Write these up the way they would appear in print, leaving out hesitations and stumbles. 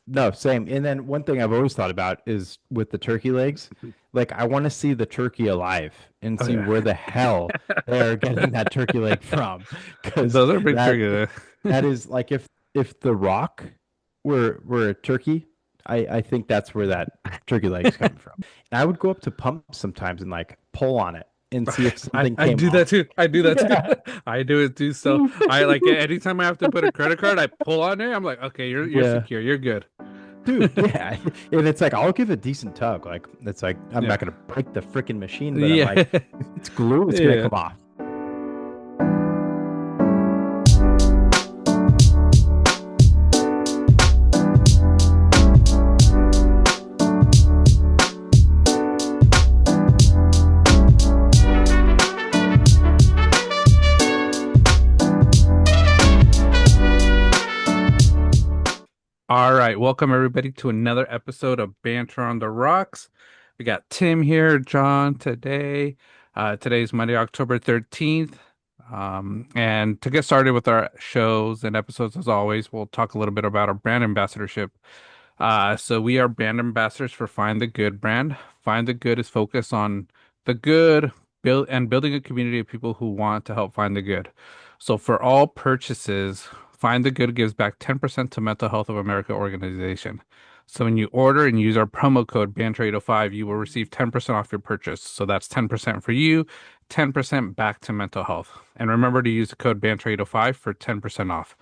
No, same. And then one thing I've always thought about is with the turkey legs, like I want to see the turkey alive and Oh see yeah. where the hell they're getting that turkey leg from. Because Those are pretty that tricky. that is like if The Rock were a turkey, I think that's where that turkey leg is coming from. And I would go up to pump sometimes and like pull on it and see if I something I came do that off. too. I do that too. Yeah. I do it too. So I like anytime I have to put a credit card, I pull on it. I'm like, okay, you're Yeah. secure. You're good. Dude, yeah. And it's like I'll give a decent tug. Like it's like I'm Yeah. not gonna break the freaking machine, but I'm Yeah. like, if it's glue, it's gonna Yeah. come off. All right, welcome everybody to another episode of Banter on the Rocks. We got Tim here, John today. Today's Monday, October 13th. And to get started with our shows and episodes, as always, we'll talk a little bit about our brand ambassadorship. So we are brand ambassadors for Find the Good brand. Find the Good is focused on the good, building a community of people who want to help find the good. So for all purchases, Find the Good gives back 10% to Mental Health of America organization. So when you order and use our promo code BANTER805, you will receive 10% off your purchase. So that's 10% for you, 10% back to mental health. And remember to use the code BANTER805 for 10% off.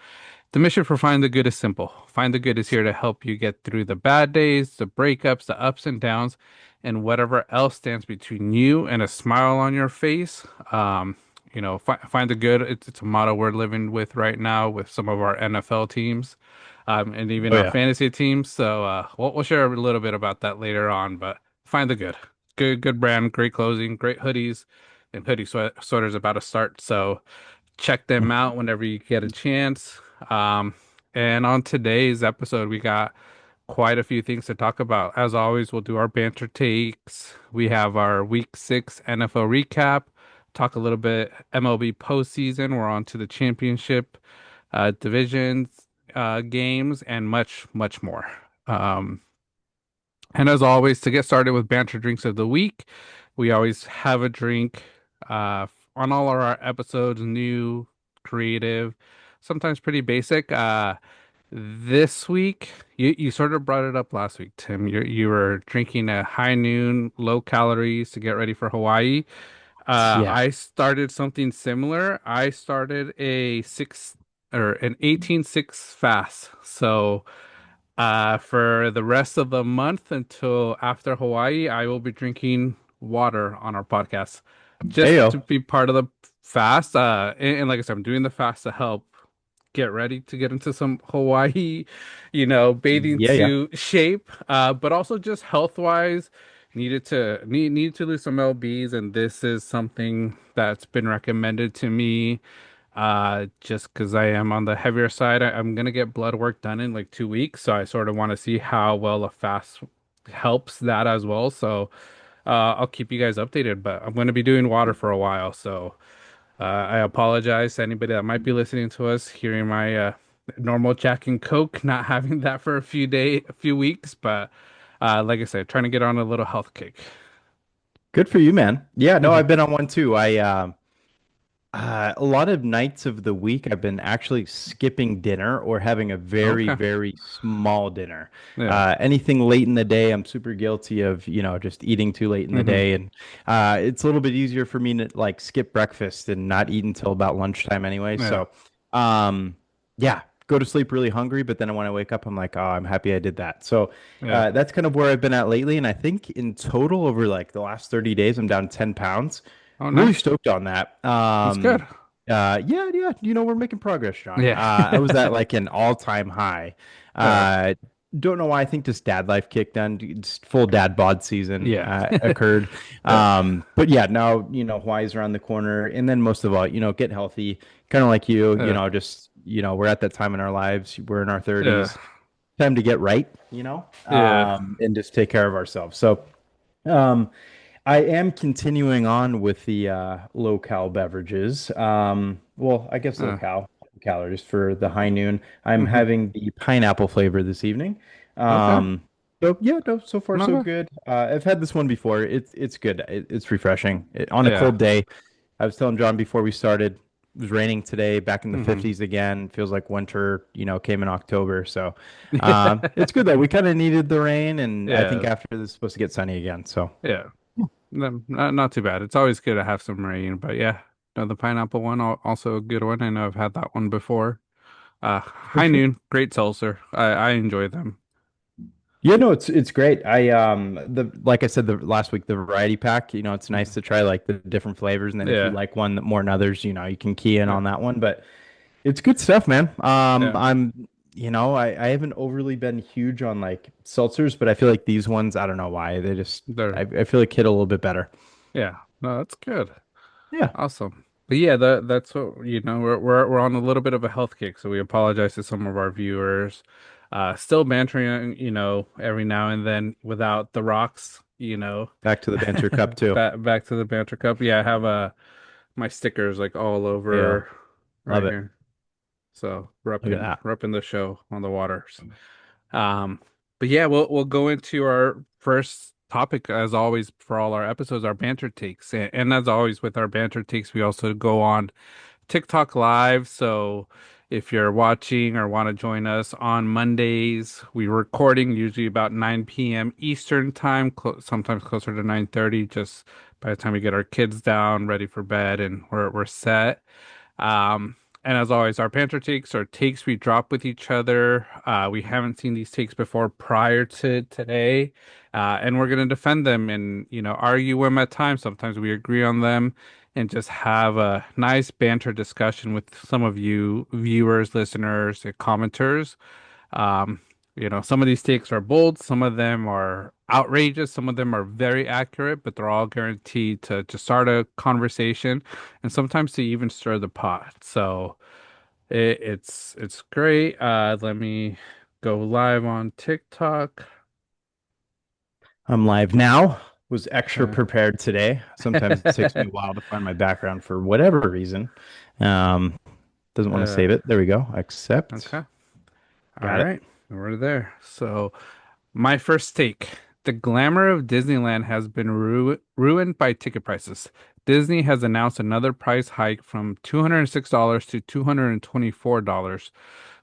The mission for Find the Good is simple. Find the Good is here to help you get through the bad days, the breakups, the ups and downs, and whatever else stands between you and a smile on your face. Find the good. It's a motto we're living with right now with some of our NFL teams, and even Oh our yeah. fantasy teams. So we'll share a little bit about that later on. But find the good. Good brand, great clothing, great hoodies, and sweaters about to start. So check them out whenever you get a chance. Um, and on today's episode, we got quite a few things to talk about. As always, we'll do our banter takes. We have our week six NFL recap, talk a little bit MLB postseason. We're on to the championship, divisions, games, and much, much more. Um, and as always, to get started with banter drinks of the week, we always have a drink on all of our episodes, new, creative, sometimes pretty basic. This week, you sort of brought it up last week, Tim. You were drinking a high noon, low calories to get ready for Hawaii. Yeah. I started something similar. I started a six or an 18-6 fast. So for the rest of the month until after Hawaii, I will be drinking water on our podcast Hey just to yo. be part of the fast. And like I said, I'm doing the fast to help get ready to get into some Hawaii, bathing Yeah, yeah. suit shape. But also just health wise, needed to lose some lbs, and this is something that's been recommended to me. Just because I am on the heavier side, I'm gonna get blood work done in like 2 weeks, so I sort of want to see how well a fast helps that as well. So I'll keep you guys updated, but I'm gonna be doing water for a while, so I apologize to anybody that might be listening to us, hearing my normal Jack and Coke, not having that for a few weeks, but like I said, trying to get on a little health kick. Good for you, man. Yeah, no, Mhm. I've been on one too. A lot of nights of the week I've been actually skipping dinner or having a very, Okay. very small dinner. Yeah. Anything late in the day, I'm super guilty of, just eating too late in the Hmm. day. And it's a little bit easier for me to like skip breakfast and not eat until about lunchtime anyway. Yeah. So, um, yeah, go to sleep really hungry, but then when I wake up, I'm like, oh, I'm happy I did that. So Yeah. that's kind of where I've been at lately. And I think in total over like the last 30 days, I'm down 10 pounds. Oh, Really nice. stoked on that. That's good. Yeah, yeah, we're making progress, John. Yeah. I was at like an all-time high. Yeah. Uh, don't know why. I think just dad life kicked in. Just full dad bod season Yeah. occurred. Yeah. But yeah, now Hawaii's around the corner, and then most of all, get healthy. Kind of like you, Yeah. just we're at that time in our lives. We're in our Yeah. 30s. Time to get right, Yeah. and just take care of ourselves. So. Um, I am continuing on with the low-cal beverages. Well, I guess Uh, low-cal calories for the high noon. I'm hmm having the pineapple flavor this evening. Okay. So yeah, no, so far so Okay. good. I've had this one before. It's good. It's refreshing. On a Yeah. cold day, I was telling John before we started, it was raining today, back in the Hmm. 50s again. Feels like winter, came in October. So, it's good though. We kind of needed the rain, and I think Yeah. after this is supposed to get sunny again. So, Yeah. Not too bad. It's always good to have some rain, but yeah. No, the pineapple one, also a good one. I know I've had that one before. for High sure. Noon, great seltzer. I enjoy them. Yeah, no, it's great. The like I said the last week, the variety pack, it's nice Mhm. to try like the different flavors, and then if you Yeah. like one more than others, you can key in Yeah. on that one. But it's good stuff, man. Yeah. I haven't overly been huge on like seltzers, but I feel like these ones, I don't know why, They're I feel like hit a little bit better. yeah. No, that's good. Yeah, Awesome. But yeah, that's what we're on a little bit of a health kick, so we apologize to some of our viewers. Still bantering, every now and then without the rocks, back to the Banter Cup too. back to the banter cup. Yeah, I have my stickers like all Yeah, over love right it. here. So Look at repping that. repping the show on the waters. Um, but yeah, we'll go into our first topic as always for all our episodes, our banter takes. And as always with our banter takes, we also go on TikTok live. So if you're watching or want to join us on Mondays, we're recording usually about 9 p.m. Eastern time, sometimes closer to 9:30, just by the time we get our kids down, ready for bed, and we're set. Um, and as always, our banter takes are takes we drop with each other. We haven't seen these takes before prior to today, and we're going to defend them and argue them at times. Sometimes we agree on them, and just have a nice banter discussion with some of you viewers, listeners, and commenters. Um, some of these takes are bold, some of them are outrageous, some of them are very accurate, but they're all guaranteed to start a conversation and sometimes to even stir the pot. So it's great. Let me go live on TikTok. I'm live now. Was extra Okay. prepared today. Sometimes it takes me a while to find my background for whatever reason. Um, doesn't want to Uh, save it. There we go. Accept. okay. All Got it. right. We're there. So my first take. The glamour of Disneyland has been ruined by ticket prices. Disney has announced another price hike from $206 to $224.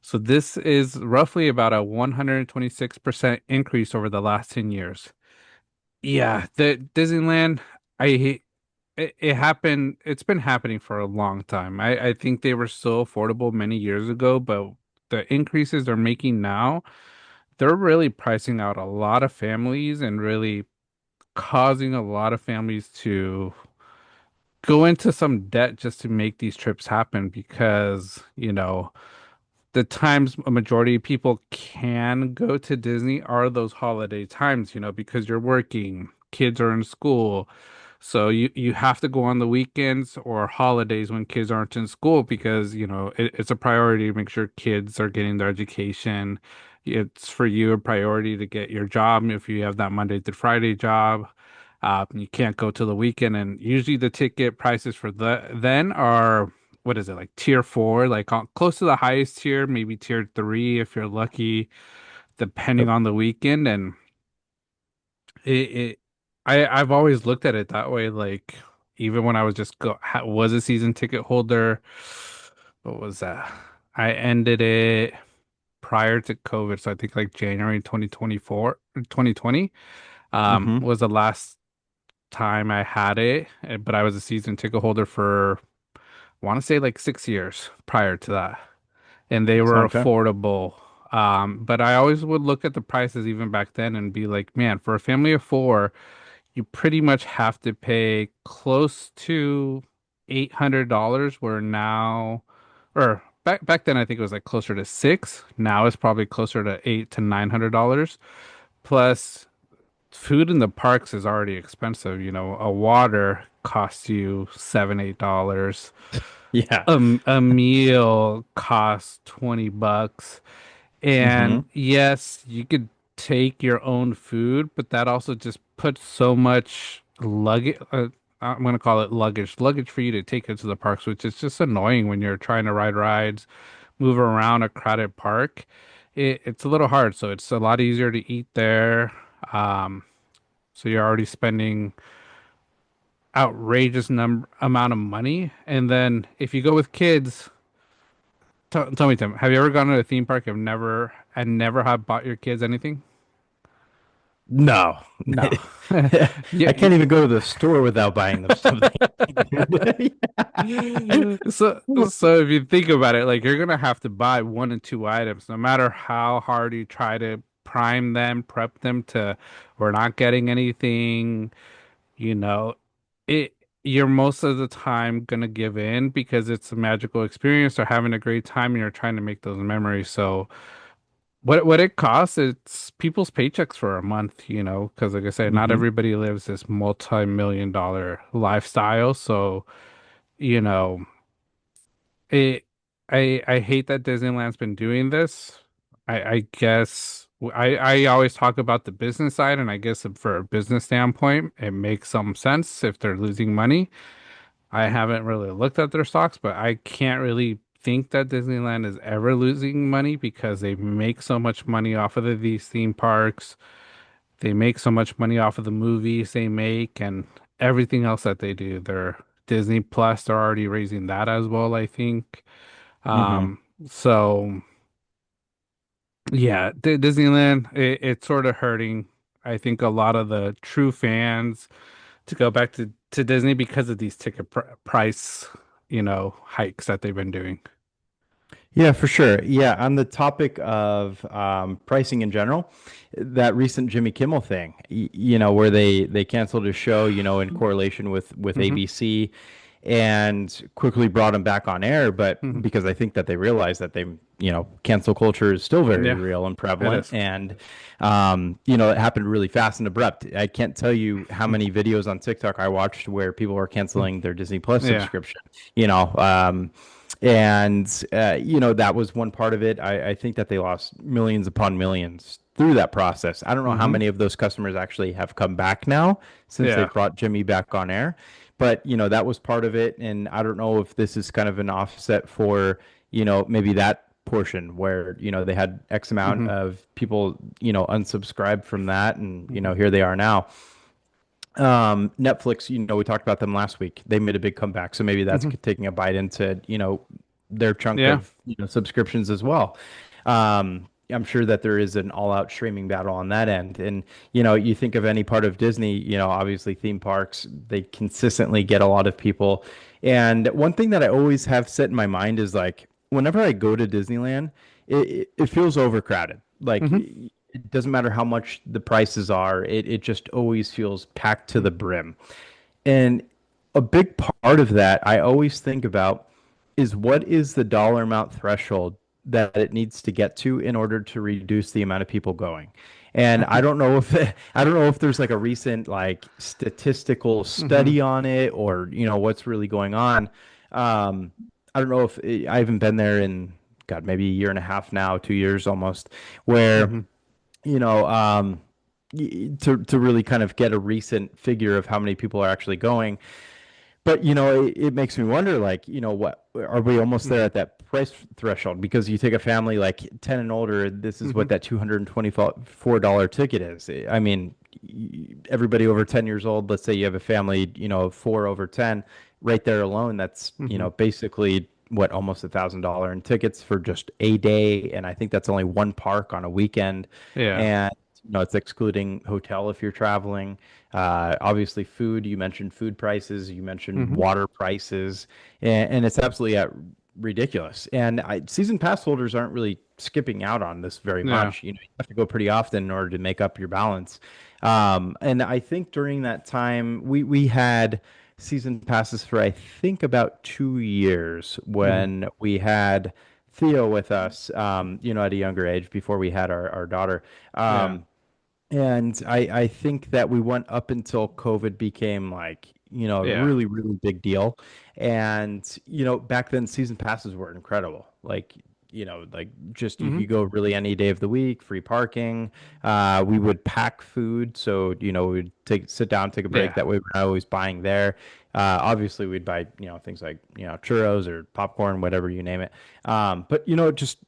So this is roughly about a 126% increase over the last 10 years. Yeah, the Disneyland, I hate it happened. It's been happening for a long time. I think they were so affordable many years ago, but the increases they're making now, they're really pricing out a lot of families and really causing a lot of families to go into some debt just to make these trips happen because, the times a majority of people can go to Disney are those holiday times, because you're working, kids are in school. So you have to go on the weekends or holidays when kids aren't in school because, it's a priority to make sure kids are getting their education. It's for you a priority to get your job if you have that Monday to Friday job. You can't go to the weekend, and usually the ticket prices for then are what is it like tier four, like close to the highest tier, maybe tier three if you're lucky, depending Yep. on the weekend. And it I've always looked at it that way. Like even when I was was a season ticket holder, what was that? I ended it prior to COVID, so I think like January 2024 or 2020 Mm-hmm. was the last time I had it, but I was a season ticket holder for I want to say like 6 years prior to that, and they It's a were long time. affordable. But I always would look at the prices even back then and be like, man, for a family of four, you pretty much have to pay close to $800. Where now, or back then, I think it was like closer to six. Now it's probably closer to $800 to $900. Plus, food in the parks is already expensive. A water costs you $7, $8. Yeah. A meal costs $20. Mm-hmm. And yes, you could take your own food, but that also just puts so much luggage. I'm gonna call it luggage for you to take into the parks, which is just annoying when you're trying to ride rides, move around a crowded park. it's a little hard. So it's a lot easier to eat there. Um, so you're already spending outrageous number amount of money. And then if you go with kids, tell me, Tim, have you ever gone to a theme park and never have bought your kids anything? No. No. I Yeah. can't even go to the store without buying them something. So if you think about it, like you're gonna have to buy one and two items, no matter how hard you try to prime them, prep them to, we're not getting anything, you know, it you're most of the time gonna give in because it's a magical experience or having a great time and you're trying to make those memories. So what it costs, it's people's paychecks for a month, because like I said, not Hmm. everybody lives this multi-million dollar lifestyle. So, you know, it I hate that Disneyland's been doing this. I guess I always talk about the business side, and I guess for a business standpoint, it makes some sense if they're losing money. I haven't really looked at their stocks, but I can't really think that Disneyland is ever losing money because they make so much money off of these theme parks. They make so much money off of the movies they make and everything else that they do. They're Disney Plus, they're already raising that as well, I think. Hmm. Um, so yeah, D Disneyland, it's sort of hurting. I think a lot of the true fans to go back to Disney because of these ticket price, hikes that they've been doing. Yeah, for sure. Yeah, on the topic of pricing in general, that recent Jimmy Kimmel thing, where they canceled a show, in correlation with Hmm. ABC, and quickly brought him back on air, but Hmm. because I think that they realized that cancel culture is still very Yeah, real and it prevalent, is. and it happened really fast and abrupt. I can't tell you how many videos on TikTok I watched where people were canceling their Disney Plus Yeah. subscription. You know. And that was one part of it. I think that they lost millions upon millions through that process. I don't know how Hmm. many of those customers actually have come back now since they Yeah. brought Jimmy back on air, but that was part of it. And I don't know if this is kind of an offset for maybe that portion where they had X amount Hmm. of people unsubscribed from that, and Hmm. here they are now. Netflix, we talked about them last week. They made a big comeback, so maybe that's Hmm. taking a bite into, their chunk Yeah. of, subscriptions as well. I'm sure that there is an all-out streaming battle on that end. And, you think of any part of Disney, obviously theme parks, they consistently get a lot of people. And one thing that I always have set in my mind is like, whenever I go to Disneyland, it feels overcrowded. Like, Hmm. it doesn't matter how much the prices are, it just always feels packed to the brim. And a big part of that I always think about is what is the dollar amount threshold that it needs to get to in order to reduce the amount of people going. And I don't know if I don't know if there's like a recent like statistical Hmm. study on it, or what's really going on. Um, I don't know if I haven't been there in God, maybe a year and a half now, 2 years almost, where Hmm. you know, to really kind of get a recent figure of how many people are actually going. But it makes me wonder, like, what are we almost there Hmm. at that price threshold? Because you take a family like 10 and older, this is Hmm. what that $224 ticket is. I mean, everybody over 10 years old, let's say you have a family, of four over 10, right there alone, that's, Hmm. basically what, almost $1,000 in tickets for just a day. And I think that's only one park on a weekend. Yeah. And, it's excluding hotel if you're traveling. Obviously, food. You mentioned food prices. You mentioned Hmm. water prices, and it's absolutely ridiculous. And season pass holders aren't really skipping out on this very Yeah. much. You have to go pretty often in order to make up your balance. And I think during that time, we had season passes for I think about 2 years Hmm. when we had Theo with us. At a younger age before we had our daughter. Yeah. And I think that we went up until COVID became like, a Yeah. really, really big deal. And, back then season passes were incredible. Like just you Hmm. could go really any day of the week, free parking. We would pack food. So, we'd sit down, take a break. Yeah. That way we're not always buying there. Obviously we'd buy, things like, churros or popcorn, whatever you name it. But, just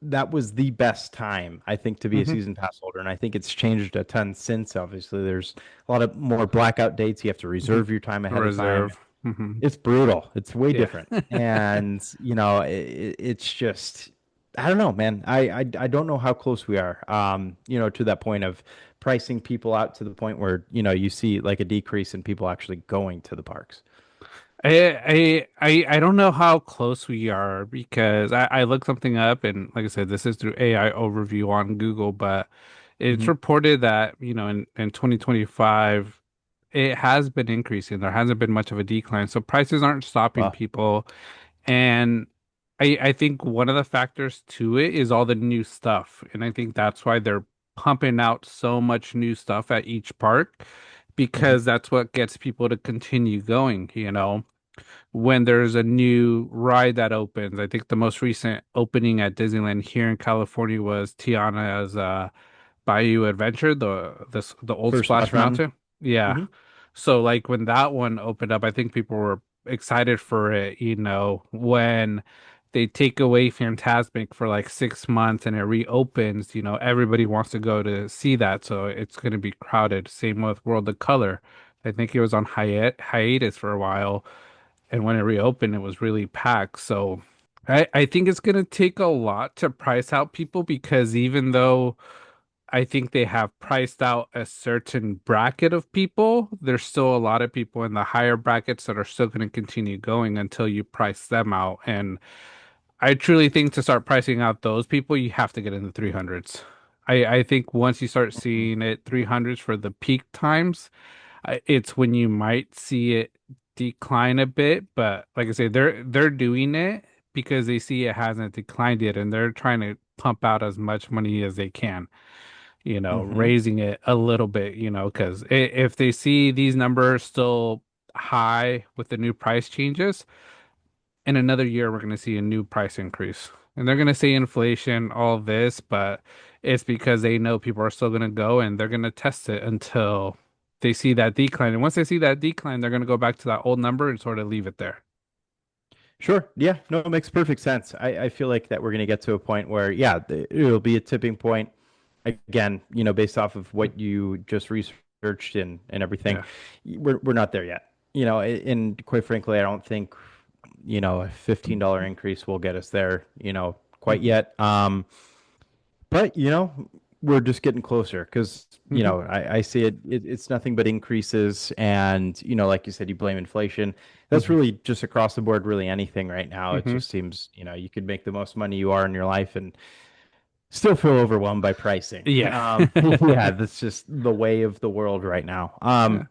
that was the best time, I think, to be a Hmm. season pass holder. And I think it's changed a ton since. Obviously, there's a lot of more blackout dates. You have to Hmm. reserve your time ahead of time. Reserve. Hmm. It's brutal. It's way Yeah. different. And, it's just, I don't know, man. I don't know how close we are, to that point of pricing people out to the point where, you see like a decrease in people actually going to the parks. I don't know how close we are because I looked something up and like I said, this is through AI overview on Google, but it's Hmm. reported that, in 2025 it has been increasing. There hasn't been much of a decline. So prices aren't stopping Well, people. And I think one of the factors to it is all the new stuff. And I think that's why they're pumping out so much new stuff at each park hmm because that's what gets people to continue going. When there's a new ride that opens. I think the most recent opening at Disneyland here in California was Tiana's Bayou Adventure, the old First Splash Splash Mountain. Mountain. Yeah. Hmm. So like when that one opened up, I think people were excited for it, when they take away Fantasmic for like 6 months and it reopens, everybody wants to go to see that. So it's going to be crowded. Same with World of Color. I think it was on hiatus for a while. And when it reopened, it was really packed. So I think it's going to take a lot to price out people because even though I think they have priced out a certain bracket of people, there's still a lot of people in the higher brackets that are still going to continue going until you price them out. And I truly think to start pricing out those people, you have to get in the 300s. I think once you start seeing it 300s for the peak times, it's when you might see it decline a bit, but like I say, they're doing it because they see it hasn't declined yet, and they're trying to pump out as much money as they can, Hmm. raising it a little bit, because if they see these numbers still high with the new price changes, in another year we're going to see a new price increase. And they're going to say inflation, all this, but it's because they know people are still going to go and they're going to test it until they see that decline. And once they see that decline, they're going to go back to that old number and sort of leave it there. Sure. Yeah. No, it makes perfect sense. I feel like that we're going to get to a point where, yeah, it'll be a tipping point again, based off of what you just researched and everything. Yeah. We're not there yet. And quite frankly, I don't think, a $15 increase will get us there, quite Hmm. yet. But we're just getting closer because Hmm. I see it's nothing but increases, and like you said, you blame inflation. That's Hmm. really just across the board, really anything right now. It Hmm. just seems you could make the most money you are in your life and still feel overwhelmed by pricing. Yeah. Yeah, that's just the way of the world right now. Yeah.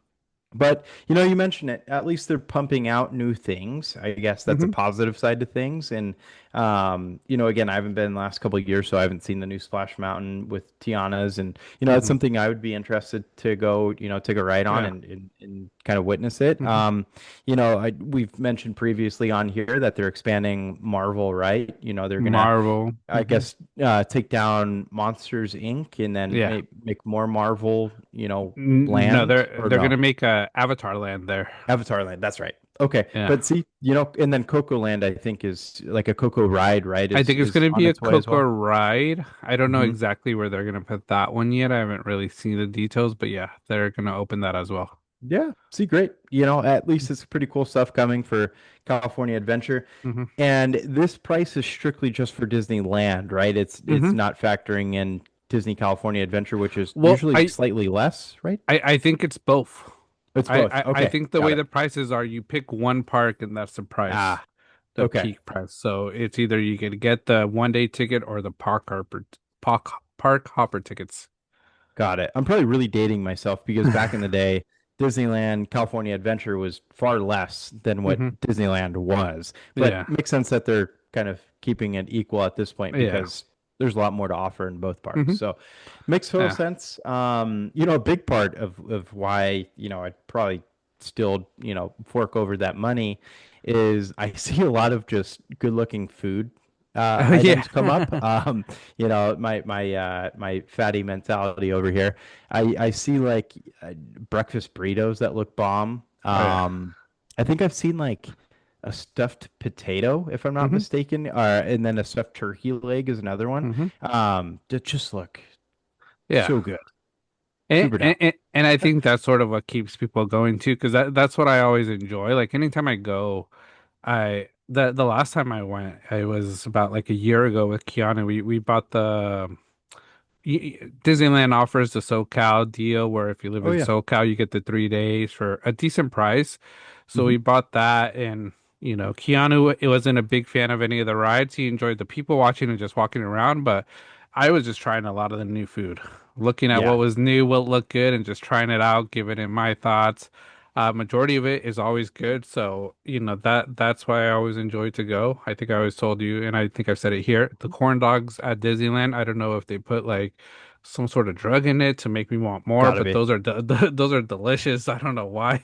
But you mentioned it. At least they're pumping out new things. I guess that's a Hmm. positive side to things. And again, I haven't been in the last couple of years, so I haven't seen the new Splash Mountain with Tiana's. And it's Hmm. something I would be interested to go, take a ride on Yeah. and kind of witness it. Hmm. We've mentioned previously on here that they're expanding Marvel, right? They're gonna, Marvel. I Hmm. guess, take down Monsters Inc. and then Yeah. make more Marvel, No, land or they're no? gonna make a Avatar land there. Avatar Land, that's right. Okay, Yeah. but see, and then Coco Land, I think is like a Coco ride, right? I Is think it's is going to on be a its way as Coco well. ride. I don't know Hmm. exactly where they're going to put that one yet. I haven't really seen the details, but yeah, they're going to open that as well. Yeah, see, great. At least it's pretty cool stuff coming for California Adventure. Hmm. And this price is strictly just for Disneyland, right? It's Hmm. not factoring in Disney California Adventure, which is Well, usually slightly less, right? I think it's both. It's both. I Okay, think the got way it. the prices are, you pick one park and that's the price, Ah, the okay. peak price. So it's either you can get the 1 day ticket or the park hopper tickets. Got it. I'm probably really dating myself because back in the day, Disneyland California Adventure was far less than what Hmm. Disneyland was. But Yeah. it makes sense that they're kind of keeping it equal at this point Yeah. because there's a lot more to offer in both parks. Hmm. So makes total Yeah. sense. A big part of why, I'd probably still, fork over that money is I see a lot of just good looking food Yeah. items come up. My fatty mentality over here. I see like breakfast burritos that look bomb. Oh yeah. I think I've seen like a stuffed potato, if I'm not Hmm. mistaken, and then a stuffed turkey leg is another one. Hmm. That just look Yeah. so good. And, Super down. and I think that's sort of what keeps people going too, because that's what I always enjoy. Like anytime I go, the last time I went, I was about like a year ago with Keanu. We bought Disneyland offers the SoCal deal where if you live Oh in yeah. SoCal, you get the 3 days for a decent price. So Hmm. we bought that, and Keanu, it wasn't a big fan of any of the rides. He enjoyed the people watching and just walking around, but I was just trying a lot of the new food, looking at Yeah. what was new, what looked good, and just trying it out, giving it my thoughts. Majority of it is always good, so that's why I always enjoy to go. I think I always told you, and I think I've said it here, the corn dogs at Disneyland. I don't know if they put like some sort of drug in it to make me want more, Gotta but be. those are delicious. I don't know why.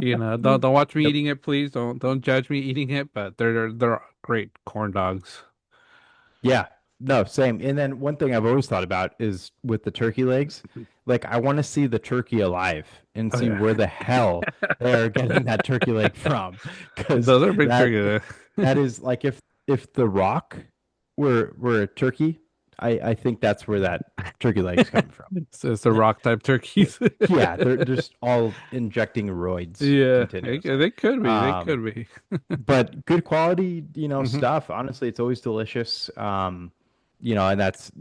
Don't watch me Yep. eating it, please. Don't judge me eating it, but they're great corn dogs. Yeah. No, same. And then one thing I've always thought about is with the turkey legs, like I want to see the turkey alive and Oh see yeah. where the hell they're getting that turkey leg from. Because Those are big that turkey. that is like if The Rock were a turkey, I think that's where that turkey leg's coming from. It's the rock type turkeys. Yeah, they're just all injecting roids Yeah, continuously. they could be. They Um, could be. but good quality, Hmm. stuff. Honestly, it's always delicious. And that's,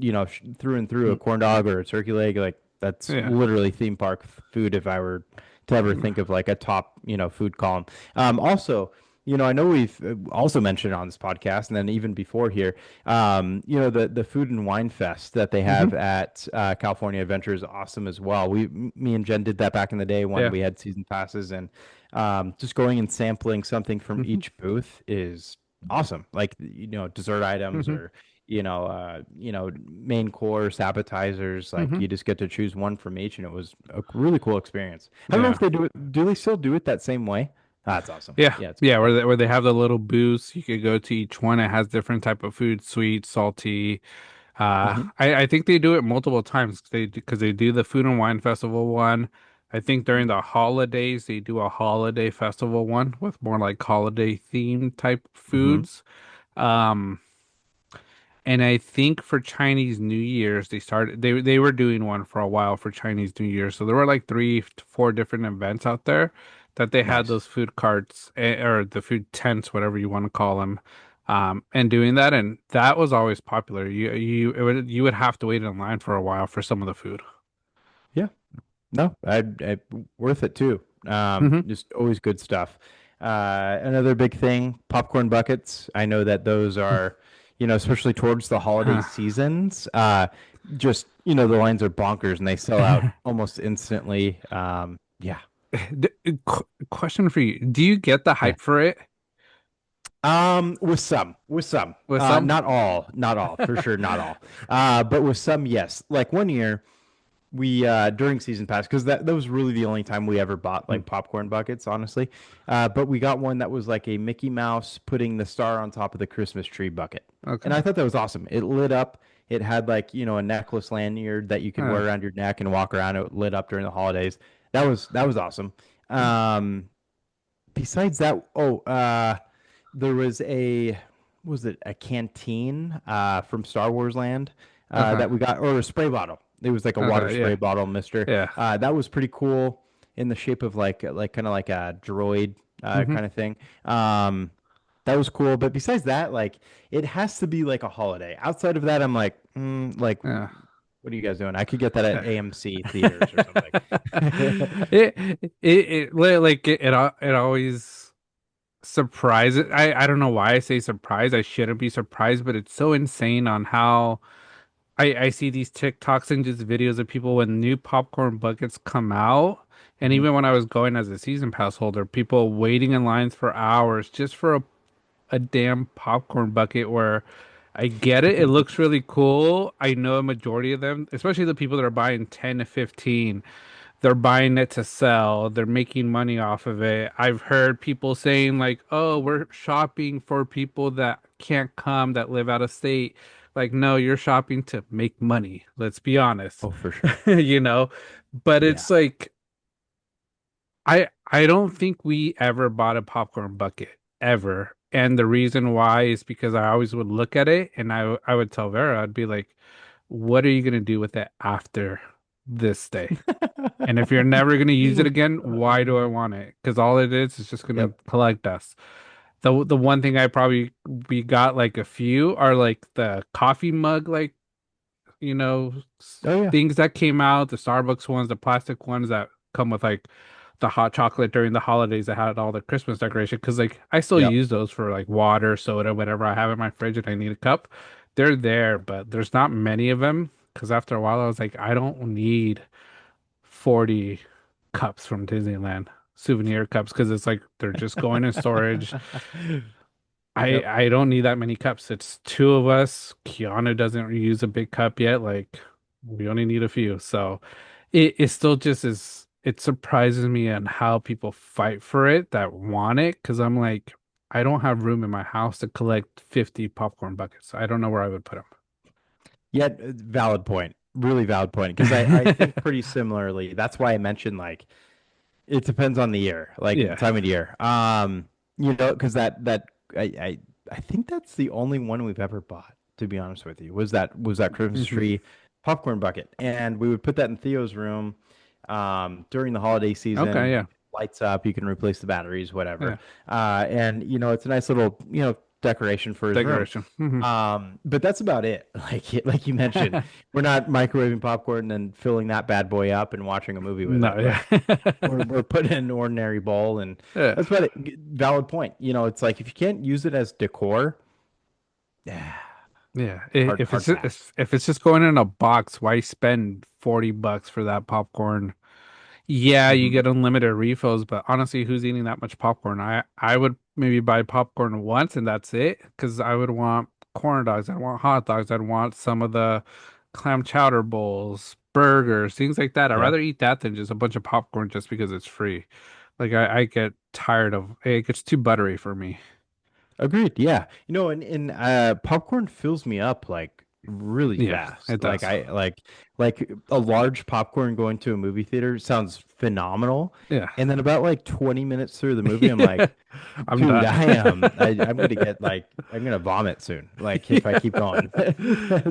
through and through a corn dog or a turkey leg, like that's Yeah. literally theme park food if I were to ever think of like a top, food column. Also, I know we've also mentioned on this podcast and then even before here, the food and wine fest that they Hmm. have at California Adventure is awesome as well. Me and Jen did that back in the day when Yeah. we had season passes, and just going and sampling something from Hmm. each booth is awesome. Like, dessert items Hmm. or, main course, appetizers. Like Hmm. you just get to choose one from each, and it was a really cool experience. I don't know Yeah. if they do it. Do they still do it that same way? That's awesome. Yeah, Yeah, it's yeah, good. where they have the little booths, you could go to each one. It has different type of food, sweet, salty. Hmm. I think they do it multiple times. Because they do the Food and Wine Festival one. I think during the holidays they do a holiday festival one with more like holiday themed type Hmm. foods. Um, and I think for Chinese New Year's they were doing one for a while for Chinese New Year. So there were like 3 to 4 different events out there that they had Nice. those food carts or the food tents, whatever you want to call them, and doing that. And that was always popular. You would have to wait in line for a while for some of the food. Yeah. No, I worth it too. Hmm. Just always good stuff. Another big thing, popcorn buckets. I know that those are, especially towards the holiday seasons, just, the lines are bonkers and they sell out almost instantly. Yeah. Question for you: do you get the Yeah. hype for it With some, with some? not all, for sure, not all. But with some, yes. Like one year, we during season pass, because that was really the only time we ever bought Hmm. like popcorn buckets, honestly. But we got one that was like a Mickey Mouse putting the star on top of the Christmas tree bucket, and Okay. I thought that was awesome. It lit up. It had like, a necklace lanyard that you could Uh, wear around your neck and walk around. It lit up during the holidays. That was awesome. Besides that, there was was it a canteen from Star Wars Land okay. that we got, or a spray bottle. It was like a water Okay. spray Yeah. bottle, Mister. Yeah. That was pretty cool in the shape of like kind of like a droid Hmm. kind of thing. That was cool. But besides that, like it has to be like a holiday. Outside of that, I'm like, like Yeah. what are you guys doing? I could get that at AMC theaters or something. It always surprises. I don't know why I say surprise. I shouldn't be surprised, but it's so insane on how I see these TikToks and just videos of people when new popcorn buckets come out. And Mhm. even when I was going as a season pass holder, people waiting in lines for hours just for a damn popcorn bucket where I get it. It looks really cool. I know a majority of them, especially the people that are buying 10 to 15, they're buying it to sell. They're making money off of it. I've heard people saying like, "Oh, we're shopping for people that can't come that live out of state." Like, no, you're shopping to make money. Let's be honest. Oh, for sure. You know, but Yeah. it's like I don't think we ever bought a popcorn bucket. ever. And the reason why is because I always would look at it and I would tell Vera, I'd be like, what are you gonna do with it after this day? And if you're never gonna use it again, why do I want it? Because all it is just gonna Yep. collect dust. The one thing I probably we got like a few are like the coffee mug like Oh yeah. things that came out, the Starbucks ones, the plastic ones that come with like the hot chocolate during the holidays that had all the Christmas decoration. Because like I still Yep. use those for like water, soda, whatever I have in my fridge and I need a cup. They're there, but there's not many of them. Because after a while, I was like, I don't need 40 cups from Disneyland, souvenir cups, because it's like they're just going in storage. I Yep. I don't need that many cups. It's two of us. Kiana doesn't use a big cup yet. Like we only need a few. So it still just is it surprises me on how people fight for it that want it because I'm like I don't have room in my house to collect 50 popcorn buckets. I don't know where I would put Yet, valid point. Really valid point. Because I think them. pretty similarly. That's why I mentioned like it depends on the year, like Yeah. time of the year. Because I think that's the only one we've ever bought, to be honest with you, was that Christmas Hmm. tree popcorn bucket. And we would put that in Theo's room during the holiday Okay, season. yeah. Lights up, you can replace the batteries, whatever. Yeah. And it's a nice little, decoration for his room. Decoration. Hmm. But that's about it. Like you mentioned, we're not microwaving popcorn and filling that bad boy up and watching a movie with No, it. yeah. Like we're putting in an ordinary bowl, and Yeah. that's about it. Valid point. It's like if you can't use it as decor, Yeah, hard hard pass. if it's just going in a box, why spend $40 for that popcorn? Yeah, you Hmm. get unlimited refills, but honestly, who's eating that much popcorn? I would maybe buy popcorn once and that's it, because I would want corn dogs, I want hot dogs, I'd want some of the clam chowder bowls, burgers, things like that. I'd Yeah. rather eat that than just a bunch of popcorn just because it's free. Like I get tired of it gets too buttery for me. Agreed. Yeah. And popcorn fills me up like really Yeah, fast. it Like does. like a large popcorn going to a movie theater sounds phenomenal. Yeah. And then about like 20 minutes through the movie, I'm like, I'm dude, done. I'm gonna get like I'm gonna vomit soon. Like if I keep going.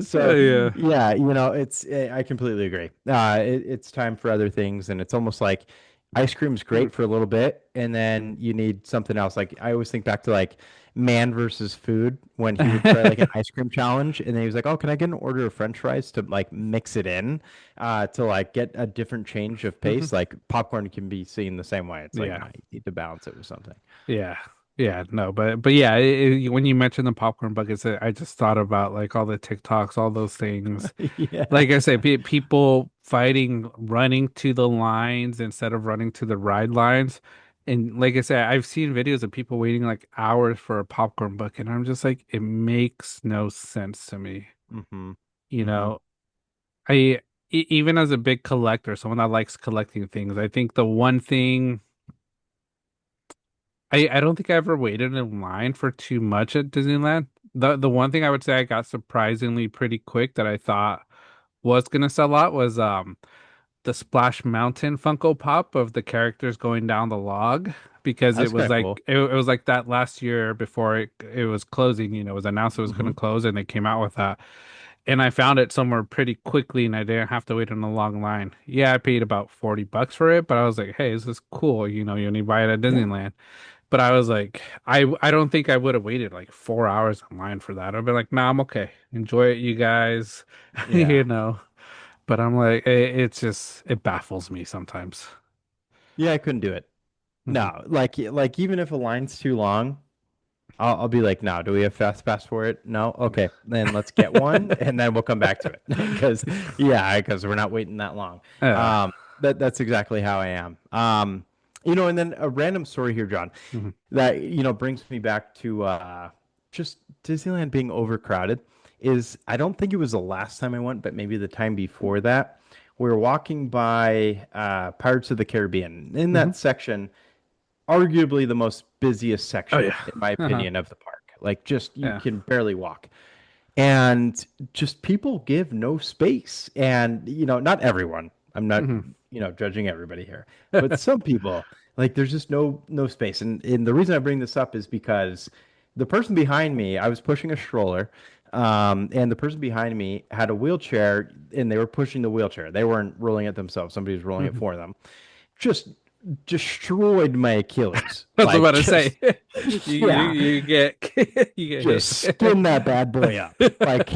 So Yeah. yeah, I completely agree. It's time for other things, and it's almost like ice cream's great for a little bit, and then you need something else. Like I always think back to like Man versus Food when he would try like an ice cream challenge, and then he was like, "Oh, can I get an order of French fries to like mix it in, to like get a different change of Mhm. pace?" Like popcorn can be seen the same way. It's like no, Yeah. you need to balance it with something. Yeah. Yeah. No, but yeah, when you mentioned the popcorn buckets, I just thought about like all the TikToks, all those things. Yeah. Like I say, pe people fighting, running to the lines instead of running to the ride lines. And like I said, I've seen videos of people waiting like hours for a popcorn bucket. And I'm just like, it makes no sense to me. Hmm. You Hmm. know, even as a big collector, someone that likes collecting things, I think the one thing I don't think I ever waited in line for too much at Disneyland. The one thing I would say I got surprisingly pretty quick that I thought was gonna sell out was the Splash Mountain Funko Pop of the characters going down the log, because it That's was kind of like cool. it was like that last year before it was closing, it was announced it was going Hmm. to close and they came out with that. And I found it somewhere pretty quickly and I didn't have to wait in a long line. Yeah, I paid about $40 for it, but I was like, hey, this is cool. You only buy it at Yeah. Disneyland. But I was like, I don't think I would have waited like 4 hours in line for that. I'd be like, nah, I'm okay. Enjoy it, you guys. Yeah. you know. But I'm like, it's just it baffles me sometimes. Yeah, I couldn't do it. Hmm. No, like even if a line's too long, I'll be like, no, do we have fast pass for it? No? Okay, then let's get one and then we'll come back to it. Because we're not waiting that long. Yeah. That's exactly how I am. And then a random story here, John, Mhm. that brings me back to just Disneyland being overcrowded. Is I don't think it was the last time I went, but maybe the time before that. We were walking by Pirates of the Caribbean. In Mhm. that section, arguably the most busiest Oh section, yeah. in my Uh-huh. opinion, of the park. Like, just you Yeah. can barely walk. And just people give no space. And, not everyone. I'm not, Mhm. judging everybody here, but some people. Like there's just no space. And the reason I bring this up is because the person behind me, I was pushing a stroller, and the person behind me had a wheelchair and they were pushing the wheelchair. They weren't rolling it themselves. Somebody was rolling it Mhm. for them. Just destroyed my Achilles. I was Like about to say, just yeah, you get you get just hit. skin that bad boy up. Like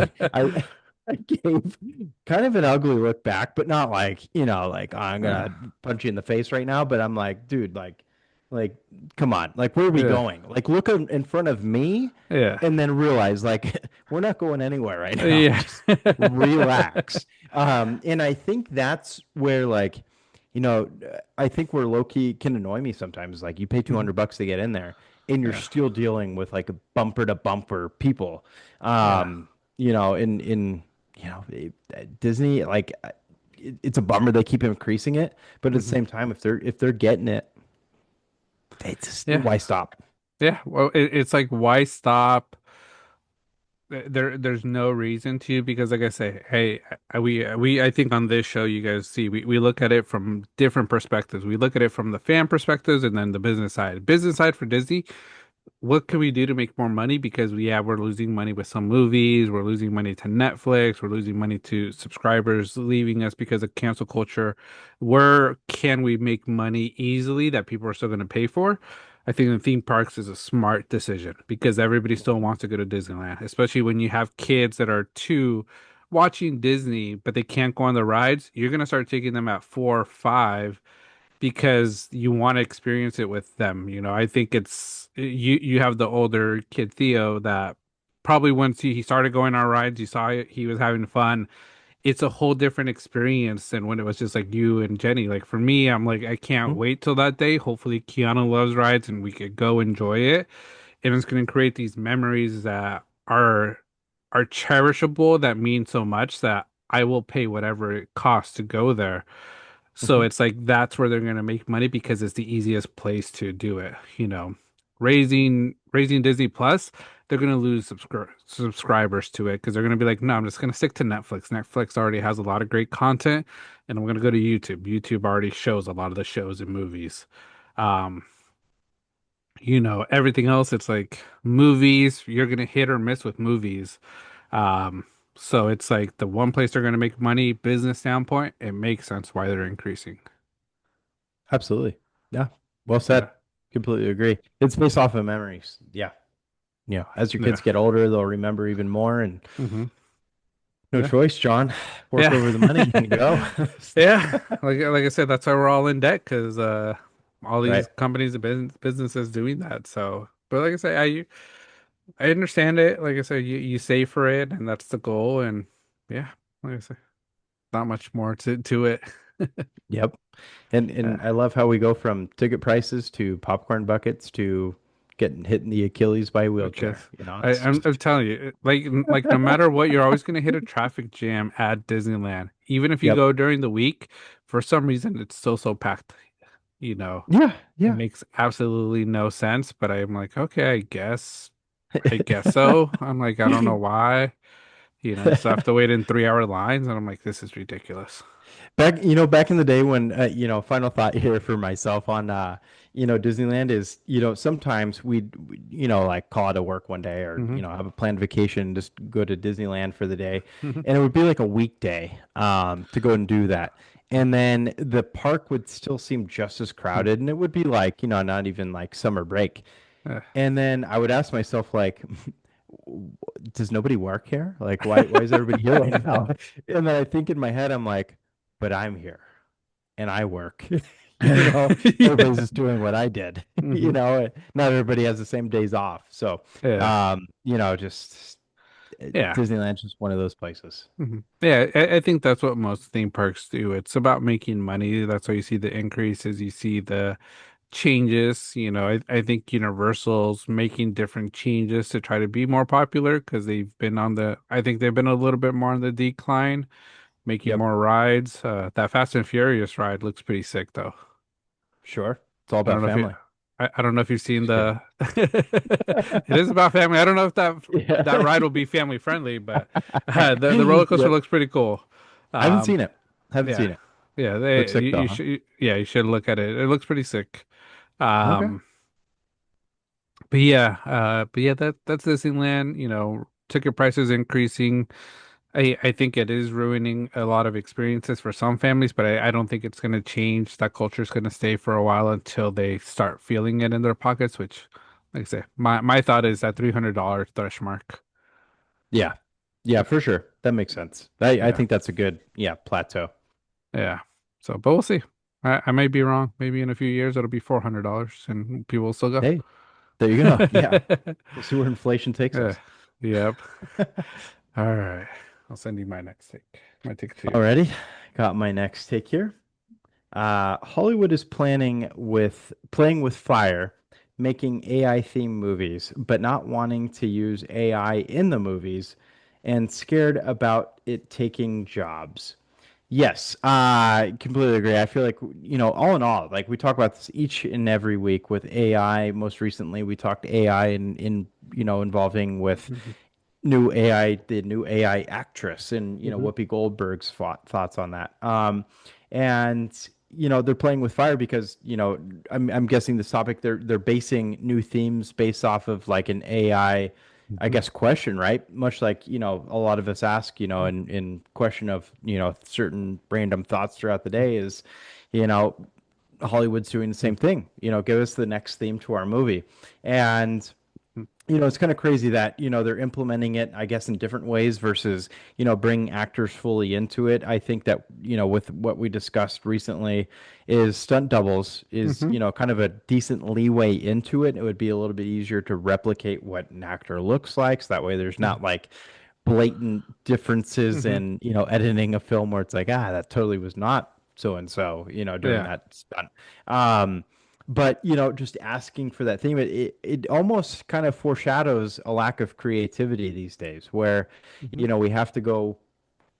I gave kind of an ugly look back, but not like, like "Oh, I'm Uh, gonna punch you in the face right now." But I'm like, dude, like, come on, like, where are we yeah, going? Like, look in front of me, yeah, and then realize like we're not going anywhere right now. yeah. Just relax. And I think that's where like, I think where low key can annoy me sometimes. Like, you pay Mhm. 200 bucks to get in there and you're Yeah, still dealing with like a bumper to bumper people. yeah. In Disney, like it's a bummer they keep increasing it, but at the Hmm. same time, if they're getting it, Yeah, why stop? yeah. Well, it's like, why stop? There's no reason to, because like I say, hey, I think on this show, you guys see, we look at it from different perspectives. We look at it from the fan perspectives and then the business side. Business side for Disney, what can we do to make more money? Because we're losing money with some movies, we're losing money to Netflix, we're losing money to subscribers leaving us because of cancel culture. Where can we make money easily that people are still going to pay for? I think the theme parks is a smart decision because everybody still wants to go to Disneyland, especially when you have kids that are two watching Disney, but they can't go on the rides. You're going to start taking them at 4 or 5 because you want to experience it with them. I think it's you have the older kid Theo that probably once he started going on rides, you saw it, he was having fun. It's a whole different experience than when it was just like you and Jenny. Like for me, I'm like, I can't Hmm? wait till that day. Hopefully Keanu loves rides and we could go enjoy it. And it's going to create these memories that are cherishable, that mean so much that I will pay whatever it costs to go there. So Hmm. it's like that's where they're going to make money because it's the easiest place to do it. Raising Disney Plus, they're going to lose subscribers to it because they're going to be like, no, I'm just going to stick to Netflix. Netflix already has a lot of great content, and I'm going to go to YouTube. YouTube already shows a lot of the shows and movies. Um, everything else, it's like movies, you're going to hit or miss with movies. Um, so it's like the one place they're going to make money, business standpoint, it makes sense why they're increasing. Absolutely. Yeah. Well Yeah. said. Completely agree. It's based off of memories. Yeah. As your Yeah. kids get older, they'll remember even more. And Hmm. no Yeah. choice, John. Fork Yeah. over the money and go. Yeah. Like I said, that's why we're all in debt because all Right. these companies and businesses doing that. So, but like I say, I understand it. Like I said, you save for it, and that's the goal. And yeah, like I say, not much more to it. Yep. And Yeah. I love how we go from ticket prices to popcorn buckets to getting hit in the Achilles by a Okay. wheelchair. I'm, It's I'm just telling you, like no matter what, you're always gonna hit a traffic jam at Disneyland. Even if you yep. go during the week, for some reason it's still so packed. You know, Yeah, it yeah. makes absolutely no sense, but I'm like, okay, I guess so. I'm like, I don't know why. So I have to wait in 3 hour lines, and I'm like, this is ridiculous. Back in the day when, final thought here for myself on, Disneyland is, sometimes we'd like call it a work one day or, Hmm. have a planned vacation, just go to Disneyland for the day. Hmm. And it would be like a weekday, to go and do that. And then the park would still seem just as crowded and it would be like, not even like summer break. Uh, And then I would ask myself, like, does nobody work here? Like, why is everybody here right now? And then I think in my head, I'm like, but I'm here and I work. Everybody's Yeah. just doing what I did. Hmm. Not everybody has the same days off. So, Yeah. just Yeah. Disneyland's just one of those places. Yeah, I think that's what most theme parks do. It's about making money. That's why you see the increases, you see the changes. I think Universal's making different changes to try to be more popular because I think they've been a little bit more on the decline, making Yep, more rides. That Fast and Furious ride looks pretty sick though. sure. It's all I don't about know if you, family. I don't know if you've seen Just kidding. the, it is about family. I don't know if that Yeah. ride will be family friendly, but the roller coaster Yep. looks pretty cool. I haven't Um, seen it. Haven't yeah, seen it. yeah, Looks they sick though, you huh? should yeah, you should look at it. It looks pretty sick. Okay. Um, but yeah, that's Disneyland. You know, ticket prices increasing. I think it is ruining a lot of experiences for some families, but I don't think it's going to change. That culture is going to stay for a while until they start feeling it in their pockets, which, like I say, my thought is that $300 thresh mark. Yeah. Yeah, for sure. That makes sense. I Yeah, think that's a good, yeah, plateau. yeah. So, but we'll see. I might be wrong. Maybe in a few years it'll be $400 and people will still go. Hey, there you go. Yeah. We'll see where inflation takes Yeah. us. Yep. All right. I'll send you my next take. My take two. Alrighty. Got my next take here. Hollywood is playing with fire, making AI themed movies, but not wanting to use AI in the movies and scared about it taking jobs. Yes, I completely agree. I feel like, all in all, like we talk about this each and every week with AI. Most recently, we talked AI involving with Mhm. the new AI actress, and Mhm. Whoopi Goldberg's thoughts on that. And they're playing with fire because I'm guessing this topic they're basing new themes based off of like an I Mhm. guess question, right? Much like a lot of us ask, in question of certain random thoughts throughout the day is, you know Hollywood's doing the same thing. Give us the next theme to our movie, and it's kind of crazy that, they're implementing it, I guess, in different ways versus, bringing actors fully into it. I think that, with what we discussed recently is stunt doubles is, Mhm. kind of a decent leeway into it. It would be a little bit easier to replicate what an actor looks like. So that way there's not like blatant differences Mhm. in, editing a film where it's like, that totally was not so and so, doing Yeah. that stunt. Um, but just asking for that theme, it almost kind of foreshadows a lack of creativity these days, where Mhm. we have to go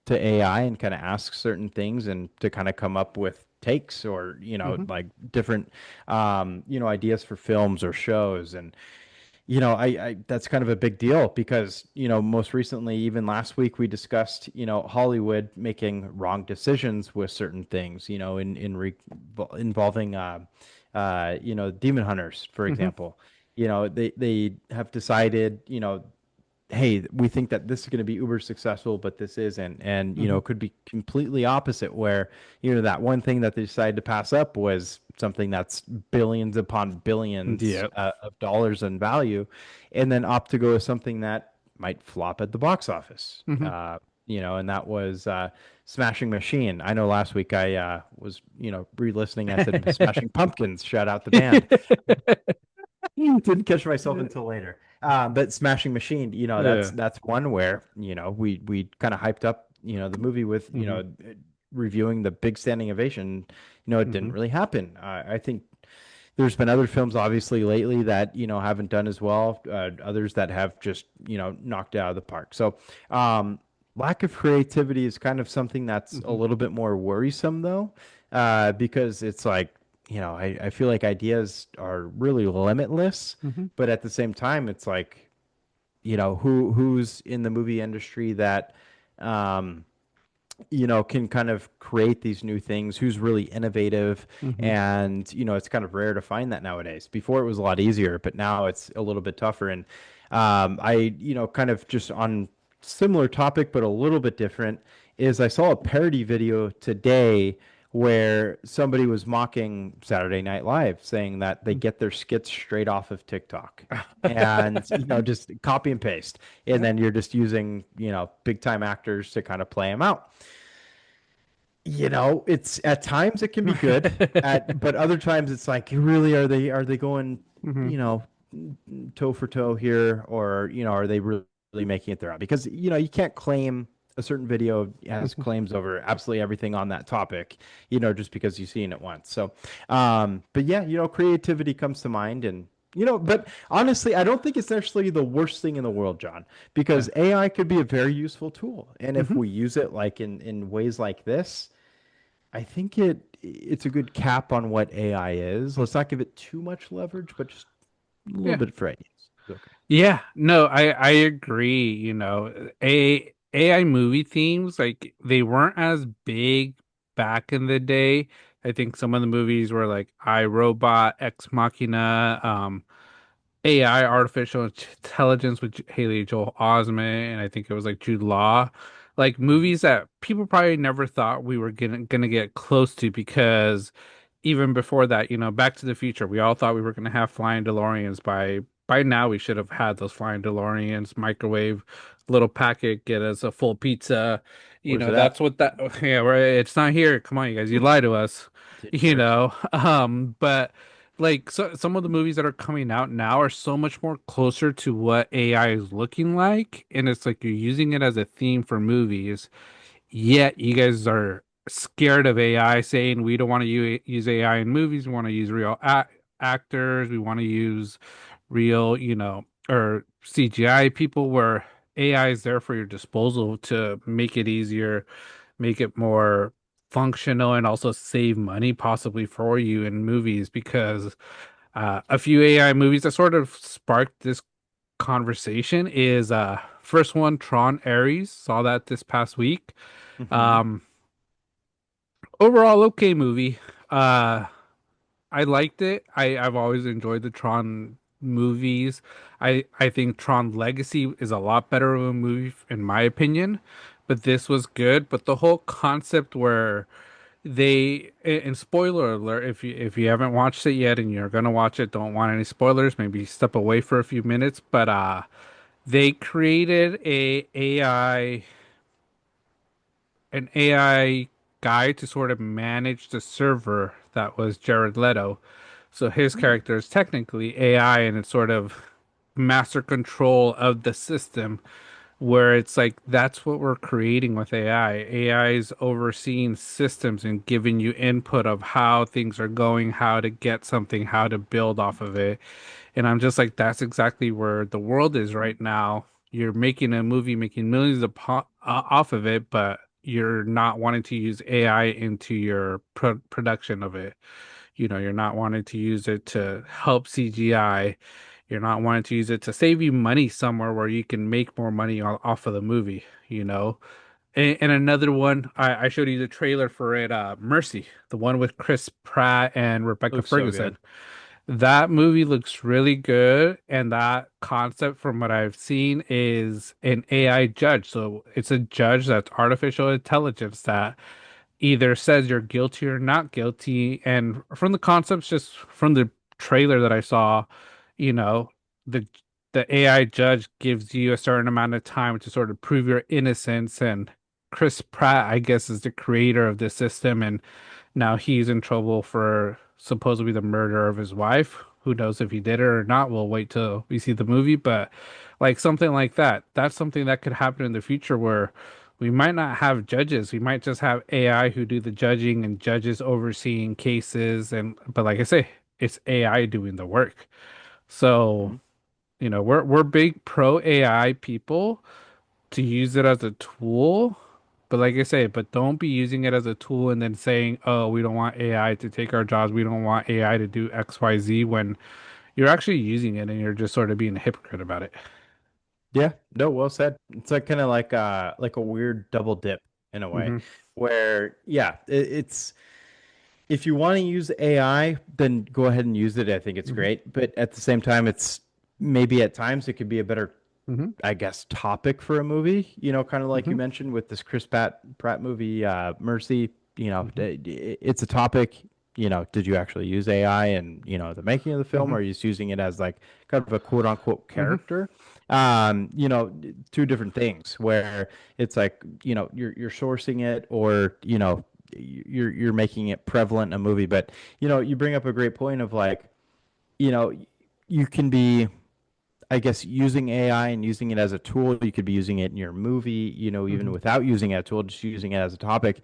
to AI and kind of ask certain things and to kind of come up with takes or Mhm. like different ideas for films or shows. And I that's kind of a big deal because, most recently, even last week, we discussed, Hollywood making wrong decisions with certain things, involving, Demon Hunters, for Mhm. example. They have decided, hey, we think that this is going to be uber successful, but this isn't. And, Mhm. it could be completely opposite where, that one thing that they decided to pass up was something that's billions upon billions Yeah. of dollars in value, and then opt to go with something that might flop at the box office. Mhm. And that was Smashing Machine. I know last week I was, re-listening. I said Smashing Pumpkins, shout out the band. Didn't catch myself until later. But Smashing Machine, that's Yeah. that's one where we kind of hyped up the movie with Mhm. reviewing the big standing ovation. It didn't Mhm. really happen. I think there's been other films obviously lately that haven't done as well. Others that have just knocked it out of the park. So lack of creativity is kind of something that's a Mhm. little bit more worrisome though, because it's like I feel like ideas are really limitless, Mhm. but at the same time it's like who's in the movie industry that um, can kind of create these new things, who's really innovative. Mhm. And, it's kind of rare to find that nowadays. Before it was a lot easier, but now it's a little bit tougher. And kind of just on similar topic, but a little bit different, is I saw a parody video today where somebody was mocking Saturday Night Live, saying that they get their skits straight off of TikTok and just copy and paste, and Yeah. then you're just using big time actors to kind of play them out. It's at times it can be good, but other times it's like, really, are they going, Mhm. you know, toe for toe here, or are they really making it their own? Because you can't claim a certain video has Mhm. claims over absolutely everything on that topic, just because you've seen it once. So, but yeah, creativity comes to mind, and but honestly, I don't think it's necessarily the worst thing in the world, John, Yeah. because AI could be a very useful tool, and if Mhm. we use it like in ways like this. I think it's a good cap on what AI is. Let's not give it too much leverage, but just a little Yeah. bit for ideas. It's okay. Yeah, no, I agree. You know, AI movie themes like they weren't as big back in the day I think some of the movies were like I, Robot, Ex Machina, AI, artificial intelligence with Haley Joel Osment, and I think it was like Jude Law, like Mhm. movies that people probably never thought we were gonna get close to because even before that, Back to the Future, we all thought we were gonna have flying DeLoreans by now. We should have had those flying DeLoreans, microwave, little packet, get us a full pizza. Where's it That's at? what that. Yeah, right. It's not here. Come on, you guys, you lie to us. Jerks. But like some of the movies that are coming out now are so much more closer to what AI is looking like, and it's like you're using it as a theme for movies, yet you guys are scared of AI, saying we don't want to use AI in movies, we want to use real actors, we want to use real, or CGI people, where AI is there for your disposal to make it easier, make it more functional, and also save money possibly for you in movies because a few AI movies that sort of sparked this conversation is first one, Tron Ares, saw that this past week. Hmm. Um Overall okay movie. Uh I liked it. I've always enjoyed the Tron movies. I think Tron Legacy is a lot better of a movie in my opinion, but this was good. But the whole concept where and spoiler alert, if you haven't watched it yet and you're gonna watch it, don't want any spoilers, maybe step away for a few minutes. But they created an AI guy to sort of manage the server that was Jared Leto. So his character is technically AI, and it's sort of master control of the system, where it's like that's what we're creating with AI. AI is overseeing systems and giving you input of how things are going, how to get something, how to build off of it. And I'm just like, that's exactly where the world is right now. You're making a movie, making millions off of it, but you're not wanting to use AI into your production of it. You're not wanting to use it to help CGI. You're not wanting to use it to save you money somewhere where you can make more money off of the movie, you know? And another one, I showed you the trailer for it, Mercy, the one with Chris Pratt and Rebecca Looks so good. Ferguson. That movie looks really good, and that concept, from what I've seen, is an AI judge. So it's a judge that's artificial intelligence that either says you're guilty or not guilty. And from the concepts, just from the trailer that I saw, you know, the the AI judge gives you a certain amount of time to sort of prove your innocence. And Chris Pratt, I guess, is the creator of this system, and now he's in trouble for supposedly the murder of his wife. Who knows if he did it or not? We'll wait till we see the movie. But like something like that, that's something that could happen in the future where we might not have judges. We might just have AI who do the judging and judges overseeing cases. But like I say, it's AI doing the work. So, Hmm. we're big pro AI people to use it as a tool. But like I say, but don't be using it as a tool and then saying, "Oh, we don't want AI to take our jobs. We don't want AI to do XYZ," when you're actually using it and you're just sort of being a hypocrite about it. Yeah, no, well said. It's like kind of like a weird double dip in a way, Hmm. where yeah, it's if you want to use AI, then go ahead and use it. I think it's Hmm. great, but at the same time, it's maybe at times it could be a better, Hmm. I guess, topic for a movie, kind of like you Hmm. mentioned with this Chris Pratt movie, Mercy, Hmm. it's a topic, did you actually use AI and, the making of the film, or Hmm. are you just using it as like kind of a quote unquote Hmm. character? Two different things where it's like, you're sourcing it or, you're making it prevalent in a movie. But, you bring up a great point of like, you know, you can be I guess using AI and using it as a tool, you could be using it in your movie, even Hmm. without using it as a tool, just using it as a topic.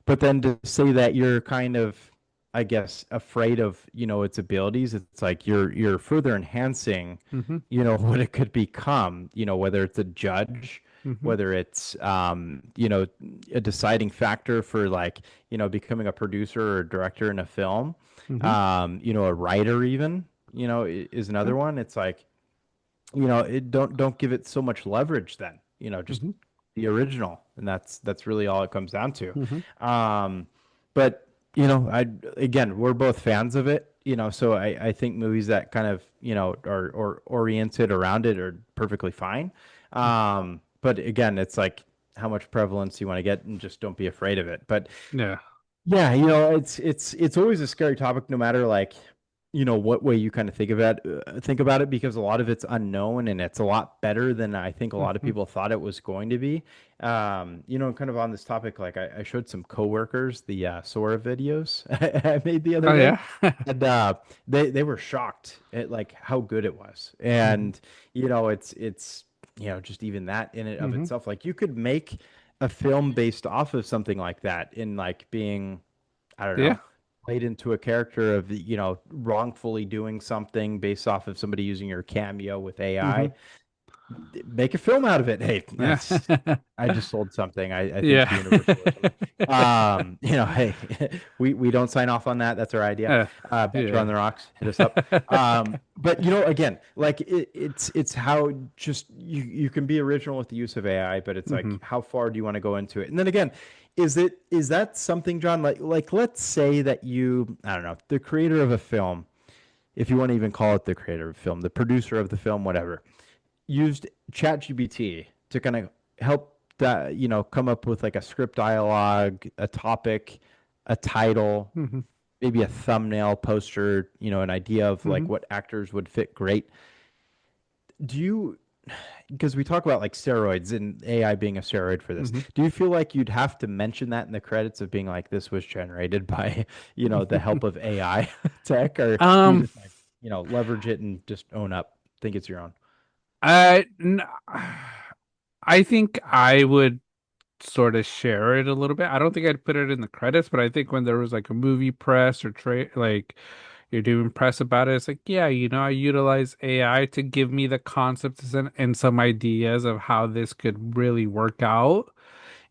But then to say that you're kind of, I guess, afraid of, its abilities, it's like you're further enhancing, Hmm. what it could become, whether it's a judge, Hmm. whether it's a deciding factor for like, becoming a producer or a director in a film, Hmm. a writer even, is another one. It's like don't give it so much leverage then, just the original. And that's really all it comes down to. Hmm. Um, but I again, we're both fans of it, so I think movies that kind of, are oriented around it are perfectly fine. But again, it's like how much prevalence you want to get and just don't be afraid of it. But Yeah. yeah, it's always a scary topic, no matter like, what way you kind of think about it, because a lot of it's unknown and it's a lot better than I think a lot of Hmm. people thought it was going to be. Kind of on this topic, like I showed some coworkers the Sora videos I made the other Oh day, yeah. and they were shocked at like how good it was, Hmm. and it's just even that in and of Hmm. itself, like you could make a film based off of something like that in like being, I don't Yeah. know, played into a character of, wrongfully doing something based off of somebody using your cameo with Hmm. AI. Make a film out of it. Hey, Yeah. that's I just sold something. I think Yeah. universalism. Hey, we don't sign off on that. That's our idea. Banter on Yeah. the Rocks, hit us up. But again, like it's how just you can be original with the use of AI, but it's Hmm. like how far do you want to go into it? And then again, is that something, John? Like let's say that I don't know, the creator of a film, if you want to even call it the creator of a film, the producer of the film, whatever, used ChatGPT to kind of help that, come up with like a script dialogue, a topic, a title, Hmm. maybe a thumbnail poster, an idea of like Hmm. what actors would fit great. Do you, because we talk about like steroids and AI being a steroid for this, Hmm. do you feel like you'd have to mention that in the credits of being like, this was generated by, the help of AI tech, or do you Um, just like, leverage it and just own up, think it's your own? I, n- I think I would sort of share it a little bit. I don't think I'd put it in the credits, but I think when there was like a movie press or like you're doing press about it, it's like, yeah, I utilize AI to give me the concepts and some ideas of how this could really work out.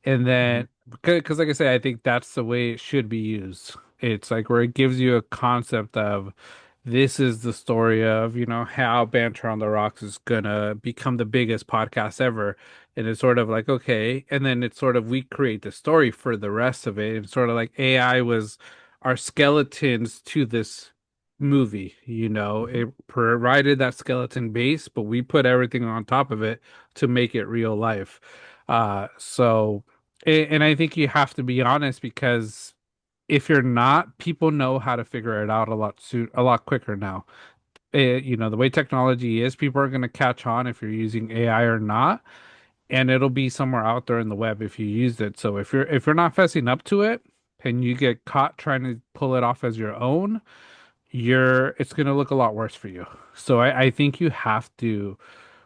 And Mhm. then, because like I say, I think that's the way it should be used. It's like where it gives you a concept of this is the story of, how Banter on the Rocks is gonna become the biggest podcast ever. And it's sort of like, okay. And then it's sort of we create the story for the rest of it. And sort of like AI was our skeletons to this movie, Mhm. it provided that skeleton base, but we put everything on top of it to make it real life. So and I think you have to be honest because if you're not, people know how to figure it out a lot quicker now. The way technology is, people are going to catch on if you're using AI or not, and it'll be somewhere out there in the web if you used it. So if you're not fessing up to it and you get caught trying to pull it off as your own, it's going to look a lot worse for you. So I think you have to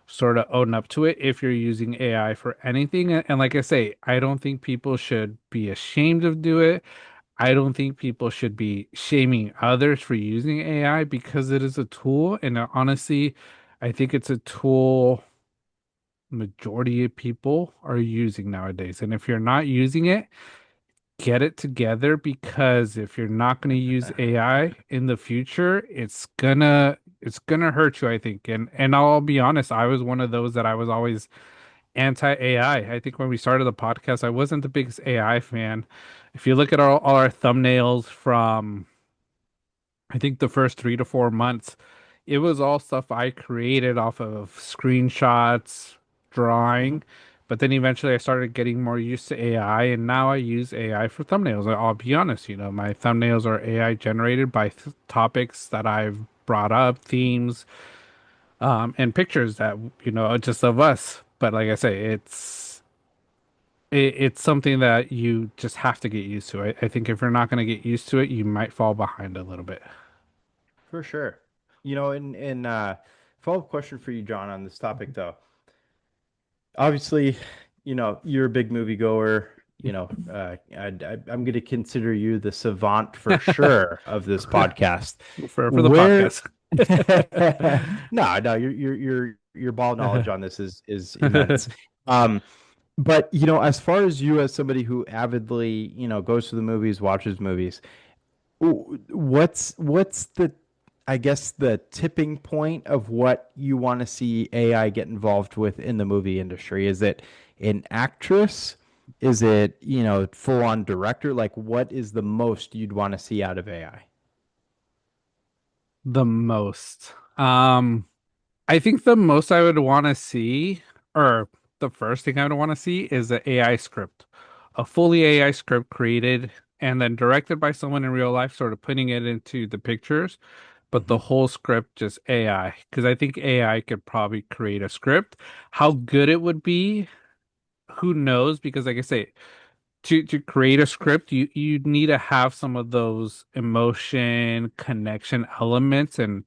sort of own up to it if you're using AI for anything. And like I say, I don't think people should be ashamed of do it. I don't think people should be shaming others for using AI because it is a tool. And honestly, I think it's a tool majority of people are using nowadays. And if you're not using it, get it together because if you're not going to use AI in the future, it's gonna hurt you, I think. And I'll be honest, I was one of those that I was always anti-AI. I think when we started the podcast, I wasn't the biggest AI fan. If you look at all our thumbnails from I think the first 3 to 4 months, it was all stuff I created off of screenshots, Mhm. drawing. But then eventually I started getting more used to AI, and now I use AI for thumbnails. I'll be honest, my thumbnails are AI generated by topics that I've brought up, themes, and pictures that, just of us. But like I say, it's something that you just have to get used to. I think if you're not going to get used to it, you might fall behind a little bit. For sure. And follow-up question for you, John, on this topic though. Obviously, you're a big moviegoer. I'm going to consider you the savant for sure of this podcast. For the Where? podcast. No, no, your ball knowledge on this is immense. Um, but as far as you as somebody who avidly, goes to the movies, watches movies, what's the, I guess, the tipping point of what you want to see AI get involved with in the movie industry? Is it an actress? Is it, full on director? Like, what is the most you'd want to see out of AI? The most. I think the most I would want to see, or the first thing I would want to see, is an AI script, a fully AI script created and then directed by someone in real life, sort of putting it into the pictures, but the Hmm. whole script just AI. Because I think AI could probably create a script. How good it would be, who knows? Because like I say, to create a script, you need to have some of those emotion connection elements, and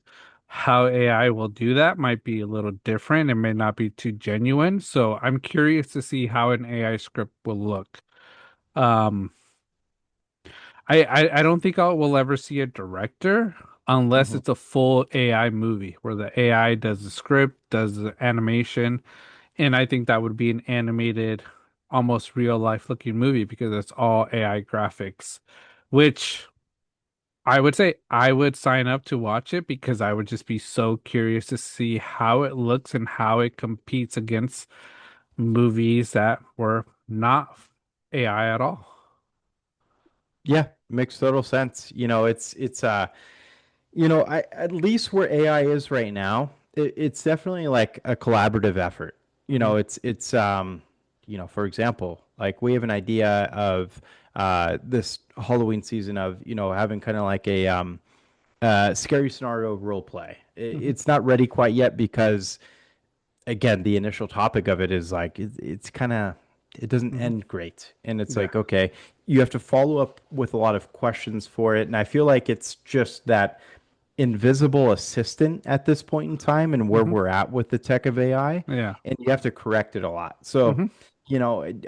how AI will do that might be a little different. It may not be too genuine. So I'm curious to see how an AI script will look. Um, I don't think I will ever see a director unless Hmm. it's a full AI movie where the AI does the script, does the animation, and I think that would be an animated, almost real life looking movie because it's all AI graphics, which I would say I would sign up to watch it because I would just be so curious to see how it looks and how it competes against movies that were not AI at all. Yeah, makes total sense. I at least where AI is right now, it's definitely like a collaborative effort. Mhm, For example, like we have an idea of this Halloween season of, having kind of like a scary scenario role play. mhm, It's not ready quite yet because again, the initial topic of it is like it's kind of it doesn't mhm. end great, and it's Yeah. like okay, you have to follow up with a lot of questions for it, and I feel like it's just that invisible assistant at this point in time and where Hmm. we're at with the tech of AI, Yeah. and you have to correct it a lot. So, Hmm.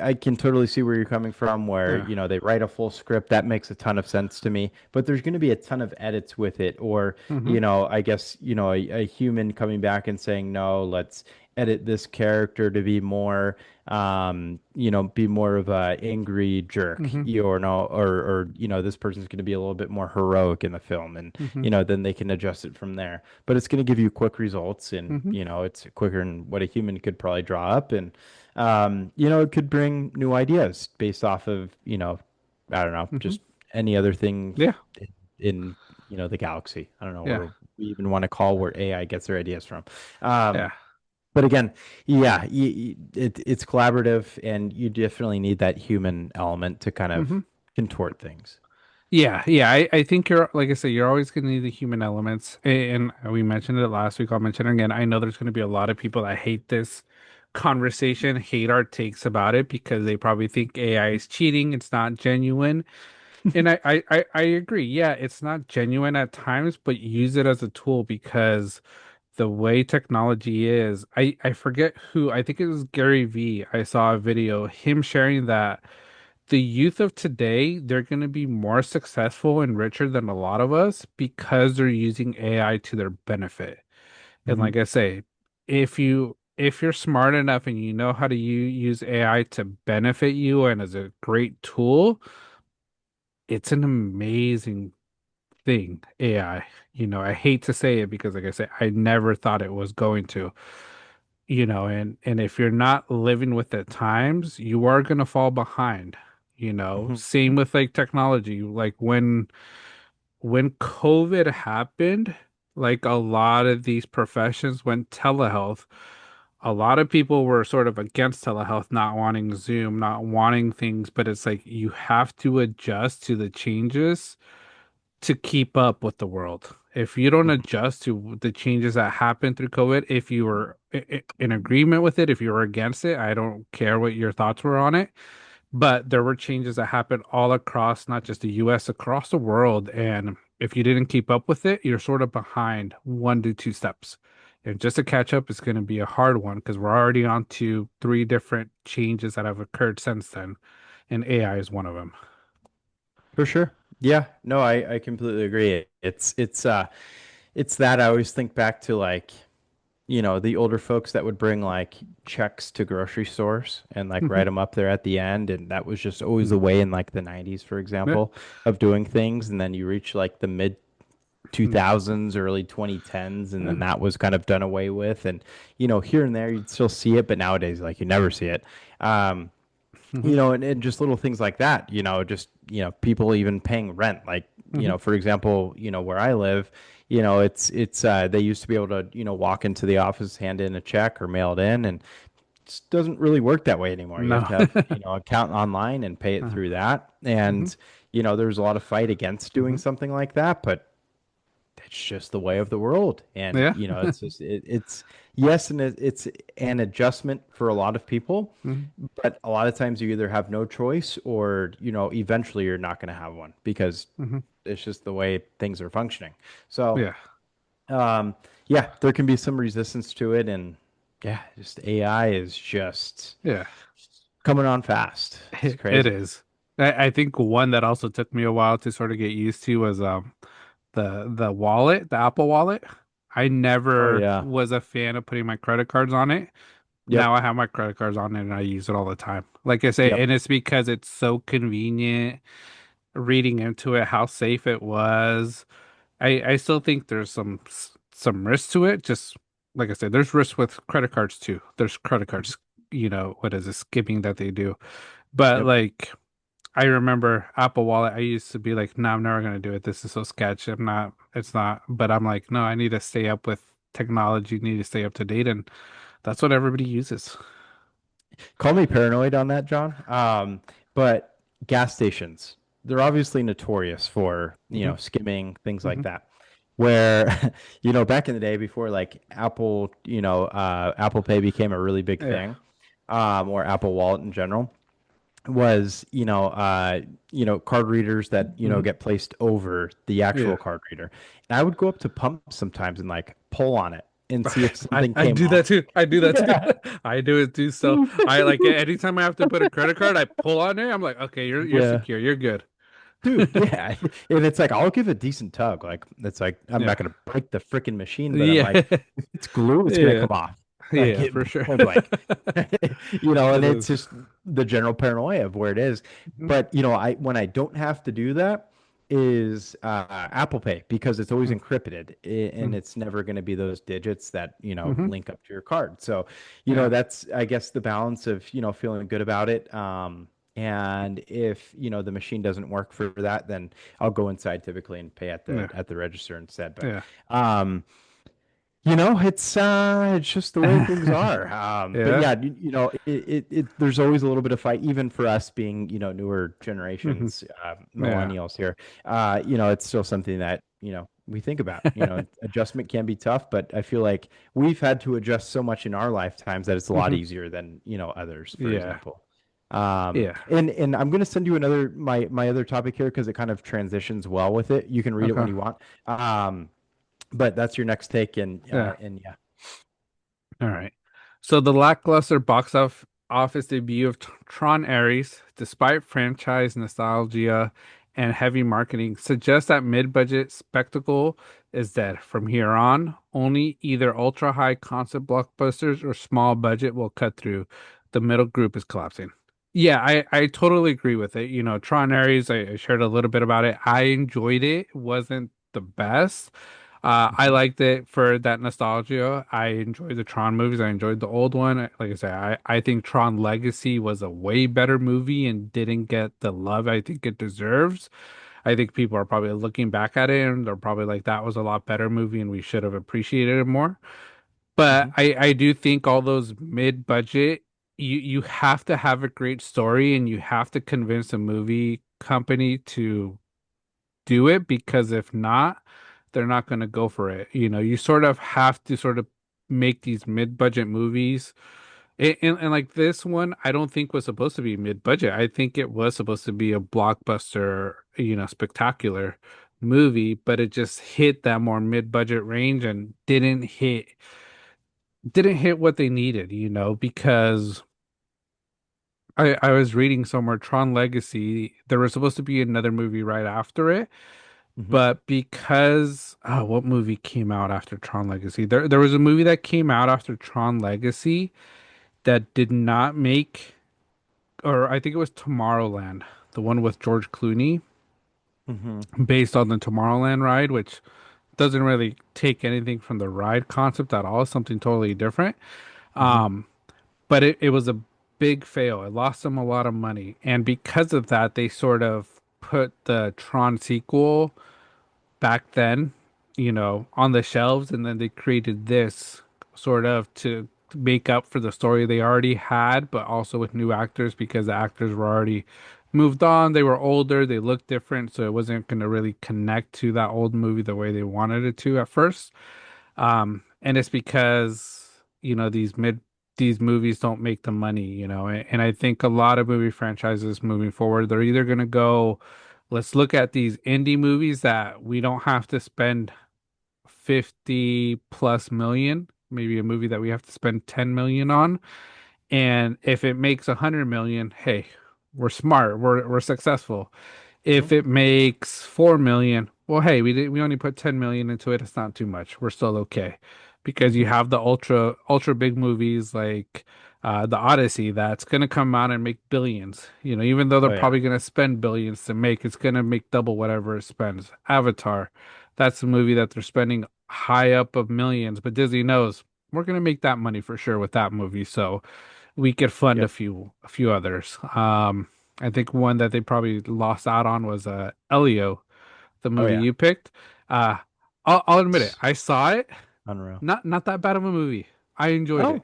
I can totally see where you're coming from, where, Yeah. they write a full script. That makes a ton of sense to me, but there's going to be a ton of edits with it, or, Hmm. I guess, a human coming back and saying, no, let's edit this character to be more be more of a angry jerk, Hmm. or no, or this person's going to be a little bit more heroic in the film, and Hmm. then they can adjust it from there. But it's going to give you quick results, and Hmm. it's quicker than what a human could probably draw up, and it could bring new ideas based off of, I don't know, Hmm. just any other thing Yeah. in, the galaxy. I don't know Yeah. where we even want to call where AI gets their ideas from. Um, Yeah. but again, yeah, it's collaborative, and you definitely need that human element to kind of Hmm. contort things. Yeah, yeah. I think you're like I said, you're always going to need the human elements, and we mentioned it last week. I'll mention it again. I know there's going to be a lot of people that hate this conversation, hate our takes about it because they probably think AI is cheating. It's not genuine, and I agree. Yeah, it's not genuine at times, but use it as a tool because the way technology is, I forget who. I think it was Gary V. I saw a video him sharing that the youth of today, they're going to be more successful and richer than a lot of us because they're using AI to their benefit. And Hmm. like I say, if you're smart enough and you know how to use AI to benefit you and as a great tool, it's an amazing thing, AI. I hate to say it because like I say, I never thought it was going to, and if you're not living with the times, you are going to fall behind. Hmm. Same with like technology. Like when COVID happened, like a lot of these professions went telehealth. A lot of people were sort of against telehealth, not wanting Zoom, not wanting things, but it's like you have to adjust to the changes to keep up with the world. If you don't Hmm. adjust to the changes that happened through COVID, if you were in agreement with it, if you were against it, I don't care what your thoughts were on it. But there were changes that happened all across, not just the US, across the world. And if you didn't keep up with it, you're sort of behind 1 to 2 steps. And just to catch up is going to be a hard one because we're already on to three different changes that have occurred since then. And AI is one of them. For sure. Yeah, no, I completely agree. It's that I always think back to, like, the older folks that would bring like checks to grocery stores and like write Hmm. them up there at the end. And that was just always Hmm. the way in like the 90s, for Yeah. example, of doing things. And then you reach like the mid Hmm. 2000s, early 2010s, and then Yeah. that was kind of done away with. And, here and there you'd still see it, but nowadays, like, you never see it. Um, Hmm. and just little things like that, just, people even paying rent. Like, Hmm. for example, where I live, they used to be able to, walk into the office, hand in a check or mail it in, and it just doesn't really work that way anymore. You have No. to have, account online and pay it Uh, through that. hmm. And, there's a lot of fight against doing Hmm. something like that, but it's just the way of the world. And, Yeah. it's just, it's, yes, and it's an adjustment for a lot of people, Hmm. but a lot of times you either have no choice or, eventually you're not going to have one because Hmm. it's just the way things are functioning. So, Yeah. um, yeah, there can be some resistance to it. And yeah, just AI is just Yeah. coming on fast. It's It crazy. is. I think one that also took me a while to sort of get used to was the wallet, the Apple Wallet. I Oh, never yeah. was a fan of putting my credit cards on it. Now Yep. I have my credit cards on it and I use it all the time. Like I say, Yep. and it's because it's so convenient reading into it, how safe it was. I still think there's some risk to it. Just like I said, there's risk with credit cards too. There's credit cards, what is it, skimming that they do. But Yep. like I remember Apple Wallet, I used to be like, no, I'm never gonna do it. This is so sketch. It's not. But I'm like, no, I need to stay up with technology, need to stay up to date, and that's what everybody uses. Call me paranoid on that, John. But gas stations, they're obviously notorious for, Hmm. skimming, things like Hmm. that. Where, back in the day before like Apple, Apple Pay became a really big Yeah. thing, or Apple Wallet in general, was, card readers that, Hmm. get placed over the actual Yeah. card reader. And I would go up to pumps sometimes and like pull on it and see if I something I came do that off. too. I do that too. Yeah. I do it too. So I like anytime I have to put a credit card, I pull on it. I'm like, okay, you're Yeah. secure. You're good. Dude, yeah. And it's like I'll give a decent tug. Like it's like I'm Yeah. not gonna break the freaking machine, but I'm Yeah. like, if it's glue, it's gonna Yeah. come off. Like Yeah, it for sure. point blank. And It it's is. just the general paranoia of where it is. Mhm. But I when I don't have to do that is Apple Pay because it's always encrypted and Mhm. it's never going to be those digits that Mhm. link up to your card. So Yeah. that's I guess the balance of feeling good about it. And if the machine doesn't work for that, then I'll go inside typically and pay at the Yeah. register instead. But Yeah. um, it's just the way things are. But Yeah. yeah, there's always a little bit of fight, even for us being newer Hmm. generations, Yeah. millennials here. It's still something that we think about. Adjustment can be tough, but I feel like we've had to adjust so much in our lifetimes that it's a lot Hmm. easier than others, for Yeah. example. Yeah. And I'm going to send you another my other topic here because it kind of transitions well with it. You can read it when Okay. you want. But that's your next take, Yeah. and yeah. All right. So the lackluster office debut of Tron Ares, despite franchise nostalgia and heavy marketing, suggests that mid-budget spectacle is dead. From here on, only either ultra-high concept blockbusters or small budget will cut through. The middle group is collapsing. Yeah, I totally agree with it. Tron Ares, I shared a little bit about it. I enjoyed it. It wasn't the best. I Mhm. liked it for that nostalgia. I enjoyed the Tron movies. I enjoyed the old one. Like I said, I think Tron Legacy was a way better movie and didn't get the love I think it deserves. I think people are probably looking back at it and they're probably like, that was a lot better movie and we should have appreciated it more. But Mhm. I do think all those mid-budget, you have to have a great story and you have to convince a movie company to do it because if not, they're not going to go for it. You sort of have to sort of make these mid-budget movies. And like this one, I don't think was supposed to be mid-budget. I think it was supposed to be a blockbuster, spectacular movie, but it just hit that more mid-budget range and didn't hit what they needed, because I was reading somewhere Tron Legacy, there was supposed to be another movie right after it. Mhm. But because what movie came out after Tron Legacy? There was a movie that came out after Tron Legacy that did not make, or I think it was Tomorrowland, the one with George Clooney, Mhm. based on the Tomorrowland ride, which doesn't really take anything from the ride concept at all. It's something totally different. Mhm. Um, but it was a big fail. It lost them a lot of money. And because of that, they sort of put the Tron sequel back then, on the shelves, and then they created this sort of to make up for the story they already had, but also with new actors because the actors were already moved on. They were older, they looked different, so it wasn't going to really connect to that old movie the way they wanted it to at first. And it's because, these movies don't make the money, and I think a lot of movie franchises moving forward, they're either going to go, let's look at these indie movies that we don't have to spend 50 plus million, maybe a movie that we have to spend 10 million on. And if it makes 100 million, hey, we're smart, we're successful. Hmm. If it makes 4 million, well, hey, we only put 10 million into it. It's not too much. We're still okay. Because you Hmm. have the ultra big movies like the Odyssey that's gonna come out and make billions. Even though they're Oh yeah. probably gonna spend billions to make, it's gonna make double whatever it spends. Avatar, that's a movie that they're spending high up of millions, but Disney knows we're gonna make that money for sure with that movie. So we could fund Yep. a few others. I think one that they probably lost out on was Elio, the Oh movie yeah. you picked. Uh, I'll admit it, It's I saw it. unreal. Not that bad of a movie. I enjoyed it.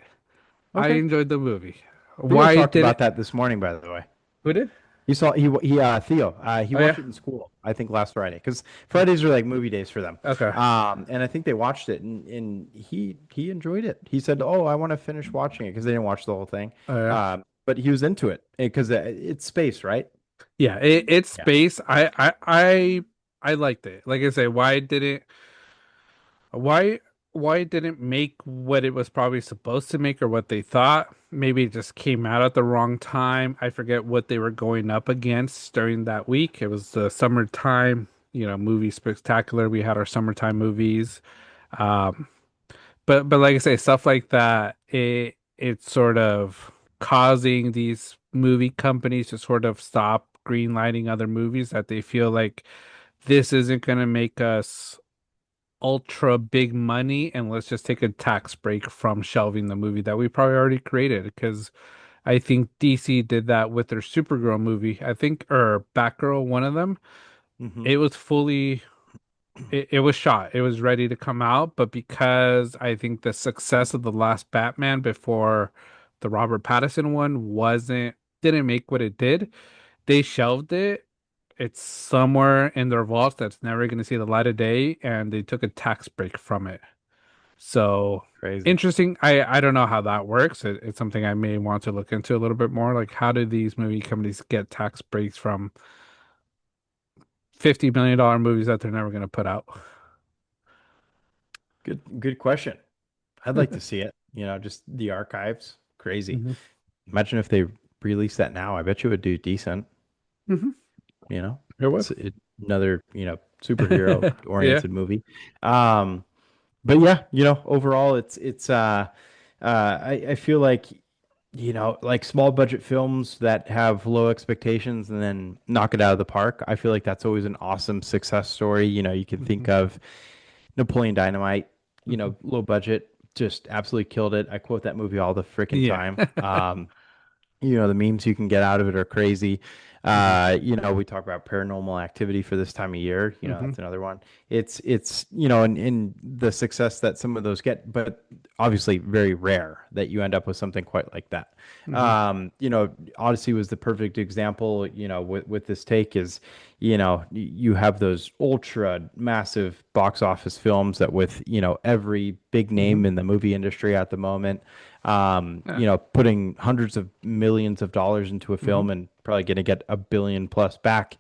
Oh, I okay. enjoyed the movie. Theo Why talked did about it? that this morning, by the way. Who did? Theo, he Oh yeah. watched it in school, I think last Friday, because Fridays are like movie days for them. Okay. And I think they watched it, and he enjoyed it. He said, "Oh, I want to finish watching it," because they didn't watch the whole thing. Oh yeah. But he was into it because it's space, right? Yeah. It's Yeah. space. I liked it. Like I say, Why why it didn't make what it was probably supposed to make or what they thought? Maybe it just came out at the wrong time. I forget what they were going up against during that week. It was the summertime, movie spectacular. We had our summertime movies. Um, but like I say, stuff like that, it's sort of causing these movie companies to sort of stop greenlighting other movies that they feel like this isn't going to make us ultra big money, and let's just take a tax break from shelving the movie that we probably already created. Because I think DC did that with their Supergirl movie. I think, or Batgirl, one of them. Hmm. It was fully, it was shot. It was ready to come out, but because I think the success of the last Batman before the Robert Pattinson one didn't make what it did, they shelved it. It's somewhere in their vaults that's never going to see the light of day, and they took a tax break from it. So Crazy. interesting. I don't know how that works. It's something I may want to look into a little bit more. Like, how do these movie companies get tax breaks from $50 million movies that they're never going to put out? Good question. I'd like to see it. Just the archives. Crazy. Hmm. Imagine if they released that now. I bet you it would do decent. Hmm. You know, It would. another superhero Yeah. oriented movie. Um, but yeah, overall, I feel like like small budget films that have low expectations and then knock it out of the park. I feel like that's always an awesome success story. You can Hmm. think of Napoleon Dynamite. Hmm. Low budget, just absolutely killed it. I quote that movie all the freaking Yeah. time. The memes you can get out of it are crazy. Hmm. We talk about paranormal activity for this time of year. Hmm. That's another one. It's in the success that some of those get, but obviously very rare that you end up with something quite like that. Hmm. Odyssey was the perfect example, with this take is, you have those ultra massive box office films that with, every big Hmm. name in the movie industry at the moment, Yeah. putting hundreds of millions of dollars into a Hmm. film and probably going to get a billion plus back.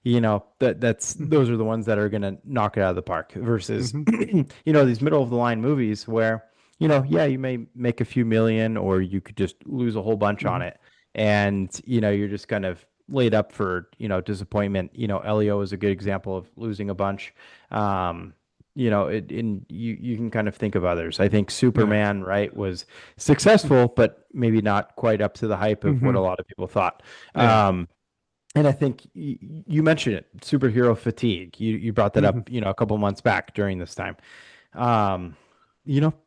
That's Hmm. those are the ones that are going to knock it out of the park versus, Hmm. these middle of the line movies where, yeah, you may make a few million or you could just lose a whole bunch on Hmm. it. And, you're just kind of laid up for, disappointment. Elio is a good example of losing a bunch. Um, you can kind of think of others. I think Yeah. Superman, right, was successful, but maybe not quite up to the hype of what a Hmm. lot of people thought. Yeah. And I think you mentioned it, superhero fatigue. You brought that Hmm. up, a couple months back during this time. Um,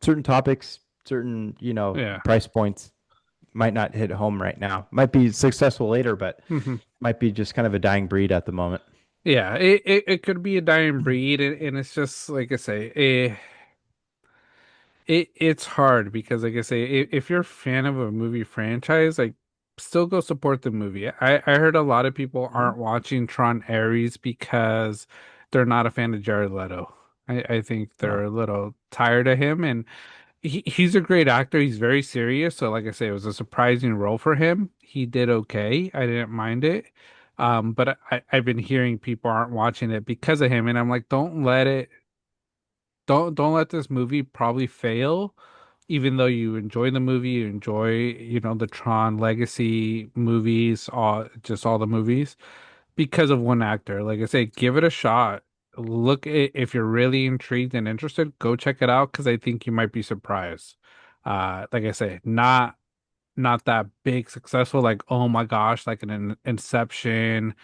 certain topics, certain, Yeah. price points. might not hit home right now. Might be successful later, but Hmm. might be just kind of a dying breed at the moment. Yeah, it could be a dying breed, and it's just like I say, it's hard because, like I say, if you're a fan of a movie franchise, like still go support the movie. I heard a lot of people Mhm. aren't watching Tron Ares because they're not a fan of Jared Leto. I think Oh, they're a little tired of him, and he's a great actor. He's very serious. So, like I say, it was a surprising role for him. He did okay. I didn't mind it. But I've been hearing people aren't watching it because of him, and I'm like, don't let this movie probably fail, even though you enjoy the movie, you enjoy, the Tron Legacy movies, all the movies, because of one actor. Like I say, give it a shot. If you're really intrigued and interested, go check it out because I think you might be surprised. Like I say, not that big successful, like oh my gosh, like an Inception,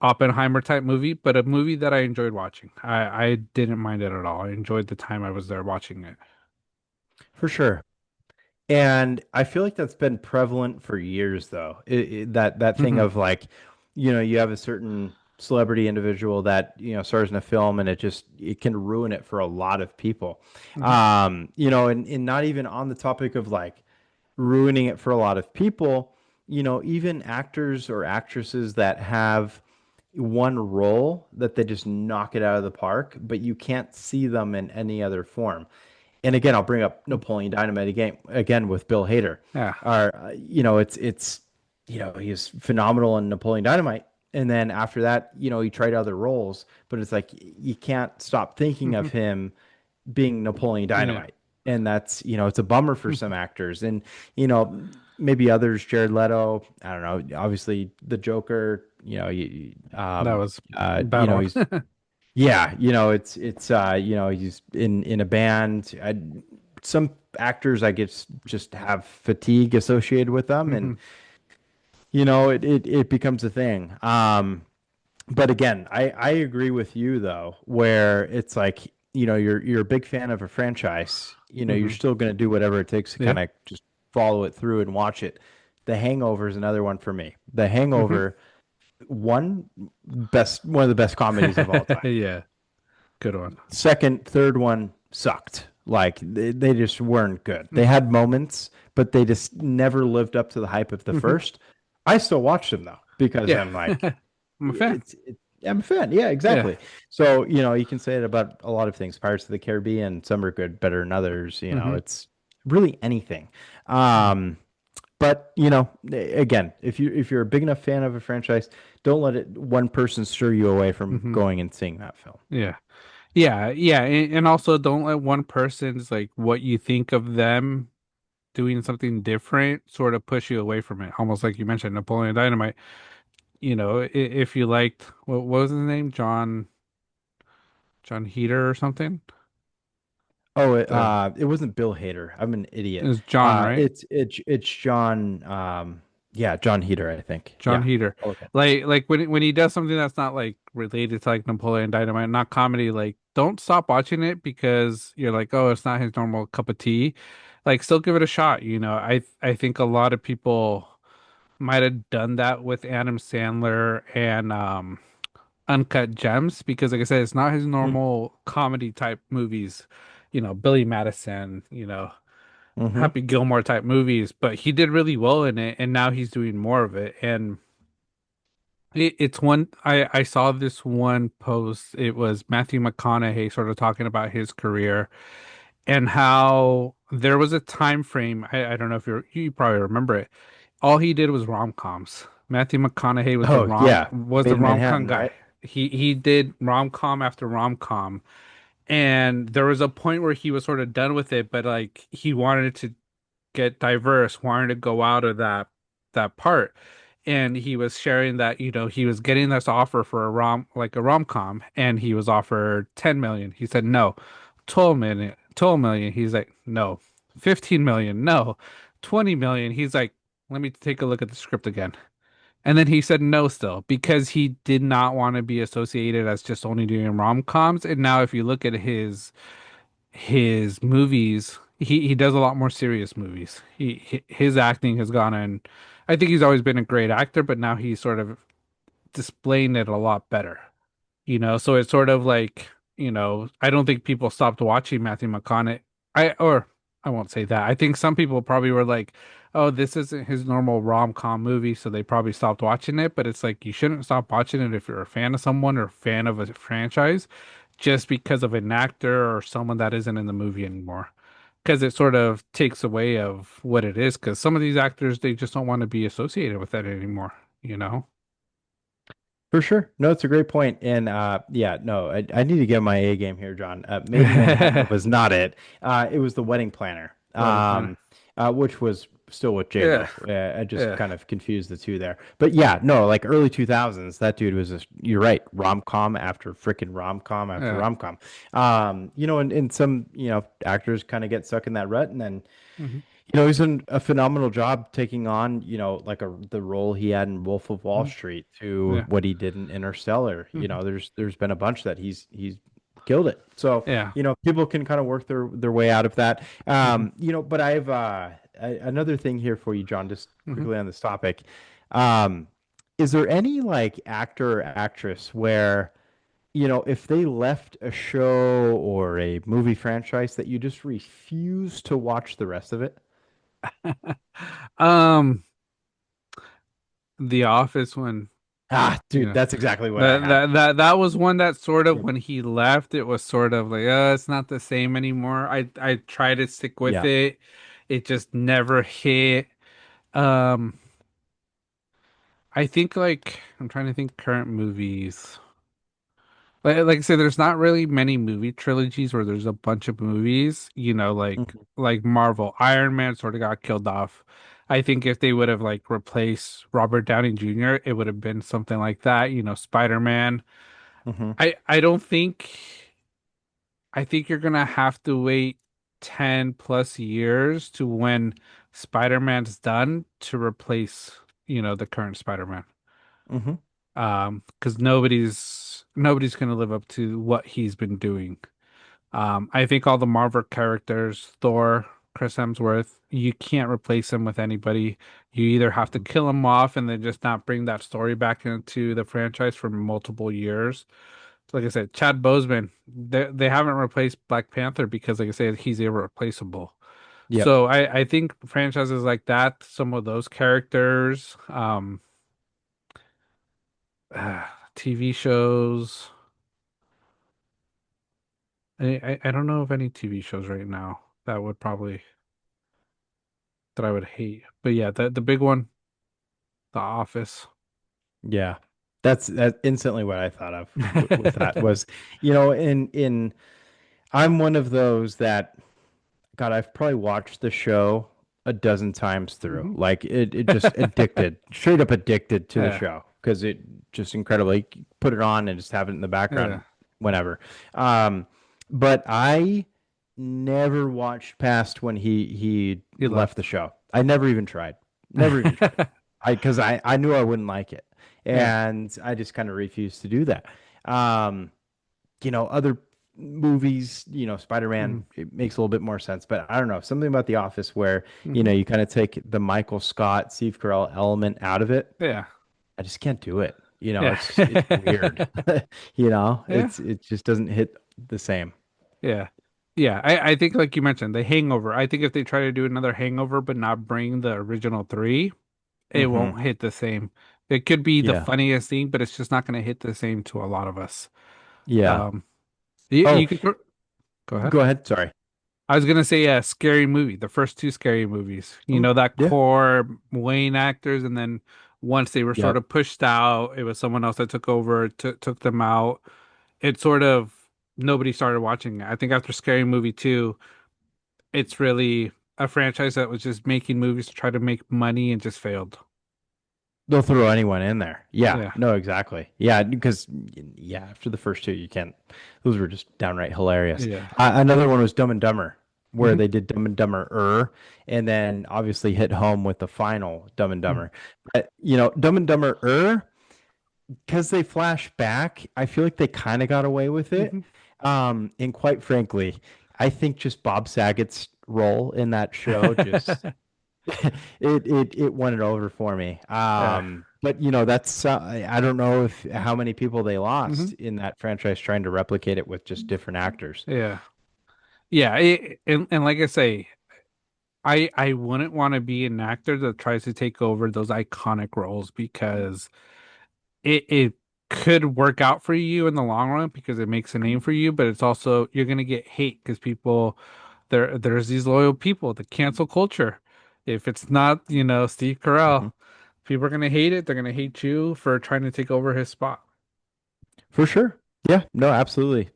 Oppenheimer type movie, but a movie that I enjoyed watching. I didn't mind it at all. I enjoyed the time I was there watching it. for sure. And I feel like that's been prevalent for years, though. That thing Hmm. of like, you have a certain celebrity individual that, stars in a film and it can ruin it for a lot of people. Hmm. And not even on the topic of like ruining it for a lot of people, even actors or actresses that have one role that they just knock it out of the park, but you can't see them in any other form. And again, I'll bring up Napoleon Dynamite again with Bill Hader. Yeah. He's phenomenal in Napoleon Dynamite, and then after that, he tried other roles, but it's like you can't stop thinking of Hmm. him being Napoleon Yeah. Dynamite, and that's it's a bummer for some actors, and you know maybe others. Jared Leto, I don't know. Obviously, the Joker. That was bad one. He's yeah, he's in a band. Some actors, I guess, just have fatigue associated with them, and Hmm. it becomes a thing. But again, I agree with you though, where it's like, you're a big fan of a franchise, you're Hmm. still going to do whatever it takes to Yeah. kind of just follow it through and watch it. The Hangover is another one for me. The Hmm. Hangover, one of the best comedies of all time. Yeah. Good one. Second, third one sucked. Like they just weren't good. They Hmm. had moments, but they just never lived up to the hype of the Hmm. first. I still watch them though because Yeah. I'm like, I'm a fan. I'm a fan. Yeah, Yeah. exactly. So, you can say it about a lot of things. Pirates of the Caribbean, some are good, better than others. Hmm. It's really anything. Um, but again, if you're a big enough fan of a franchise, don't let one person steer you away from Hmm. going and seeing that film. Yeah. Yeah. Yeah. And also don't let one person's like what you think of them doing something different sort of push you away from it. Almost like you mentioned Napoleon Dynamite. If you liked what was his name? John Heater or something? Oh, The it wasn't Bill Hader. I'm an It idiot. was John, right? It's John. Yeah, John Heater, I think. John Yeah. Heater. Okay. Like when he does something that's not like related to like Napoleon Dynamite, not comedy, like don't stop watching it because you're like, oh, it's not his normal cup of tea. Like still give it a shot, I think a lot of people might have done that with Adam Sandler and Uncut Gems because like I said, it's not his normal comedy type movies, Billy Madison, Mm-hmm. Happy Gilmore type movies, but he did really well in it, and now he's doing more of it. And it's one I saw this one post. It was Matthew McConaughey sort of talking about his career and how there was a time frame. I don't know if you probably remember it. All he did was rom-coms. Matthew McConaughey Oh yeah, was the Made in rom-com Manhattan, guy. right? He did rom-com after rom-com, and there was a point where he was sort of done with it, but like he wanted to get diverse, wanted to go out of that part. And he was sharing that, he was getting this offer for a rom-com, and he was offered 10 million. He said no. 12 million, 12 million. He's like, no. 15 million, no. 20 million. He's like, let me take a look at the script again. And then he said no still because he did not want to be associated as just only doing rom-coms. And now if you look at his movies, he does a lot more serious movies. His acting has gone in. I think he's always been a great actor, but now he's sort of displaying it a lot better. So it's sort of like, I don't think people stopped watching Matthew McConaughey. I won't say that. I think some people probably were like, oh, this isn't his normal rom-com movie, so they probably stopped watching it. But it's like you shouldn't stop watching it if you're a fan of someone or a fan of a franchise just because of an actor or someone that isn't in the movie anymore. Because it sort of takes away of what it is. Because some of these actors, they just don't want to be associated with that anymore, you know? For sure. No, it's a great point. And yeah, no, I need to get my A game here, John. Made in Manhattan was not it. It was The Wedding Planner, The Wedding Planner. which was still with Yeah, J-Lo. I just yeah. kind of confused the two there. But yeah, no, like early 2000s, that dude was just, you're right, rom-com after freaking rom-com after Yeah. rom-com. And some, actors kind of get stuck in that rut, and then Hmm. he's done a phenomenal job taking on, like the role he had in Wolf of Wall Hmm. Street to Yeah. what he did in Interstellar. Hmm. There's been a bunch that he's killed it. So, Yeah. people can kind of work their way out of that. Hmm. But I have another thing here for you, John, just Hmm. quickly on this topic. Um, is there any like actor or actress where if they left a show or a movie franchise that you just refuse to watch the rest of it? Um, The Office one, Ah, you dude, know, that's exactly what I had. that was one that sort of Yep. when he left, it was sort of like, it's not the same anymore. I tried to stick with Yeah. it. It just never hit. Um, I think like I'm trying to think current movies. Like I said, there's not really many movie trilogies where there's a bunch of movies, Mhm. like Marvel. Iron Man sort of got killed off. I think if they would have like replaced Robert Downey Jr., it would have been something like that, Spider-Man. Mhm. I don't think I think you're gonna have to wait 10 plus years to when Spider-Man's done to replace, the current Spider-Man. Mhm. Because nobody's gonna live up to what he's been doing. I think all the Marvel characters, Thor, Chris Hemsworth, you can't replace him with anybody. You either have to Mhm. kill him off and then just not bring that story back into the franchise for multiple years. Like I said, Chad Boseman, they haven't replaced Black Panther because, like I said, he's irreplaceable. Yep. So I think franchises like that, some of those characters, TV shows. I don't know of any TV shows right now that would probably that I would hate. But yeah, the big one, The Office. Yeah. That's instantly what I thought of with that was, in I'm one of those that God, I've probably watched the show a dozen times through. Hmm. Like it just addicted, straight up addicted to the Yeah, show because it just incredibly put it on and just have it in the yeah. background whenever. Um, but I never watched past when he You left the left. show. I never even tried. Never even tried. Because I knew I wouldn't like it, Yeah. and I just kind of refused to do that. Um, other movies, Spider-Man, Hmm. it makes a little bit more sense. But I don't know, something about The Office where, Hmm. you kind of take the Michael Scott, Steve Carell element out of it. Yeah. I just can't do it. Yeah. It's weird. Yeah. It just doesn't hit the same. Yeah. Yeah. I think like you mentioned, the Hangover. I think if they try to do another Hangover but not bring the original three, it Hmm. won't hit the same. It could be the Yeah. funniest thing, but it's just not going to hit the same to a lot of us. Yeah. Um, you Oh, could go ahead. go ahead. Sorry. I was gonna say a scary movie, the first two scary movies. Oh, That yeah. core Wayne actors, and then once they were sort Yep. of pushed out, it was someone else that took over, took them out. It sort of nobody started watching it. I think after Scary Movie 2, it's really a franchise that was just making movies to try to make money and just failed. They'll throw anyone in there. Yeah, Yeah. no, exactly. Yeah, because yeah, after the first two, you can't. Those were just downright hilarious. Yeah. Another one was Dumb and Dumber, where Hmm. they did Dumb and Dumber, and then obviously hit home with the final Dumb and Hmm. Dumber. But Dumb and Dumber, because they flash back, I feel like they kind of got away with it. Hmm. And quite frankly, I think just Bob Saget's role in that show just it won it over for me. Yeah. But that's I don't know if how many people they Hmm. lost in that franchise trying to replicate it with just different actors. Yeah. Yeah. And like I say, I wouldn't want to be an actor that tries to take over those iconic roles because it could work out for you in the long run because it makes a name for you, but it's also you're gonna get hate because people there's these loyal people, the cancel culture. If it's not, Steve Carell, Mhm. people are gonna hate it. They're gonna hate you for trying to take over his spot. For sure. Yeah, no, absolutely.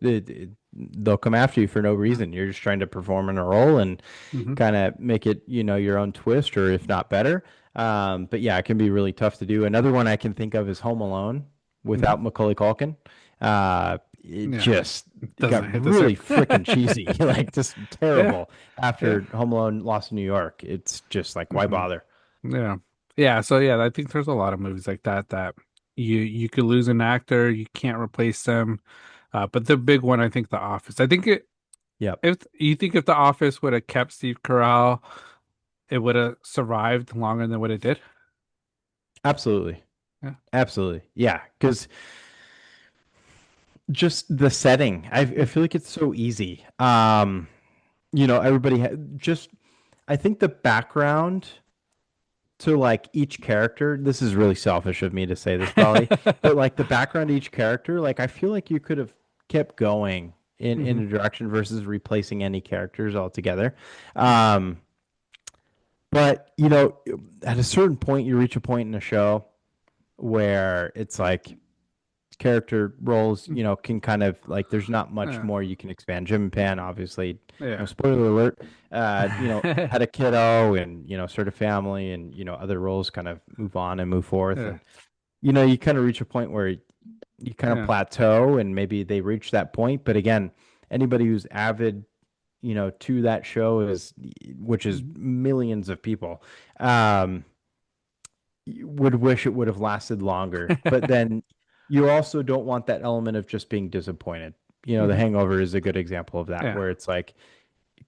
They'll come after you for no Mm-hmm. reason. You're just trying to perform in a role and Mm-hmm. kind of make it, your own twist, or if not better. But yeah, it can be really tough to do. Another one I can think of is Home Alone Mm-hmm. without Macaulay Culkin. It Yeah, just got doesn't hit the same. really freaking cheesy, like just Yeah, terrible yeah. after Home Alone Lost in New York. It's just like, why Hmm. bother? Yeah. Yeah, so yeah, I think there's a lot of movies like that you could lose an actor, you can't replace them. But the big one, I think The Office. I think it Yep, if you think if The Office would have kept Steve Carell, it would have survived longer than what it did. absolutely. Yeah. Absolutely. Yeah, because just the setting, I feel like it's so easy. Everybody just I think the background to like each character, this is really selfish of me to say this probably, but like the background to each character, like I feel like you could have kept going in Hmm. a direction versus replacing any characters altogether. Um, but at a certain point you reach a point in a show where it's like character roles, can kind of like there's not much Yeah. more you can expand. Jim and Pan, obviously, Yeah. spoiler alert, had a kiddo and, sort of family and, other roles kind of move on and move forth. Yeah. And, you kind of reach a point where you kind of Yeah. plateau and maybe they reach that point. But again, anybody who's avid, to that show which is Mhm. millions of people, um, would wish it would have lasted longer. But then you also don't want that element of just being disappointed. The Mhm. Hangover is a good example of that, Yeah. where it's like,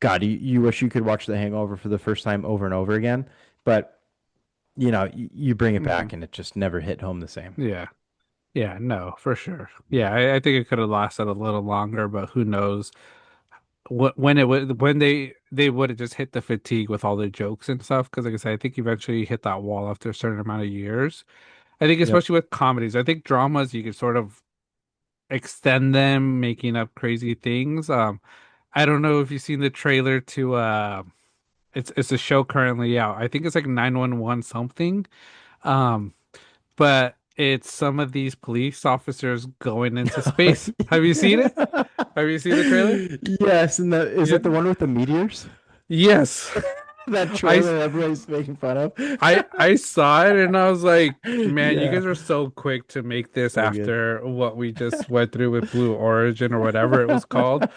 God, you wish you could watch The Hangover for the first time over and over again, but you bring it Mhm. back and it just never hit home the same. Yeah. Yeah, no, for sure. Yeah, I think it could have lasted a little longer, but who knows when it would when they would have just hit the fatigue with all the jokes and stuff. Because like I said, I think eventually you hit that wall after a certain amount of years. I think Yep. especially with comedies, I think dramas you could sort of extend them, making up crazy things. I don't know if you've seen the trailer to it's a show currently out. I think it's like 911 something. Um, but it's some of these police officers going into space. Have you seen it? Have you seen the trailer? Yes, and is Yeah. it the one with the meteors? Yes. That I trailer everybody's making fun of. I saw it and I was like, man, you Yeah, guys are so quick to make this so good. after what we just went through with Blue Origin or whatever it was called.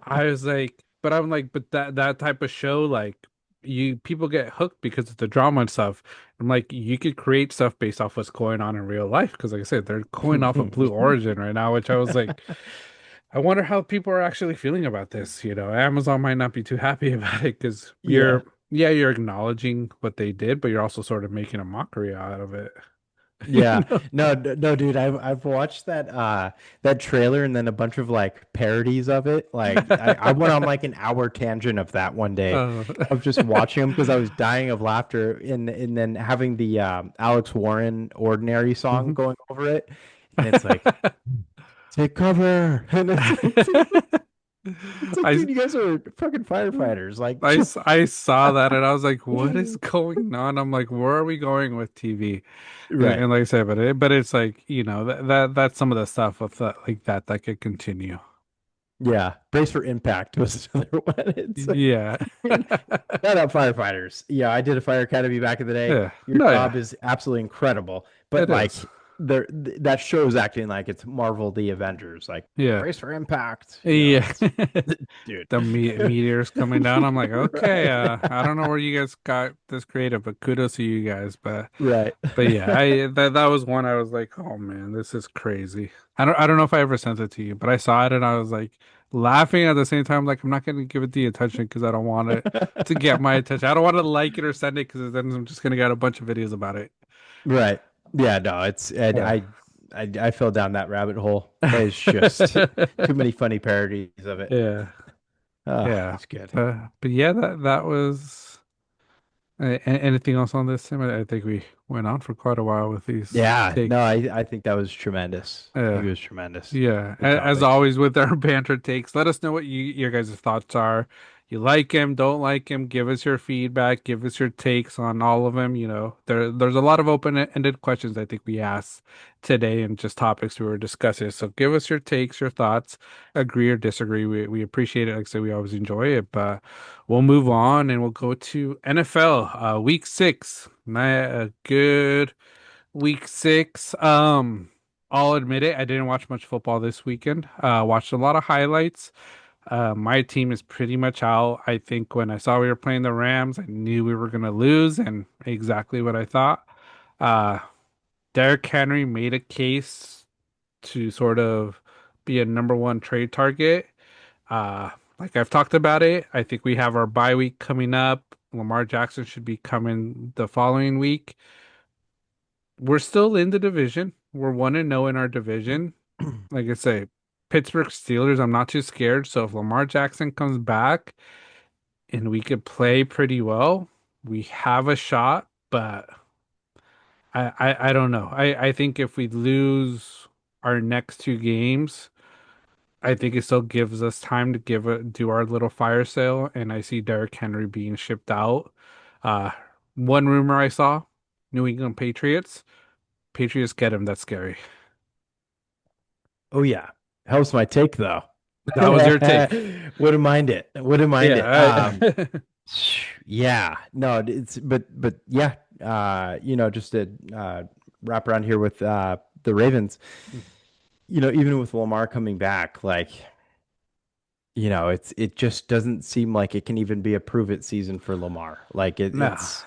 I was like, but I'm like, but that type of show, like you people get hooked because of the drama and stuff. I'm like, you could create stuff based off what's going on in real life because, like I said, they're going off of Blue Origin right now, which I was like, I wonder how people are actually feeling about this. Amazon might not be too happy about it because Yeah. yeah, you're acknowledging what they did, but you're also sort of making a mockery out of it. You Yeah. know? No, no, dude, I've watched that trailer and then a bunch of like parodies of it. Like I went on like an hour tangent of that one day Uh, of just watching them because I was dying of laughter and then having the Alex Warren Ordinary song mhm. going over it. And it's like, take cover. And it's like, I dude, you guys are fucking firefighters. Like, I saw that and I was like, what is going on? I'm like, where are we going with TV? right. And like I said, but it's like, that's some of the stuff with that could continue. Yeah. Brace for impact was another one. It's like, Yeah. dude, shout out firefighters. Yeah, I did a fire academy back in the day. Yeah. Your No, yeah. job is absolutely incredible. But It is. like that show is acting like it's Marvel the Avengers. Like Yeah. brace for impact. Yeah. It's dude. The meteors coming down. I'm like, okay, Right. I don't know where you guys got this creative, but kudos to you guys. Right. But yeah, I that was one I was like, oh man, this is crazy. I don't know if I ever sent it to you, but I saw it and I was like, laughing at the same time. Like I'm not going to give it the attention because I don't want it to get my attention. I don't want to like it or send it because then I'm just going to get a bunch of videos about it. Right. Yeah, no, it's and Uh, I fell down that rabbit hole. It's just too many funny parodies of it. yeah, Oh, yeah. it's good. But yeah, that was. Anything else on this, Tim? I think we went on for quite a while with these Yeah, no, takes. I think that was tremendous. I think Uh, it was tremendous. Yeah, Good as topics. always with our banter takes, let us know what your guys' thoughts are. You like him, don't like him, give us your feedback, give us your takes on all of them. There's a lot of open-ended questions I think we asked today and just topics we were discussing. So give us your takes, your thoughts, agree or disagree. We appreciate it. Like I said, we always enjoy it, but we'll move on and we'll go to NFL, week 6. A good week 6. I'll admit it, I didn't watch much football this weekend. Watched a lot of highlights. My team is pretty much out. I think when I saw we were playing the Rams, I knew we were gonna lose, and exactly what I thought. Uh, Derrick Henry made a case to sort of be a number one trade target. Uh, like I've talked about it, I think we have our bye week coming up. Lamar Jackson should be coming the following week. We're still in the division. We're 1-0 in our division. Like I say, Pittsburgh Steelers, I'm not too scared. So if Lamar Jackson comes back and we could play pretty well, we have a shot, but I don't know. I think if we lose our next two games, I think it still gives us time to do our little fire sale, and I see Derrick Henry being shipped out. Uh, one rumor I saw, New England Patriots. Patriots get him. That's scary. Oh yeah. Helps my take though. That was your take. Wouldn't mind it. Wouldn't mind it. Yeah. Yeah. No, but yeah, just to wrap around here with the Ravens, even with Lamar coming back, like, it just doesn't seem like it can even be a prove it season for Lamar. Like No. it's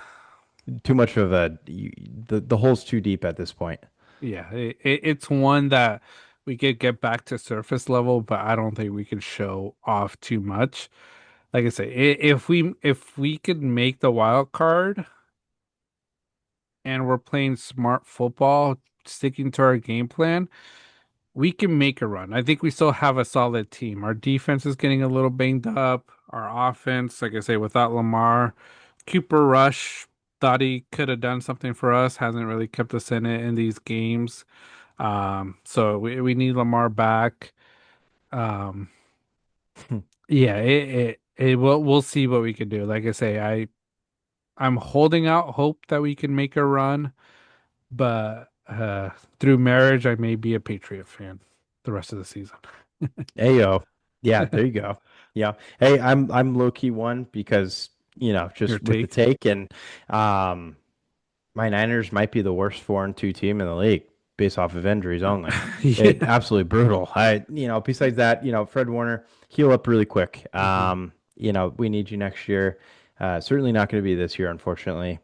too much of the hole's too deep at this point. Yeah, it's one that we could get back to surface level, but I don't think we can show off too much. Like I say, if we could make the wild card and we're playing smart football, sticking to our game plan, we can make a run. I think we still have a solid team. Our defense is getting a little banged up. Our offense, like I say, without Lamar, Cooper Rush thought he could have done something for us, hasn't really kept us in it in these games. So we need Lamar back. Um, yeah, we'll see what we can do. Like I say, I'm holding out hope that we can make a run, but through marriage, I may be a Patriot fan the rest of the season. Ayo. Yeah, there you go. Yeah. Hey, I'm low key one because, Your just with the take? take and um my Niners might be the worst 4-2 team in the league based off of injuries only. It Yeah. absolutely brutal. Besides that, Fred Warner, heal up really quick. hmm We need you next year. Certainly not going to be this year, unfortunately.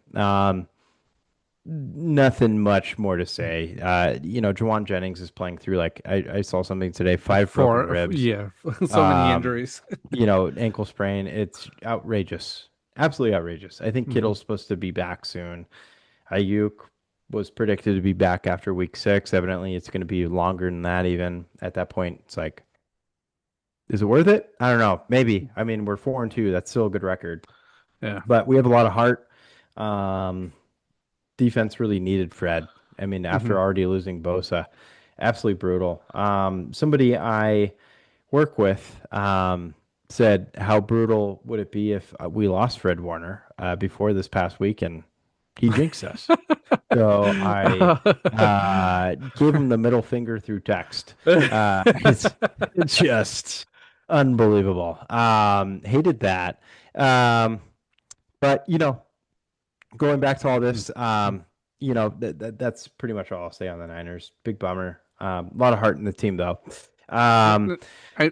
Nothing much more to say. Jawan Jennings is playing through like I saw something today, five broken ribs. Yeah, so many Um, injuries. Ankle sprain. It's outrageous. Absolutely outrageous. I think hmm Kittle's supposed to be back soon. Ayuk was predicted to be back after week 6. Evidently, it's going to be longer than that, even at that point. It's like, is it worth it? I don't know. Maybe. I mean, we're 4-2. That's still a good record, Yeah. but we have a lot of heart. Um, Defense really needed Fred. I mean, hmm after already losing Bosa, absolutely brutal. Somebody I work with said, how brutal would it be if we lost Fred Warner before this past week and he jinxed us? So I gave him the middle finger through text. It's just unbelievable. Hated that. Um, but going back to all this, that's pretty much all I'll say on the Niners. Big bummer. A lot of heart in the team though. Um,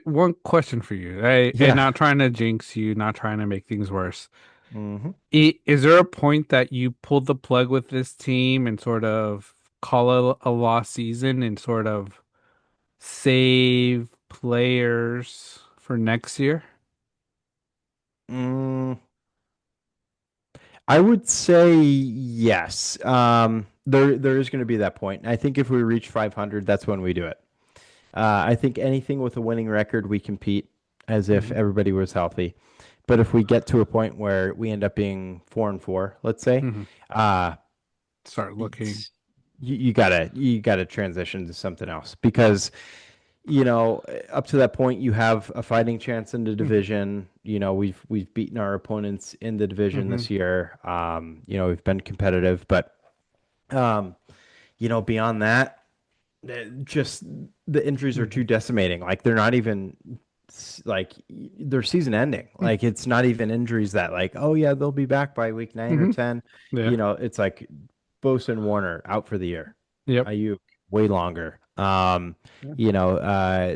One question for you. And yeah. not trying to jinx you, not trying to make things worse. hmm Is there a point that you pulled the plug with this team and sort of call it a lost season and sort of save players for next year? Mm, I would say yes. There is going to be that point. I think if we reach 500, that's when we do it. I think anything with a winning record, we compete as if Hmm. everybody was healthy. But if we get to a point where we end up being 4-4, let's say, Hmm. uh, Start looking. it's you gotta transition to something else because up to that point you have a fighting chance in the Hmm. division. We've beaten our opponents in the division Hmm. this year. We've been competitive, but um, beyond that, just the injuries are too Hmm. decimating. Like they're not even like they're season ending. Like it's not even injuries that like, oh yeah, they'll be back by week 9 or Hmm. 10. Yeah. It's like Bosa and Warner out for the year. Yep. Ayuk way longer. Yeah.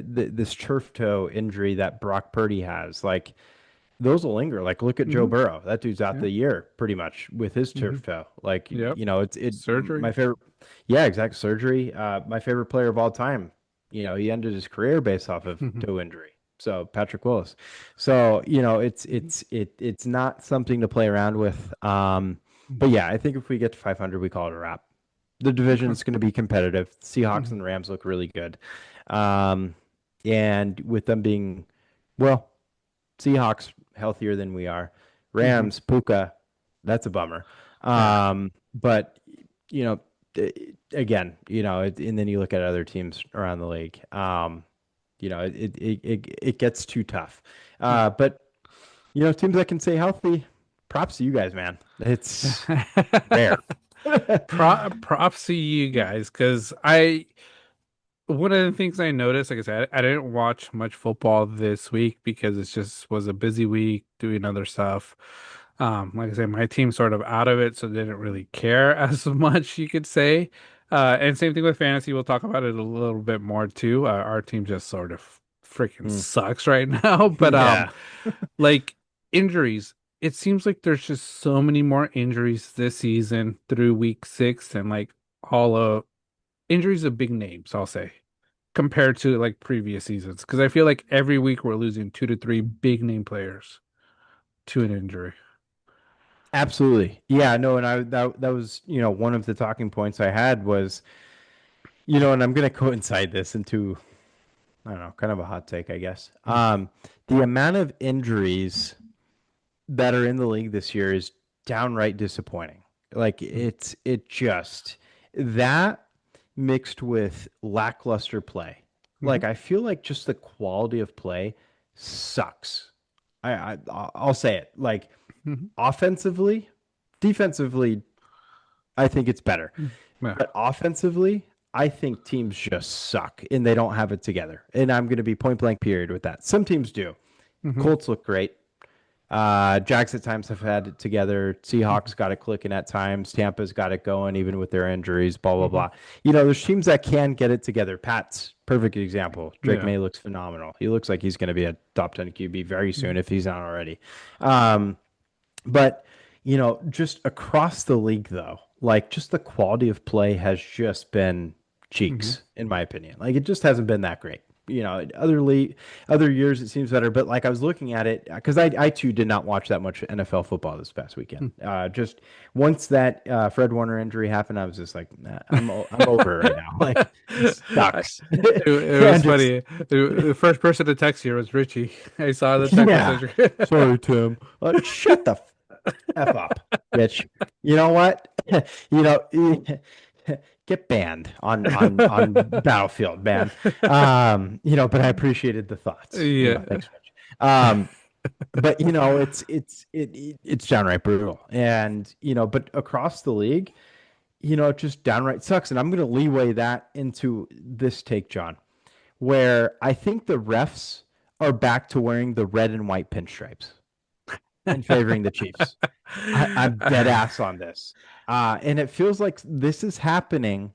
This turf toe injury that Brock Purdy has, like those will linger. Like look at Joe Hmm. Burrow. That dude's out Yeah. the year pretty much with his Hmm. turf toe. Like, Yep. my Surgery. favorite. Yeah, exact surgery. My favorite player of all time. He ended his career based off of Hmm. toe injury. So Patrick Willis. So, it's not something to play around with. But Hmm. yeah, I think if we get to 500, we call it a wrap. The Okay. division's going to be competitive. Seahawks Hmm. and Rams look really good. Um, and with them being, well, Seahawks healthier than we are. Hmm. Rams, Puka, that's a bummer. Yeah. But you know, again, and then you look at other teams around the league. It gets too tough. But teams that can stay healthy, props to you guys, man. It's rare. Props to you guys, because one of the things I noticed, like I said, I didn't watch much football this week because it just was a busy week doing other stuff. Like I said, my team's sort of out of it, so they didn't really care as much, you could say. And same thing with fantasy. We'll talk about it a little bit more too. Our team just sort of freaking Mm. sucks right now. But Yeah, like injuries, it seems like there's just so many more injuries this season through week 6 and like all of injuries of big names, I'll say, compared to like previous seasons. Because I feel like every week we're losing 2 to 3 big name players to an injury. absolutely. Yeah, no, and that was, one of the talking points I had was, and I'm going to coincide this into, I don't know, kind of a hot take, I guess. The amount of injuries that are in the league this year is downright disappointing. Like it just that mixed with lackluster play. Mm-hmm. Like I feel like just the quality of play sucks. I'll say it. Like Hmm. offensively, defensively, I think it's better. Yeah. But offensively, I think teams just suck and they don't have it together. And I'm going to be point blank period with that. Some teams do. Hmm. Colts look great. Jags at times have had it together. Seahawks got it clicking at times. Tampa's got it going, even with their injuries, blah, blah, Hmm. blah. There's teams that can get it together. Pat's perfect example. Drake Yeah. May looks phenomenal. He looks like he's going to be a top 10 QB very soon if he's not already. Um, but, just across the league, though, like just the quality of play has just been Hmm. cheeks, in my opinion. Like it just hasn't been that great. Other years it seems better, but like I was looking at it because I too did not watch that much NFL football this past weekend. Just once that Fred Warner injury happened, I was just like, nah, I'm over it right now. Like this sucks. It was And just funny. The first person to text here was Richie. I saw the text yeah. message. Sorry, Tim. Shut the F up, bitch. You know what? Get banned on Battlefield, man. But I appreciated the thoughts. Yeah. Thanks, Mitch. But it's downright brutal. And but across the league, it just downright sucks. And I'm gonna leeway that into this take, John, where I think the refs are back to wearing the red and white pinstripes and favoring the Chiefs. I'm dead ass on this. And it feels like this is happening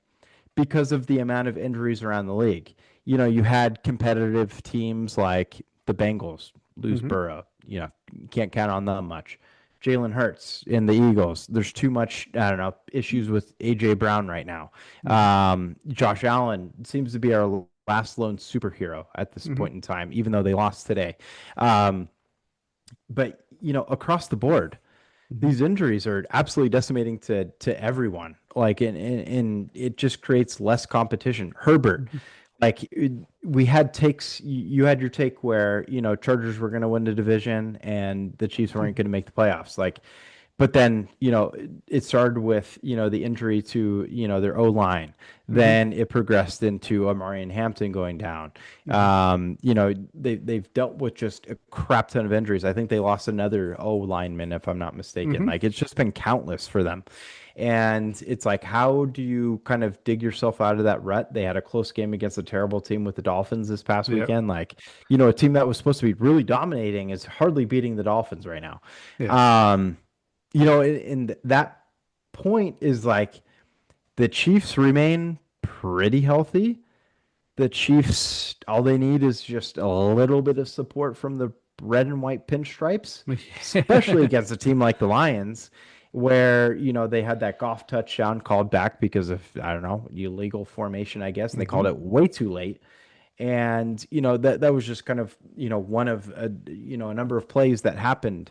because of the amount of injuries around the league. You had competitive teams like the Bengals lose Hmm. Burrow. You can't count on them much. Jalen Hurts in the Eagles. There's too much, I don't know, issues with AJ Brown right now. Hmm. Josh Allen seems to be our last lone superhero at this Hmm. point in time, even though they lost today. Um, but across the board, Hmm. these injuries are absolutely decimating to everyone. Like, and it just creates less competition. Herbert, Hmm. like we had takes. You had your take where Chargers were going to win the division and the Chiefs weren't going to make the playoffs. Like, but then, it started with, the injury to, their O line. Hmm. Then it progressed into Amari and Hampton going down. Hmm. They've dealt with just a crap ton of injuries. I think they lost another O lineman, if I'm not mistaken. Hmm. Like, it's just been countless for them. And it's like, how do you kind of dig yourself out of that rut? They had a close game against a terrible team with the Dolphins this past Yep. weekend. Like, a team that was supposed to be really dominating is hardly beating the Dolphins right now. Yeah. Um, and that point is like the Chiefs remain pretty healthy. The Chiefs, all they need is just a little bit of support from the red and white pinstripes, especially against a team like the Lions, where, they had that golf touchdown called back because of, I don't know, illegal formation, I guess, and they Hmm. called it way too late. And, that was just kind of, one of, a number of plays that happened.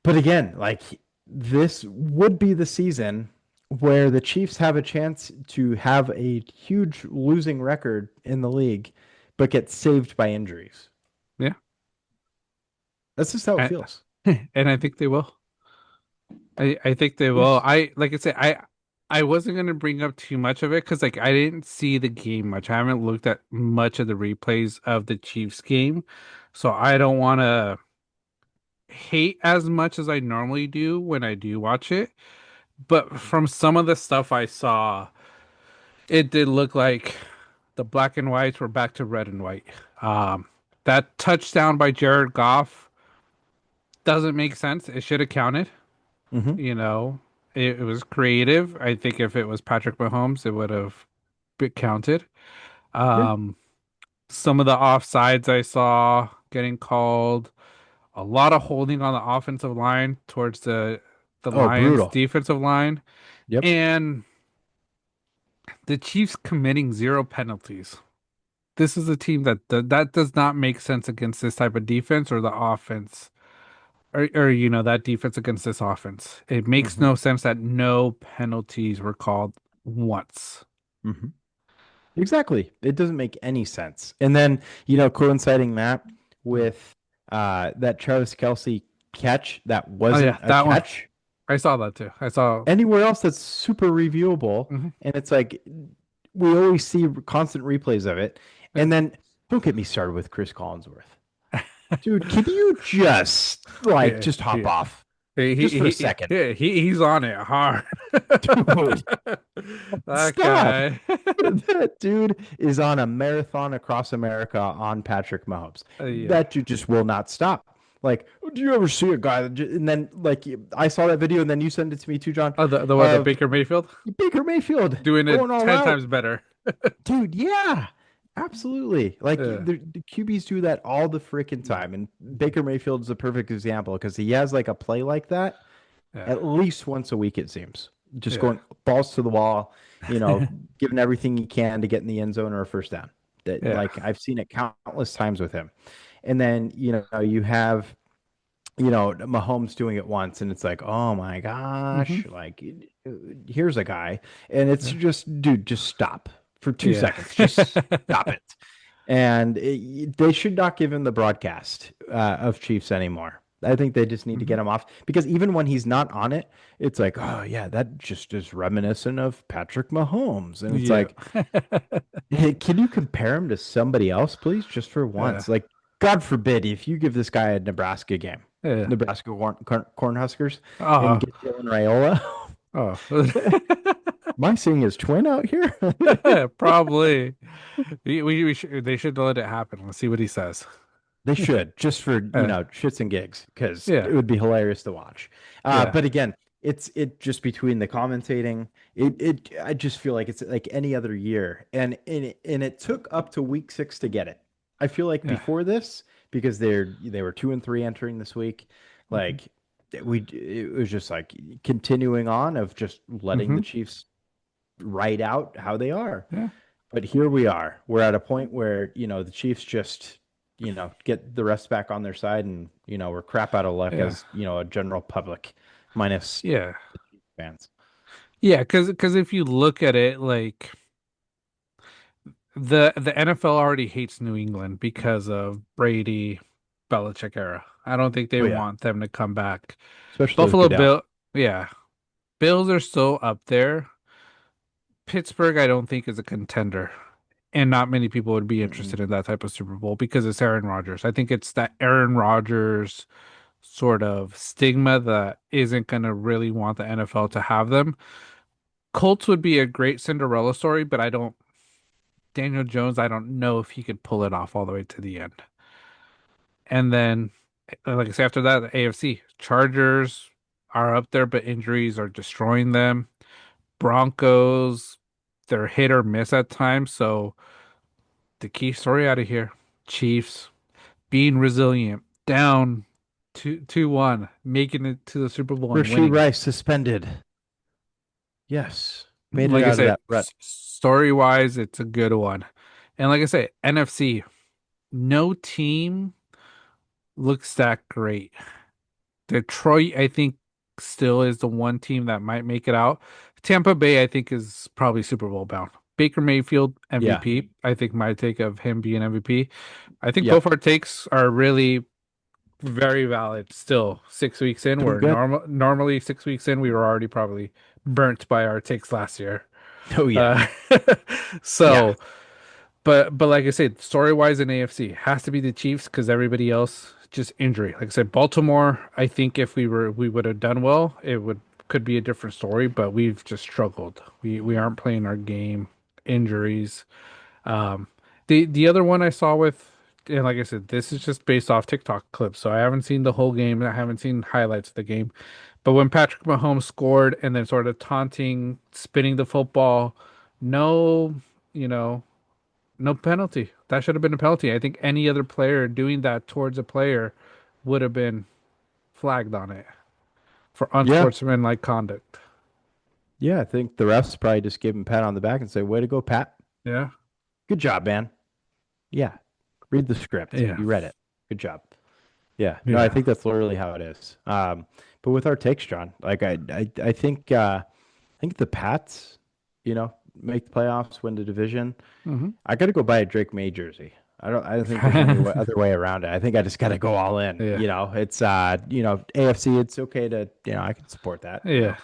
But again, like this would be the season where the Chiefs have a chance to have a huge losing record in the league, but get saved by injuries. Yeah. That's just how it I, feels. and I think they will. I think they will. There's, I like I said, I wasn't gonna bring up too much of it because like I didn't see the game much. I haven't looked at much of the replays of the Chiefs game, so I don't want to hate as much as I normally do when I do watch it. But from some of the stuff I saw, it did look like the black and whites were back to red and white. Um, that touchdown by Jared Goff doesn't make sense. It should have counted. hmm You know, it was creative. I think if it was Patrick Mahomes, it would have been counted. yeah. Um, some of the offsides I saw getting called, a lot of holding on the offensive line towards the Oh, Lions brutal. defensive line, Yep. and the Chiefs committing zero penalties. This is a team that does not make sense against this type of defense or the offense. Or that defense against this offense. It makes hmm no sense that no penalties were called once. hmm Exactly. It doesn't make any sense. And then, coinciding that Mhm. with that Travis Kelce catch that Oh yeah, wasn't a that one. catch. I saw that too. I saw. Anywhere else that's super reviewable. Mhm. And it's like we always see constant replays of it. Yeah. And then don't get me started with Chris Collinsworth. Dude, can you just Yeah, just hop yeah. off just for a second? Yeah, he's on it hard. Dude, That stop. guy. That dude is on a marathon across America on Patrick Mahomes. Yeah. That dude just will not stop. Like, do you ever see a guy and then like I saw that video and then you sent it to me too, John, Oh, the what, the of Baker Mayfield Baker Mayfield doing going it all 10 out. times better. Dude, yeah, absolutely. Like Yeah. the QBs do that all the freaking time, and Baker Mayfield is a perfect example because he has like a play like that Yeah. at least once a week, it seems. Just Yeah. going balls to the wall, giving everything he can to get in the end zone or a first down. That Yeah. like I've seen it countless times with him. And then, you have, Mahomes doing it once and it's like, oh my Hmm. gosh, like here's a guy. And it's Yeah. just, dude, just stop for 2 Yeah. seconds. Just stop it. And they should not give him the broadcast of Chiefs anymore. I think they just need to Hmm. get him off because even when he's not on it, it's like, oh yeah, that just is reminiscent of Patrick Mahomes. And it's Yeah. like, hey, can you compare him to somebody else, please, just for Yeah. once? Like, God forbid if you give this guy a Nebraska game, Yeah. Nebraska Cornhuskers, and Oh. get Dylan Raiola. Oh. Am I seeing his twin out here? Probably. We should, they should let it happen. Let's see what he says. They should, just for, Uh, shits and gigs, because yeah. it would be hilarious to watch. Yeah. But again, it just between the commentating, I just feel like it's like any other year. And it took up to week 6 to get it. I feel like Yeah. before this, because they were 2-3 entering this week, Hmm. like it was just like continuing on of just letting Hmm. the Chiefs write out how they are. Yeah. But here we are. We're at a point where, the Chiefs just, get the rest back on their side and, we're crap out of luck Yeah. as, a general public minus Yeah. fans. Yeah, because if you look at it, like the NFL already hates New England because of Brady, Belichick era. I don't think they Oh yeah. want them to come back. Especially with Buffalo Goodell. Bill, yeah, Bills are still up there. Pittsburgh, I don't think is a contender, and not many people would be Mm-mm. interested in that type of Super Bowl because it's Aaron Rodgers. I think it's that Aaron Rodgers sort of stigma that isn't going to really want the NFL to have them. Colts would be a great Cinderella story, but I don't. Daniel Jones, I don't know if he could pull it off all the way to the end. And then, like I say, after that, the AFC Chargers are up there, but injuries are destroying them. Broncos, they're hit or miss at times. So the key story out of here, Chiefs being resilient, down 2-1, making it to the Super Bowl and Rasheed winning. Rice suspended. Yes. Made it Like I out of say, that rut. story wise, it's a good one. And like I say, NFC, no team looks that great. Detroit, I think, still is the one team that might make it out. Tampa Bay, I think, is probably Super Bowl bound. Baker Mayfield, Yeah. MVP. I think my take of him being MVP. I think both Yep. our takes are really very valid still. 6 weeks in, Doing we're good. normally 6 weeks in, we were already probably burnt by our takes last year. Oh yeah. Uh, Yeah. so but like I said, story wise in AFC has to be the Chiefs because everybody else just injury. Like I said, Baltimore, I think if we would have done well, it would could be a different story, but we've just struggled. We aren't playing our game, injuries. Um the other one I saw with and like I said, this is just based off TikTok clips, so I haven't seen the whole game. I haven't seen highlights of the game. But when Patrick Mahomes scored and then sort of taunting, spinning the football, no, you know, no penalty. That should have been a penalty. I think any other player doing that towards a player would have been flagged on it for Yeah. unsportsmanlike conduct. Yeah. I think the refs probably just give him a pat on the back and say, "Way to go, Pat. Yeah. Good job, man." Yeah. Read the script. Yeah. You read it. Good job. Yeah. No, I Yeah. think that's literally how it is. But with our takes, John, like I think the Pats, make the playoffs, win the division. Hmm. I got to go buy a Drake May jersey. I don't think there's any other way around it. I think I just got to go all in. Yeah. It's AFC. It's okay to I can support that. Yeah.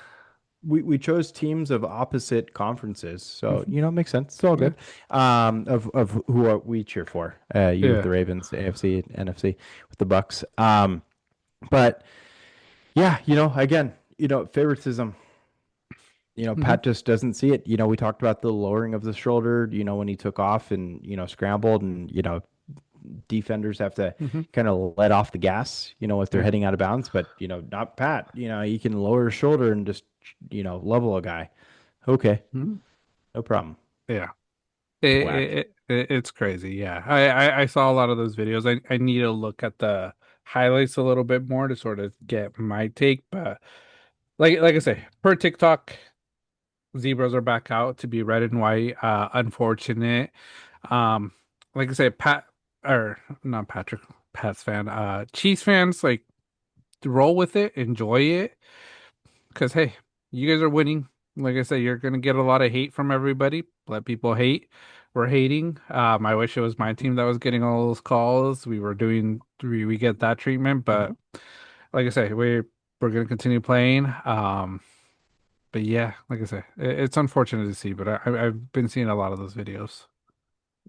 We chose teams of opposite conferences, so Hmm. it makes sense. It's all Yeah. good. Of who we cheer for. You with Yeah. the Ravens, AFC, NFC with the Bucks. But yeah, again, favoritism. Hmm. Pat just doesn't see it. We talked about the lowering of the shoulder, when he took off and, scrambled and, defenders have to Hmm. kind of let off the gas, if they're Yeah. heading out of bounds, but, not Pat. He can lower his shoulder and just, level a guy. Okay, Mhm. no problem. Yeah. Whack. It's crazy. Yeah. I saw a lot of those videos. I need to look at the highlights a little bit more to sort of get my take, but like I say, per TikTok, zebras are back out to be red and white. Unfortunate. Um, like I say, Pat or not Patrick, Pat's fan. Chiefs fans like roll with it, enjoy it, because hey, you guys are winning. Like I say, you're gonna get a lot of hate from everybody. Let people hate. We're hating. I wish it was my team that was getting all those calls. We get that treatment, Mhm. but like I say, we're gonna continue playing. But yeah, like I say, it's unfortunate to see, but I've been seeing a lot of those videos.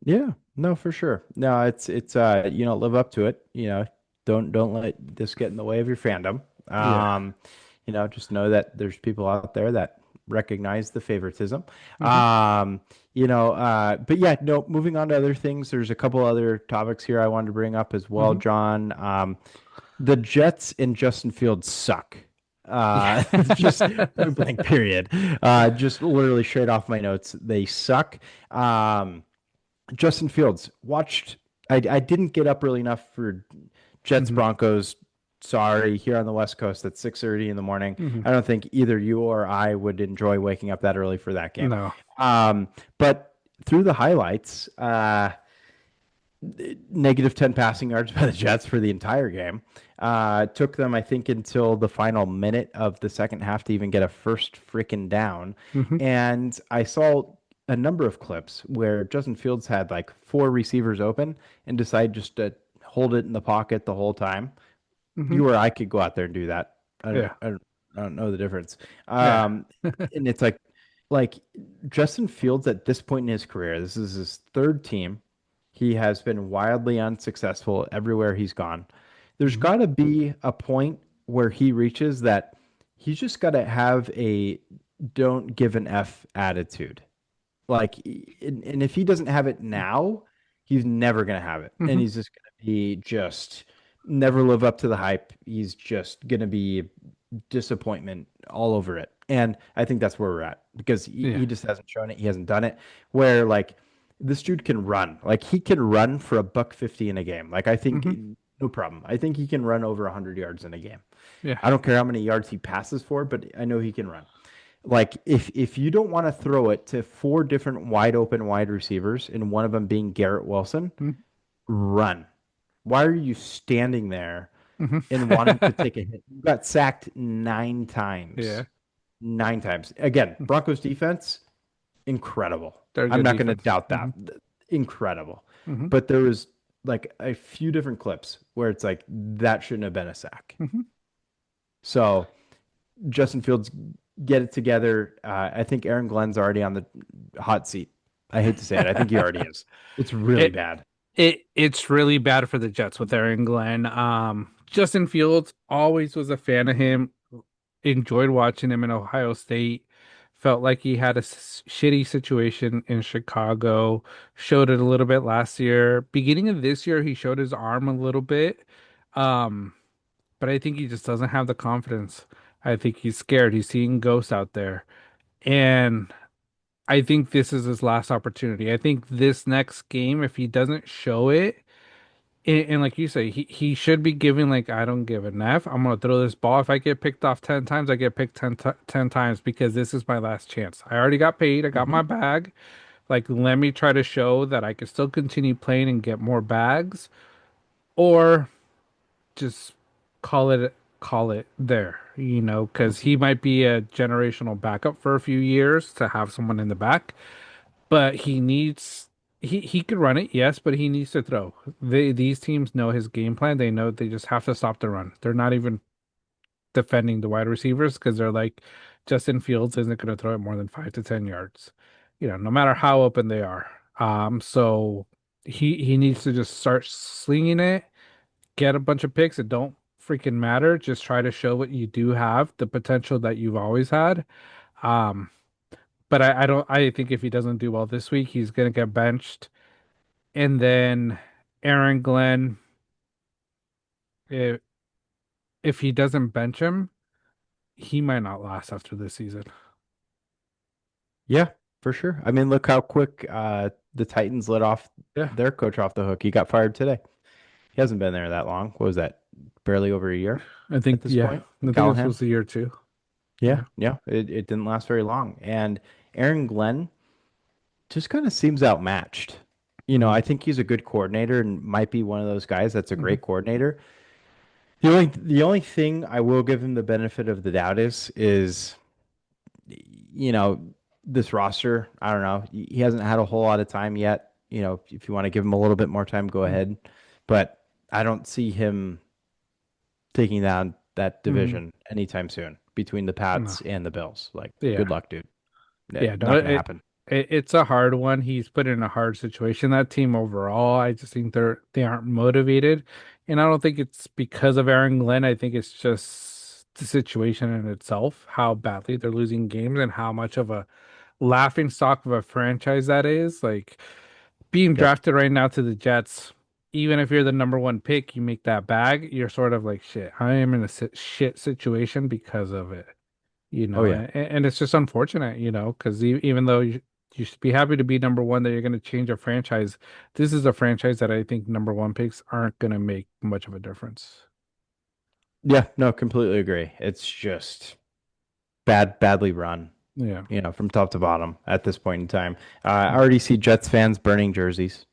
Yeah, no, for sure. No, it's live up to it. Don't let this get in the way of your fandom. Yeah. Just know that there's people out there that recognize the favoritism. Hmm. But yeah, no, moving on to other things, there's a couple other topics here I wanted to bring up as well, Hmm. John. The Jets and Justin Fields suck. Just Yeah. point blank, period. Just literally straight off my notes, they suck. Justin Fields watched. I didn't get up early enough for Jets Hmm. Broncos. Sorry, here on the West Coast at 6:30 in the morning. Hmm. I don't think either you or I would enjoy waking up that early for that game. No. Um, but through the highlights, negative 10 passing yards by the Jets for the entire game. Took them, I think, until the final minute of the second half to even get a first freaking down. Hmm. And I saw a number of clips where Justin Fields had like four receivers open and decided just to hold it in the pocket the whole time. Hmm. You or I could go out there and do that. I don't, Yeah. I don't, I don't know the difference. Yeah. Um, and it's like Justin Fields at this point in his career, this is his third team. He has been wildly unsuccessful everywhere he's gone. There's Hmm. got to be a point where he reaches that he's just got to have a don't give an F attitude. Like, and if he doesn't have it now, he's never gonna have it, and Hmm. he's just gonna be just never live up to the hype. He's just gonna be disappointment all over it, and I think that's where we're at because Yeah. he just hasn't shown it. He hasn't done it. Where like this dude can run, like he can run for a buck 50 in a game. Like I think Hmm. no problem. I think he can run over 100 yards in a game. Yeah. I don't care how many yards he passes for, but I know he can run. Like if you don't want to throw it to four different wide open wide receivers and one of them being Garrett Wilson, Hmm. run. Why are you standing there Hmm. and wanting to take a hit? You got sacked nine Yeah. times. Nine times. Again, Broncos defense, incredible. They're a I'm good not going to defense. doubt Hmm. that. Incredible. Hmm. But there was like a few different clips where it's like that shouldn't have been a sack. Hmm. So Justin Fields get it together. I think Aaron Glenn's already on the hot seat. I hate to say it. I think he already is. It's really It bad. it's really bad for the Jets with Aaron Glenn. Justin Fields always was a fan of him. Enjoyed watching him in Ohio State. Felt like he had a shitty situation in Chicago. Showed it a little bit last year. Beginning of this year, he showed his arm a little bit. Um, but I think he just doesn't have the confidence. I think he's scared. He's seeing ghosts out there. And I think this is his last opportunity. I think this next game, if he doesn't show it, and like you say, he should be giving like I don't give an F. I'm gonna throw this ball. If I get picked off 10 times, I get picked 10 times because this is my last chance. I already got paid. I got Hmm. my bag. Like let me try to show that I can still continue playing and get more bags, or just call it there, because he might be a generational backup for a few years to have someone in the back, but he could run it, yes, but he needs to throw. These teams know his game plan. They know they just have to stop the run. They're not even defending the wide receivers because they're like Justin Fields isn't going to throw it more than 5 to 10 yards, no matter how open they are. So he needs to just start slinging it, get a bunch of picks. It don't freaking matter. Just try to show what you do have, the potential that you've always had. Um, but I don't. I think if he doesn't do well this week, he's gonna get benched. And then Aaron Glenn, if if he doesn't bench him, he might not last after this season. Yeah, for sure. I mean, look how quick the Titans let off Yeah, their coach off the hook. He got fired today. He hasn't been there that long. What was that? Barely over a year I at think this yeah, point. I think this Callahan. was the year two. Yeah, Yeah. yeah. It didn't last very long. And Aaron Glenn just kind of seems outmatched. Hmm. I think he's a good coordinator and might be one of those guys that's a Hmm. great coordinator. The only thing I will give him the benefit of the doubt is you know this roster. I don't know. He hasn't had a whole lot of time yet. If you want to give him a little bit more time, go ahead. But I don't see him taking down that Hmm. division anytime soon between the No. Pats and the Bills. Like, Yeah. good luck, dude. Yeah. No. Not gonna happen. It's a hard one. He's put in a hard situation. That team overall, I just think they aren't motivated, and I don't think it's because of Aaron Glenn. I think it's just the situation in itself, how badly they're losing games, and how much of a laughing stock of a franchise that is. Like being Yep. drafted right now to the Jets, even if you're the number one pick, you make that bag, you're sort of like shit. I am in a shit situation because of it, Oh yeah. and it's just unfortunate, because even though you should be happy to be number one, that you're going to change a franchise. This is a franchise that I think number one picks aren't going to make much of a difference. Yeah. No, completely agree. It's just badly run. Yeah. from top to bottom at this point in time. I already see Jets fans burning jerseys.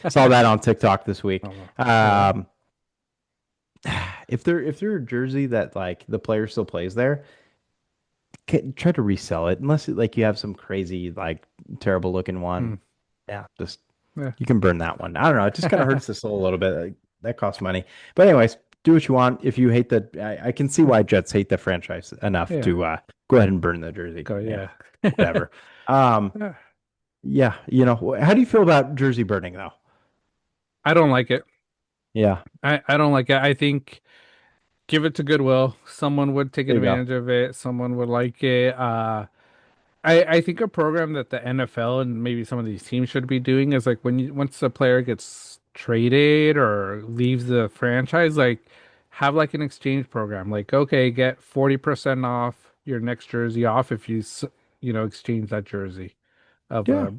Saw that on TikTok this week. Oh, well. Um, if they're a jersey that like the player still plays there, try to resell it unless like you have some crazy like terrible looking one. Mm, Yeah, just yeah. you can burn that one. I don't know. It just kind of hurts the soul a little bit. Like, that costs money. But anyways, do what you want. If you hate the, I can see why Jets hate the franchise enough Yeah. to go ahead and burn the jersey. Go, Yeah, yeah. whatever. Um, Yeah. yeah, how do you feel about jersey burning though? I don't like it. Yeah, I don't like it. I think give it to Goodwill. Someone would take there you go. advantage of it. Someone would like it. I think a program that the NFL and maybe some of these teams should be doing is like when you once a player gets traded or leaves the franchise, like have like an exchange program. Like, okay, get 40% off your next jersey off if exchange that jersey of Yeah,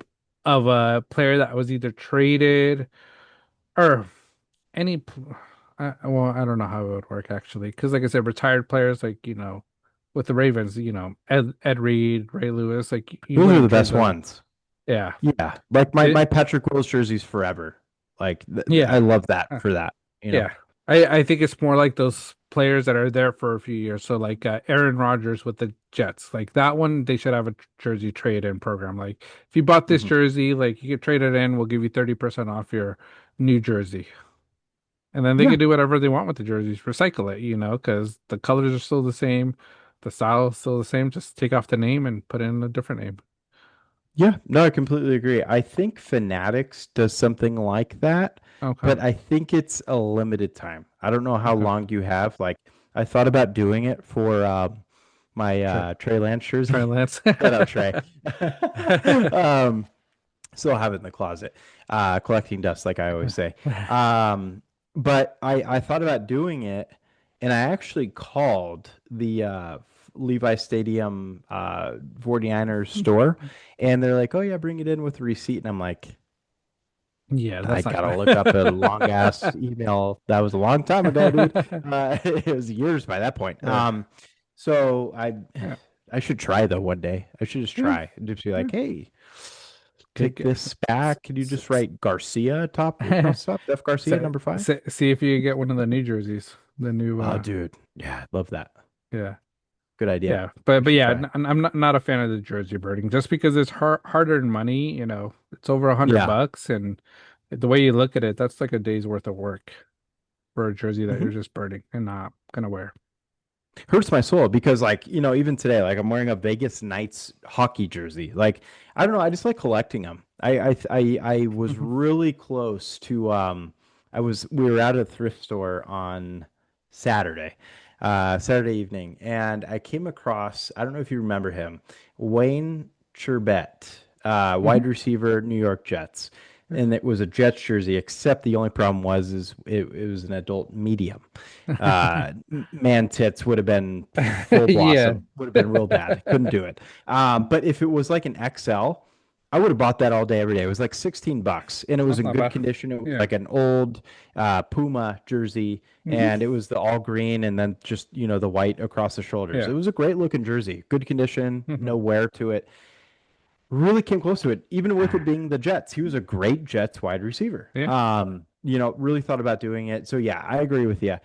a player that was either traded or any well, I don't know how it would work actually, because like I said, retired players like with the Ravens, Ed Reed, Ray Lewis, like you those are wouldn't the trade best them. ones. Yeah, Yeah, like my it Patrick Wills jerseys forever. Like I yeah, love that uh, for that. You know. yeah. I think it's more like those players that are there for a few years. So like Aaron Rodgers with the Jets, like that one, they should have a jersey trade-in program. Like if you bought this Mhm. jersey, like you could trade it in, we'll give you 30% off your new jersey. And then they Yeah, can do whatever they want with the jerseys, recycle it, because the colors are still the same, the style is still the same. Just take off the name and put in a different name. yeah, no, I completely agree. I think Fanatics does something like that, Okay. but I think it's a limited time. I don't know how Okay. long you have. Like, I thought about doing it for my Trey. Trey Lance Trey jersey. Lance. Shout out Trey. um, Still have it in the closet, collecting dust, like I always say. Um, but I thought about doing it, and I actually called the Levi Stadium 49ers store, and they're like, "Oh yeah, bring it in with a receipt." And I'm like, Yeah, I that's not gotta look up a long ass gonna. email. That was a long time ago, dude. It was years by that point. Yeah. So Yeah. I should try though one day. I should just Yeah. try and just be Yeah. like, hey, Take take it. this back. Can you just write Garcia top So, across the top? F Garcia so, number 5. see if you get one of the new jerseys. The new Oh, dude. Yeah, I love that. yeah. Good idea. Yeah, but I should yeah, try. I'm not a fan of the jersey birding just because it's hard-earned money, it's over 100 Yeah. bucks, and the way you look at it, that's like a day's worth of work for a jersey that Mhm. you're just birding and not gonna wear. Hurts my soul because like even today like I'm wearing a Vegas Knights hockey jersey. Like I don't know, I just like collecting them. I was Mhm. really close to we were at a thrift store on Saturday, Saturday evening, and I came across, I don't know if you remember him, Wayne Charbet, wide Mhm. receiver, New York Jets. And it was a Jets jersey, except the only problem was it was an adult medium. Man tits would have been full Yeah. blossom, would have been real bad. Couldn't do it. But if it was like an XL, I would have bought that all day, every day. It was like 16 bucks and it was That's in not good bad. condition. It was Yeah. like an old Puma jersey Hmm. and it was the all green and then just, the white across the shoulders. It Yeah. was a great looking jersey, good condition, Hmm. no wear to it. Really came close to it, even with it being the Jets. He was a great Jets wide receiver. Yeah. Really thought about doing it. So yeah, I agree with you.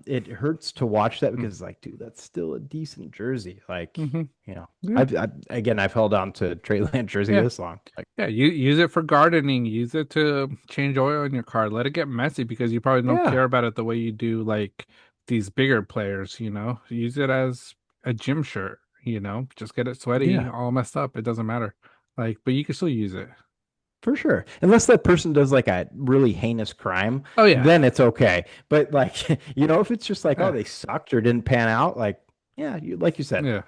It hurts to watch that Mm. because like, dude, that's still a decent jersey. Like, Hmm. Yeah. I've held on to Trey Lance jersey Yeah. this long. Like, Yeah, you use it for gardening, use it to change oil in your car. Let it get messy because you probably don't yeah, care about it the way you do like these bigger players. Use it as a gym shirt. Just get it sweaty, yeah, all messed up. It doesn't matter. Like, but you can still use it. for sure. Unless that person does like a really heinous crime, Oh yeah. then it's okay. But like, if it's just like, oh, Yeah. they sucked or didn't pan out, like, yeah, like you said, Yeah. Yeah.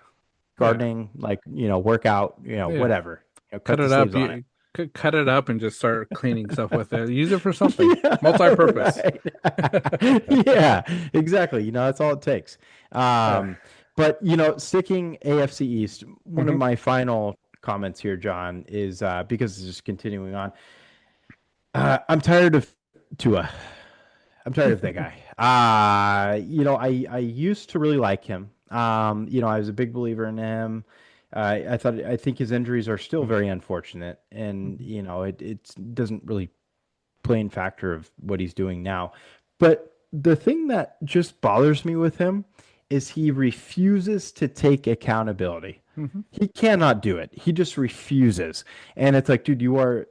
gardening, like, workout, Yeah. whatever. Cut Cut the it up. sleeves on it. You could cut it up and just start cleaning stuff with it. Use it for something. Yeah, Multi-purpose. right. Yeah, exactly. That's all it takes. Uh, Um, but sticking AFC East, one of mhm. my final comments here, John, is because it's just continuing on. I'm tired of Tua. I'm tired of that guy. I used to really like him. I was a big believer in him. I think his injuries are still very unfortunate, and Mhm. it doesn't really play in factor of what he's doing now. But the thing that just bothers me with him is he refuses to take accountability. Mhm. He cannot do it. He just refuses. And it's like, dude, you are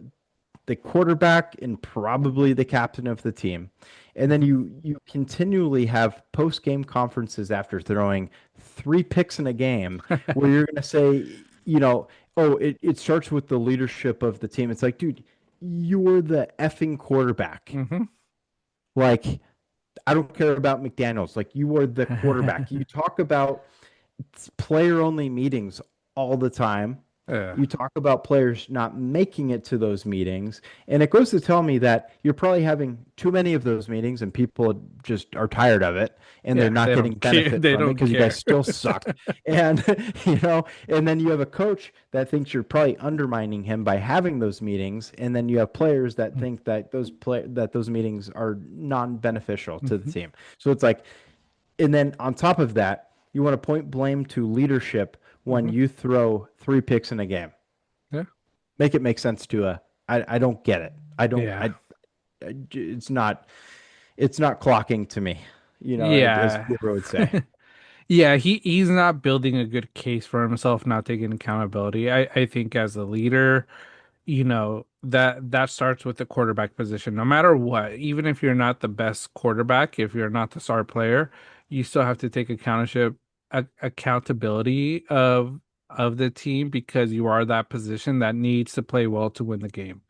the quarterback and probably the captain of the team. And then Mhm. you continually have post-game conferences after throwing three picks in a game where you're going to say, oh, it starts with the leadership of the team. It's like, dude, you're the effing quarterback. Mhm. Like, I don't care about McDaniels. Like, you are the quarterback. You talk about player only meetings all the time. Yeah. You talk about players not making it to those meetings, and it goes to tell me that you're probably having too many of those meetings and people just are tired of it and they're Yeah, not they getting don't care. benefit They from it don't because you guys care. still suck. And and then you have a coach that thinks you're probably undermining him by having those meetings, and then you have players that think that those meetings are non-beneficial to the Mhm. team. So it's like, and then on top of that, you want to point blame to leadership when Mhm. you throw three picks in a game. Yeah. Make it make sense to I don't get it. I don't Yeah. it's not clocking to me, as Yeah. Bieber would say. Yeah, he's not building a good case for himself, not taking accountability. I think as a leader, that starts with the quarterback position. No matter what, even if you're not the best quarterback, if you're not the star player, you still have to take accountability of the team because you are that position that needs to play well to win the game.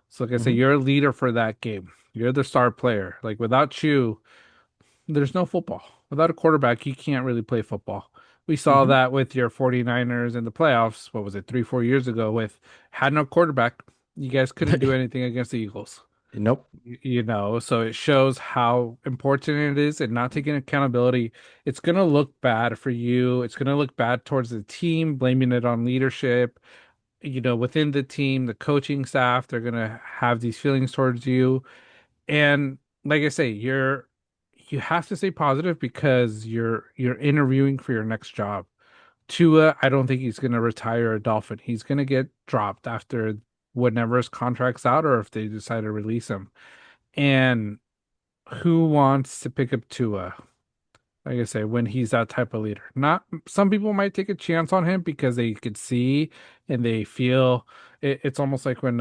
So like I say, Hmm. you're a leader for that game. You're the star player. Like without you, there's no football. Without a quarterback, you can't really play football. We saw Hmm. that with your 49ers in the playoffs. What was it, 3, 4 years ago? With had no quarterback, you guys couldn't do anything against the Eagles. Nope. So it shows how important it is and not taking accountability. It's going to look bad for you. It's going to look bad towards the team, blaming it on leadership. Within the team, the coaching staff, they're going to have these feelings towards you. And like I say, you have to stay positive because you're interviewing for your next job. Tua, I don't think he's gonna retire a Dolphin. He's gonna get dropped after whenever his contract's out or if they decide to release him. And who wants to pick up Tua? Like I say, when he's that type of leader. Not some people might take a chance on him because they could see and they feel it's almost like when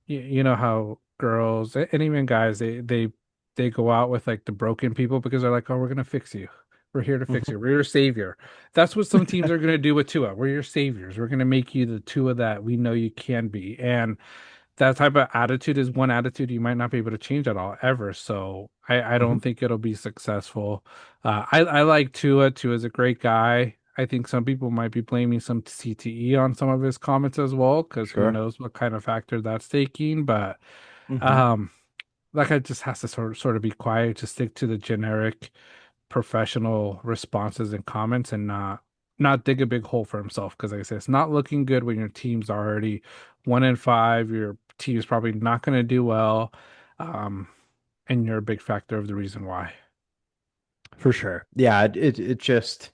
you know how girls and even guys they go out with like the broken people because they're like, oh, we're gonna fix you. We're here to fix Hmm. you. We're your savior. That's what some teams are gonna do with Tua. We're your saviors. We're gonna make you the Tua that we know you can be. And that type of attitude is one attitude you might not be able to change at all ever. So I Hmm. don't think it'll be successful. I like Tua. Tua's a great guy. I think some people might be blaming some CTE on some of his comments as well, because who Sure. knows what kind of factor that's taking. But Hmm. um, that guy just has to sort of be quiet, to stick to the generic professional responses and comments and not dig a big hole for himself. Because like I said, it's not looking good when your team's already 1-5. Your team's probably not going to do well, um, and you're a big factor of the reason why. For sure. Yeah, it just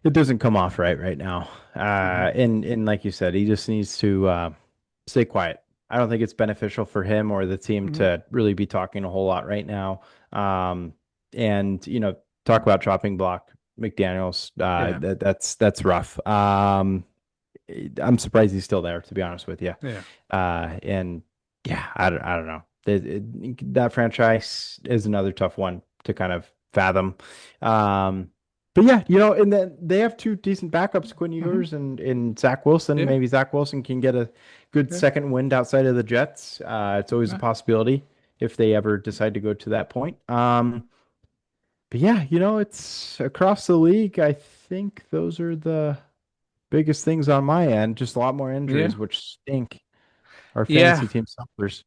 it doesn't come off right now. Hmm. And like you said, he just needs to stay quiet. I don't think it's beneficial for him or the team Hmm. to really be talking a whole lot right now. Um, and talk about chopping block McDaniels. Yeah, That's rough. I'm surprised he's still there, to be honest with you. yeah, And yeah, I don't know. That franchise is another tough one to kind of fathom. Um, but yeah, and then they have two decent backups, Quinn hmm, Ewers and Zach Wilson. yeah, Maybe Zach Wilson can get a good yeah, second wind outside of the Jets. It's always a yeah, possibility if they ever decide to go to that point. But yeah, it's across the league. I think those are the biggest things on my end. Just a lot more yeah. injuries, which stink. Our Yeah, fantasy team suffers.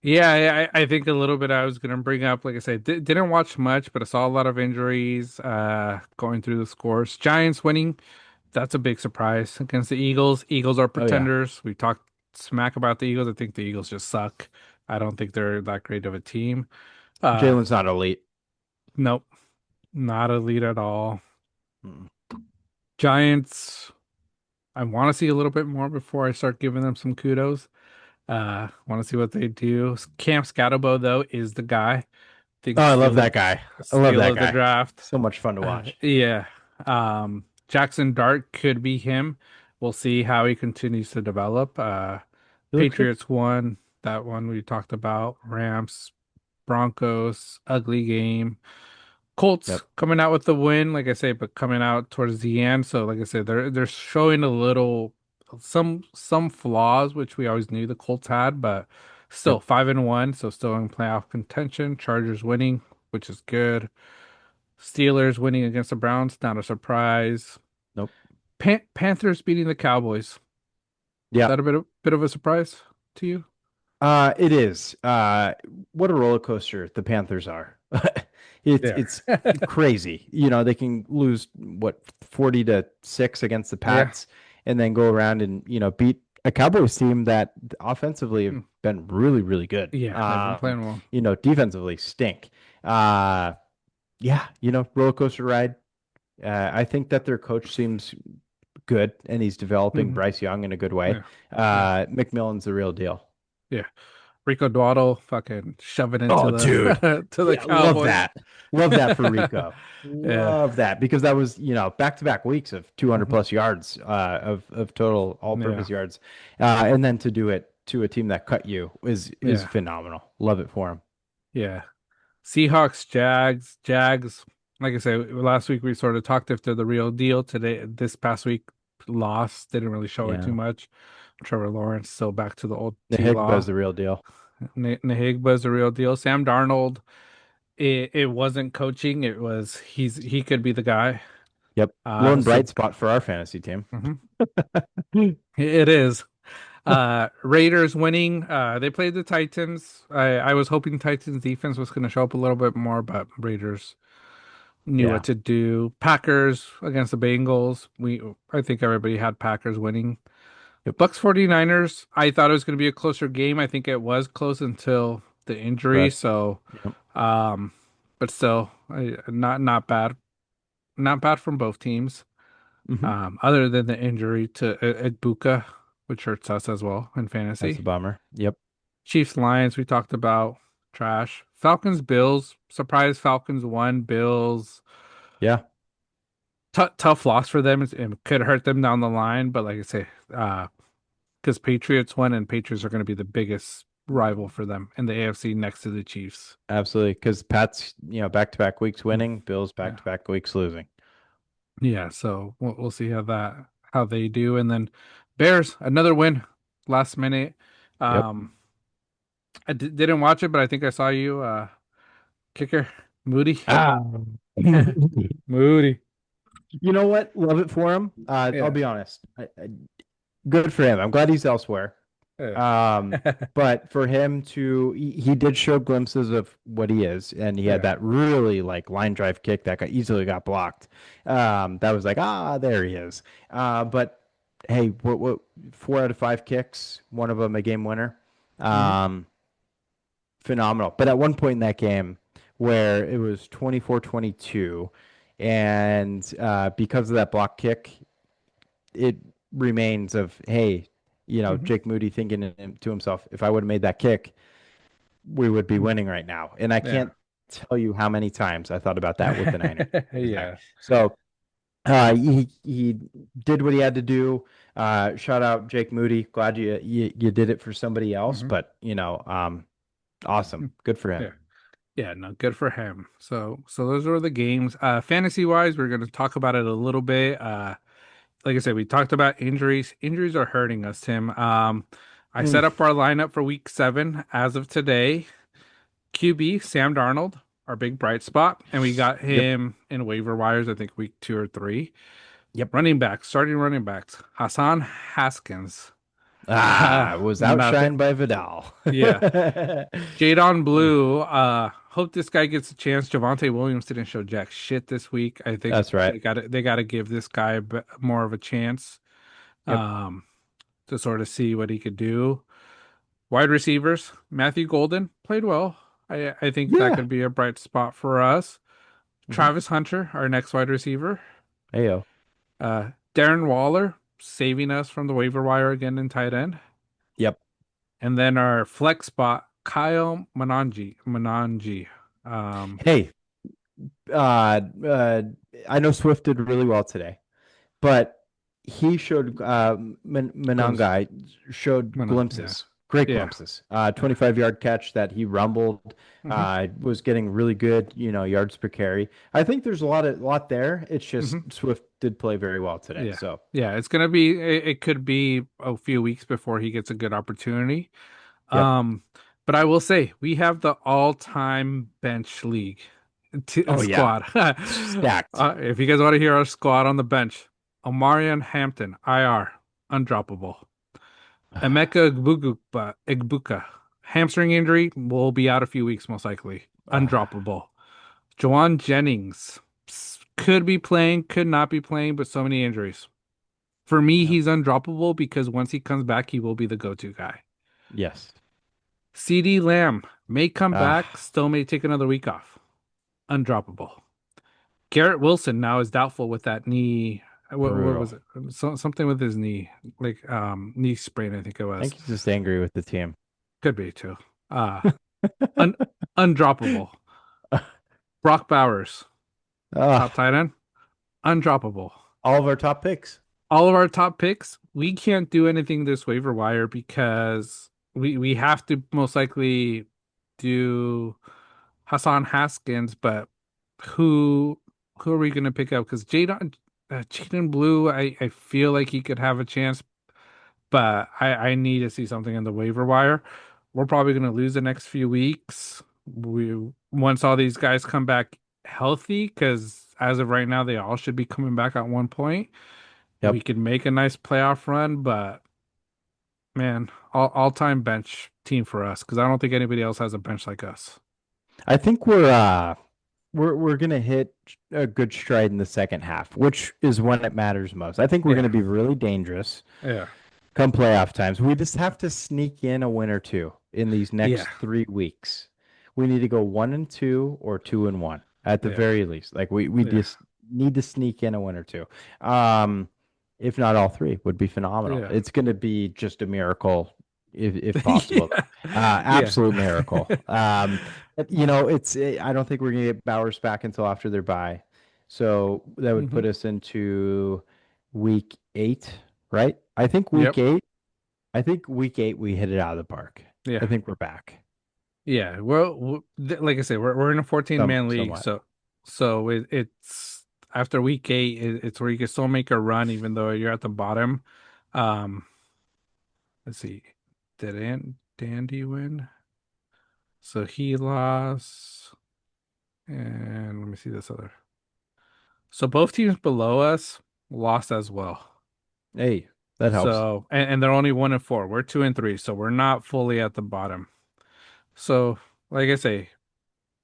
Yeah, I think a little bit I was gonna bring up, like I said, didn't watch much, but I saw a lot of injuries going through the scores. Giants winning, that's a big surprise against the Eagles. Eagles are Oh yeah, pretenders. We talked smack about the Eagles. I think the Eagles just suck. I don't think they're that great of a team. Uh Jalen's not elite. nope, not elite at all. Mm. Giants, I want to see a little bit more before I start giving them some kudos. Want to see what they do. Cam Scatterbo, though, is the guy. Oh, Think I love steal that of guy. I love steal that of the guy. draft. So much fun to watch. Yeah. Jackson Dart could be him. We'll see how he continues to develop. He looks good. Patriots won that one we talked about. Rams, Broncos, ugly game. Colts Yep. coming out with the win, like I say, but coming out towards the end. So, like I said, they're showing a little some flaws, which we always knew the Colts had, but still Yep. 5-1, so still in playoff contention. Chargers winning, which is good. Steelers winning against the Browns, not a surprise. Nope. Panthers beating the Cowboys. Is Yeah. that a bit of a surprise to you? It is. What a roller coaster the Panthers are. It's Yeah. it's crazy. They can lose what 40-6 against the Yeah. Pats and then go around and, beat a Cowboys team that offensively have Hmm. been really, really good. Yeah, they've been playing well. Defensively stink. Uh, yeah, roller coaster ride. I think that their coach seems good and he's developing Hmm. Bryce Young in a good way. Yeah. Yeah. McMillan's the real deal. Yeah. Rico Dwaddle fucking shove it into Oh, dude. the to the Yeah, love Cowboys. that. Love that for Rico. Yeah. Love that because that was, back-to-back weeks of 200 Hmm. plus yards of total Yeah. all-purpose yards. And then to do it to a team that cut you is Yeah. phenomenal. Love it for him. Yeah. Seahawks, Jags. Like I said, last week we sort of talked if they're the real deal. This past week, lost. Didn't really show it too Yeah. much. Trevor Lawrence still back to the old The T-Law. Higba's the real deal. Nahigba's the real deal. Sam Darnold. It wasn't coaching. It was he could be the guy. Yep. Uh, Lone so bright spot for our fantasy team. mhm. It is. Raiders winning. They played the Titans. I was hoping Titans defense was going to show up a little bit more, but Raiders knew what Yeah. to do. Packers against the Bengals. I think everybody had Packers winning. Yep. Bucks 49ers. I thought it was going to be a closer game. I think it was close until the injury. Correct. So, Yep. um, but still, not bad. Not bad from both teams. Hmm. Other than the injury to Ibuka, which hurts us as well in That's a fantasy. bummer. Yep. Chiefs Lions, we talked about trash. Falcons Bills, surprise Falcons won. Bills, Yeah. tough loss for them. It could hurt them down the line, but like I say, because Patriots won and Patriots are going to be the biggest rival for them in the AFC next to the Chiefs. Absolutely. Because Pat's, back-to-back weeks Mm. winning, Bills Yeah. back-to-back weeks losing. Yeah, so we'll see how they do. And then Bears, another win last minute. Yep. Um I didn't watch it, but I think I saw you kicker Moody. Ah. Moody. You know what? Love it for him. I'll Yeah. be honest. Good for him. I'm glad he's elsewhere. Yeah. Um, but for him he did show glimpses of what he is, and he had Yeah. that really like line drive kick that easily got blocked. That was like, there he is. But hey, what 4 out of 5 kicks, one of them a game winner. Hmm. Um, Phenomenal. But at one point in that game where it was 24-22, and because of that block kick, it remains of, hey, Hmm. Jake Moody thinking to himself, if I would have made that kick, we would be Hmm. winning right now. And I Yeah. can't tell you how many times I thought about that with the Niners. Yeah. So he did what he had to do. Shout out Jake Moody. Glad you did it for somebody else, Hmm. but awesome. Good for him. Yeah. Yeah, no, good for him. So those were the games. Fantasy wise, we're gonna talk about it a little bit. Like I said, we talked about injuries. Injuries are hurting us, Tim. I Mm, set up our lineup for week 7 as of today. QB, Sam Darnold, our big bright spot, and we got yep. him in waiver wires, I think week 2 or 3. Yep. Running backs, starting running backs, Hassan Haskins. Was Nothing. outshined by Vidal. Yeah. Jadon Blue, hope this guy gets a chance. Javonte Williams didn't show jack shit this week. I think That's right. they got to give this guy more of a chance Yep. um to sort of see what he could do. Wide receivers, Matthew Golden played well. I think that Yeah. could be a bright spot for us. Hmm. Travis Hunter, our next wide receiver. Ayo. Darren Waller saving us from the waiver wire again in tight end. Yep. And then our flex spot, Kyle Mananji. Um, Hey, uh, uh, I know Swift did really well today, but he showed Glimpse. Menengai showed Yeah. glimpses, great Yeah. glimpses. 25-yard catch that he rumbled, Hmm. was getting really good, yards per carry. I think there's a lot there. It's just Hmm. Swift did play very well today. Yeah. So, Yeah. It's gonna be it could be a few weeks before he gets a good opportunity. yep. Um, but I will say we have the all-time bench league Oh yeah, squad. stacked. If you guys want to hear our squad on the bench, Omarion Hampton, IR, undroppable. Emeka Egbuka, hamstring injury, will be out a few weeks most likely. Undroppable. Jawan Jennings could be playing, could not be playing, but so many injuries. For me, Yep. he's undroppable because once he comes back, he will be the go-to guy. Yes. CD Lamb may come back, Ah, still may take another week off. Undroppable. Garrett Wilson now is doubtful with that knee. What brutal. was it? Something with his knee, like knee sprain, I think it I was. think he's just angry with the team. Could be too. Uh un undroppable. Brock Bowers, top Ah, tight end, undroppable. all of our top picks. All of our top picks, we can't do anything this waiver wire because we have to most likely do Hassan Haskins, but who who are we going to pick up? Because Jaden Blue, I feel like he could have a chance, but I need to see something in the waiver wire. We're probably going to lose the next few weeks. We once all these guys come back healthy, because as of right now, they all should be coming back at one point. We Yep. could make a nice playoff run, but man, all time bench team for us because I don't think anybody else has a bench like us. I think we're gonna hit a good stride in the second half, which is when it matters most. I think we're Yeah, gonna be really dangerous yeah, come playoff times. We just have to sneak in a win or two in these yeah, next 3 weeks. We need to go 1-2 or 2-1 at the yeah, very least. Like we yeah, just need to sneak in a win or two. Um, if not all three, would be phenomenal. yeah, It's gonna be just a miracle if possible yeah, though. yeah. Absolute miracle. But, I don't think we're gonna get Bowers back until after their bye. So that would Hmm. put us into week 8, right? Yep. I think week 8 we hit it out of the park. I Yeah. think we're back. Yeah. Well, like I say, we're in a 14 man league, Somewhat. so it's after week 8, it's where you can still make a run even though you're at the bottom. Um, let's see, did Dandy win? So he lost, and let me see this other. So both teams below us lost as well. Hey, that helps. So and they're only 1 and 4. We're 2 and 3, so we're not fully at the bottom. So like I say,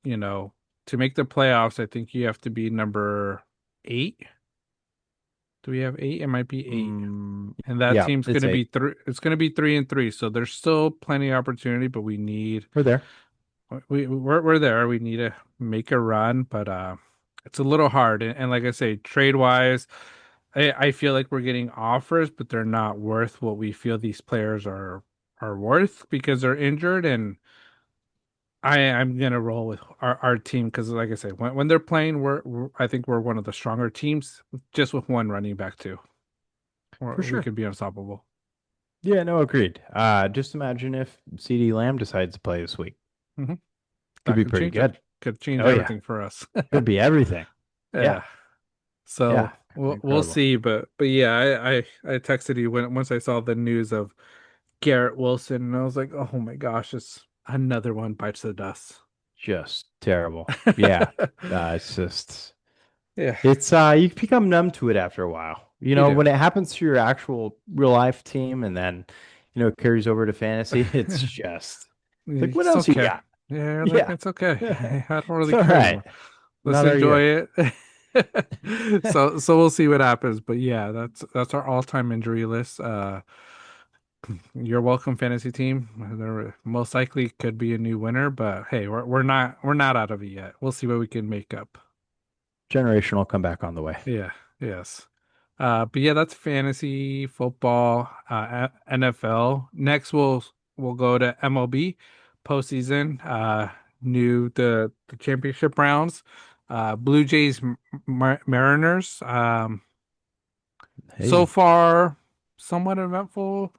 you know, to make the playoffs, I think you have to be number 8. Do we have 8? It might be 8. Mm, And that yeah, team's going it's to be 8. three. It's going to be 3 and 3. So there's still plenty of opportunity, but we need We're there. we're there. We need to make a run, but it's a little hard. And like I say, trade wise, I feel like we're getting offers, but they're not worth what we feel these players are worth because they're injured. And I'm gonna roll with our team because, like I said, when they're playing, I think we're one of the stronger teams, just with one running back too, or For we sure. could be unstoppable. Yeah, no, agreed. Just imagine if CD Lamb decides to play this week. Hmm. Could That be could pretty change it. good. Could change Oh yeah. everything for us. Could be everything. Yeah. Yeah. So Yeah. we'll Incredible. see, but yeah, I texted you once I saw the news of Garrett Wilson, and I was like, oh my gosh, it's another one bites the dust. Just terrible. Yeah. It's just Yeah, it's you become numb to it after a while. you do. When it happens to your actual real life team and then, it carries over to fantasy, it's like what It's else you okay. got? Yeah, you're like, Yeah. it's okay. I don't It's really all care right. anymore. Let's Not our enjoy year. it. So we'll see what happens. But yeah, that's our all-time injury list. You're welcome, fantasy team. There most likely could be a new winner, but hey, we're not out of it yet. We'll see what we can make up. Generational comeback on the way. Yeah, yes. But yeah, that's fantasy football, NFL. Next, we'll go to MLB postseason. New the championship rounds. Blue Jays Mariners. So Hey, far, somewhat eventful.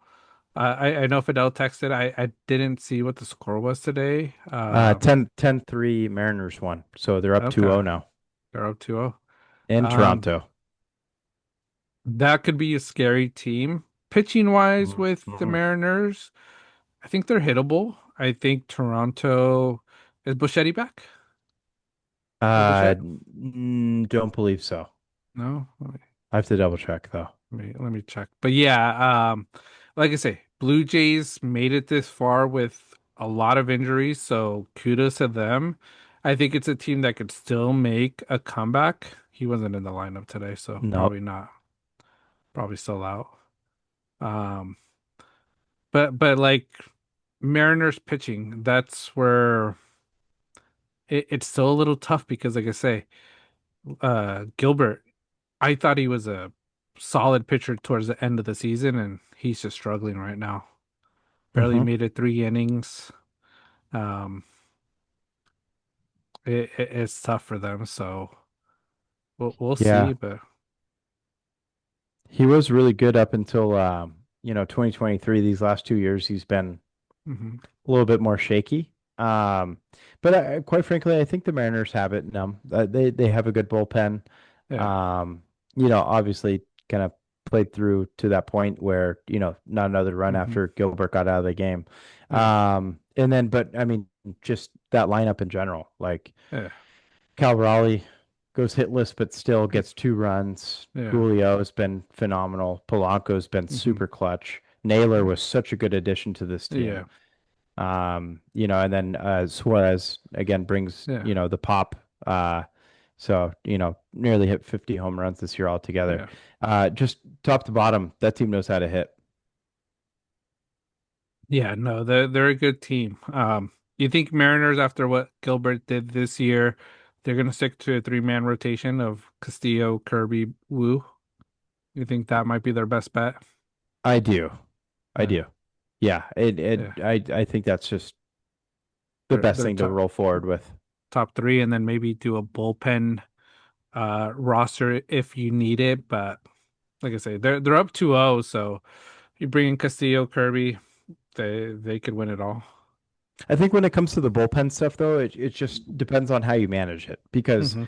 I know Fidel texted. I didn't see what the score was today. 10-3 Mariners won, so they're up Okay, 2-0 now they're up 2-0. in Um, Toronto. that could be a scary team. Pitching wise with the Mhm. Mariners, I think they're hittable. I think Toronto is Buschetti back or Uh, Bichette? don't believe so. No, I have to double check though. let me check. But yeah, like I say, Blue Jays made it this far with a lot of injuries, so kudos to them. I think it's a team that could still make a comeback. He wasn't in the lineup today, so No. probably not. Probably still out. Um, but like Mariners pitching, that's where it's still a little tough because, like I say, Gilbert, I thought he was a solid pitcher towards the end of the season, and he's just struggling right now. Barely Hmm. made it 3 innings. Um, it's tough for them, so we'll see. Yeah, But he was really good up until 2023. These last 2 years, he's been mhm. a little bit more shaky. Um, but quite frankly, I think the Mariners have it in them. They have a good bullpen. Yeah, Um, obviously, kind of played through to that point where not another run hmm, after Gilbert got out of the game. yeah, And then, but I mean, just that lineup in general, like yeah, Cal Raleigh goes hitless, but still gets 2 runs. yeah, Julio has been phenomenal. Polanco's been hmm, super clutch. Naylor was such a good addition to this team. yeah, And then Suarez again brings, yeah, the pop. So, nearly hit 50 home runs this year altogether. yeah. Just top to bottom, that team knows how to hit. Yeah, no, they're a good team. You think Mariners, after what Gilbert did this year, they're gonna stick to a three-man rotation of Castillo, Kirby, Wu? You think that might be their best bet? I do. I Yeah, do. Yeah, yeah. I think that's just the best They're thing to roll forward with. top three, and then maybe do a bullpen roster if you need it. But like I say, they're up 2-0, so you bring in Castillo, Kirby, they could win it all. I think when it comes to the bullpen stuff, though, it just depends on how you manage it. Because Hmm.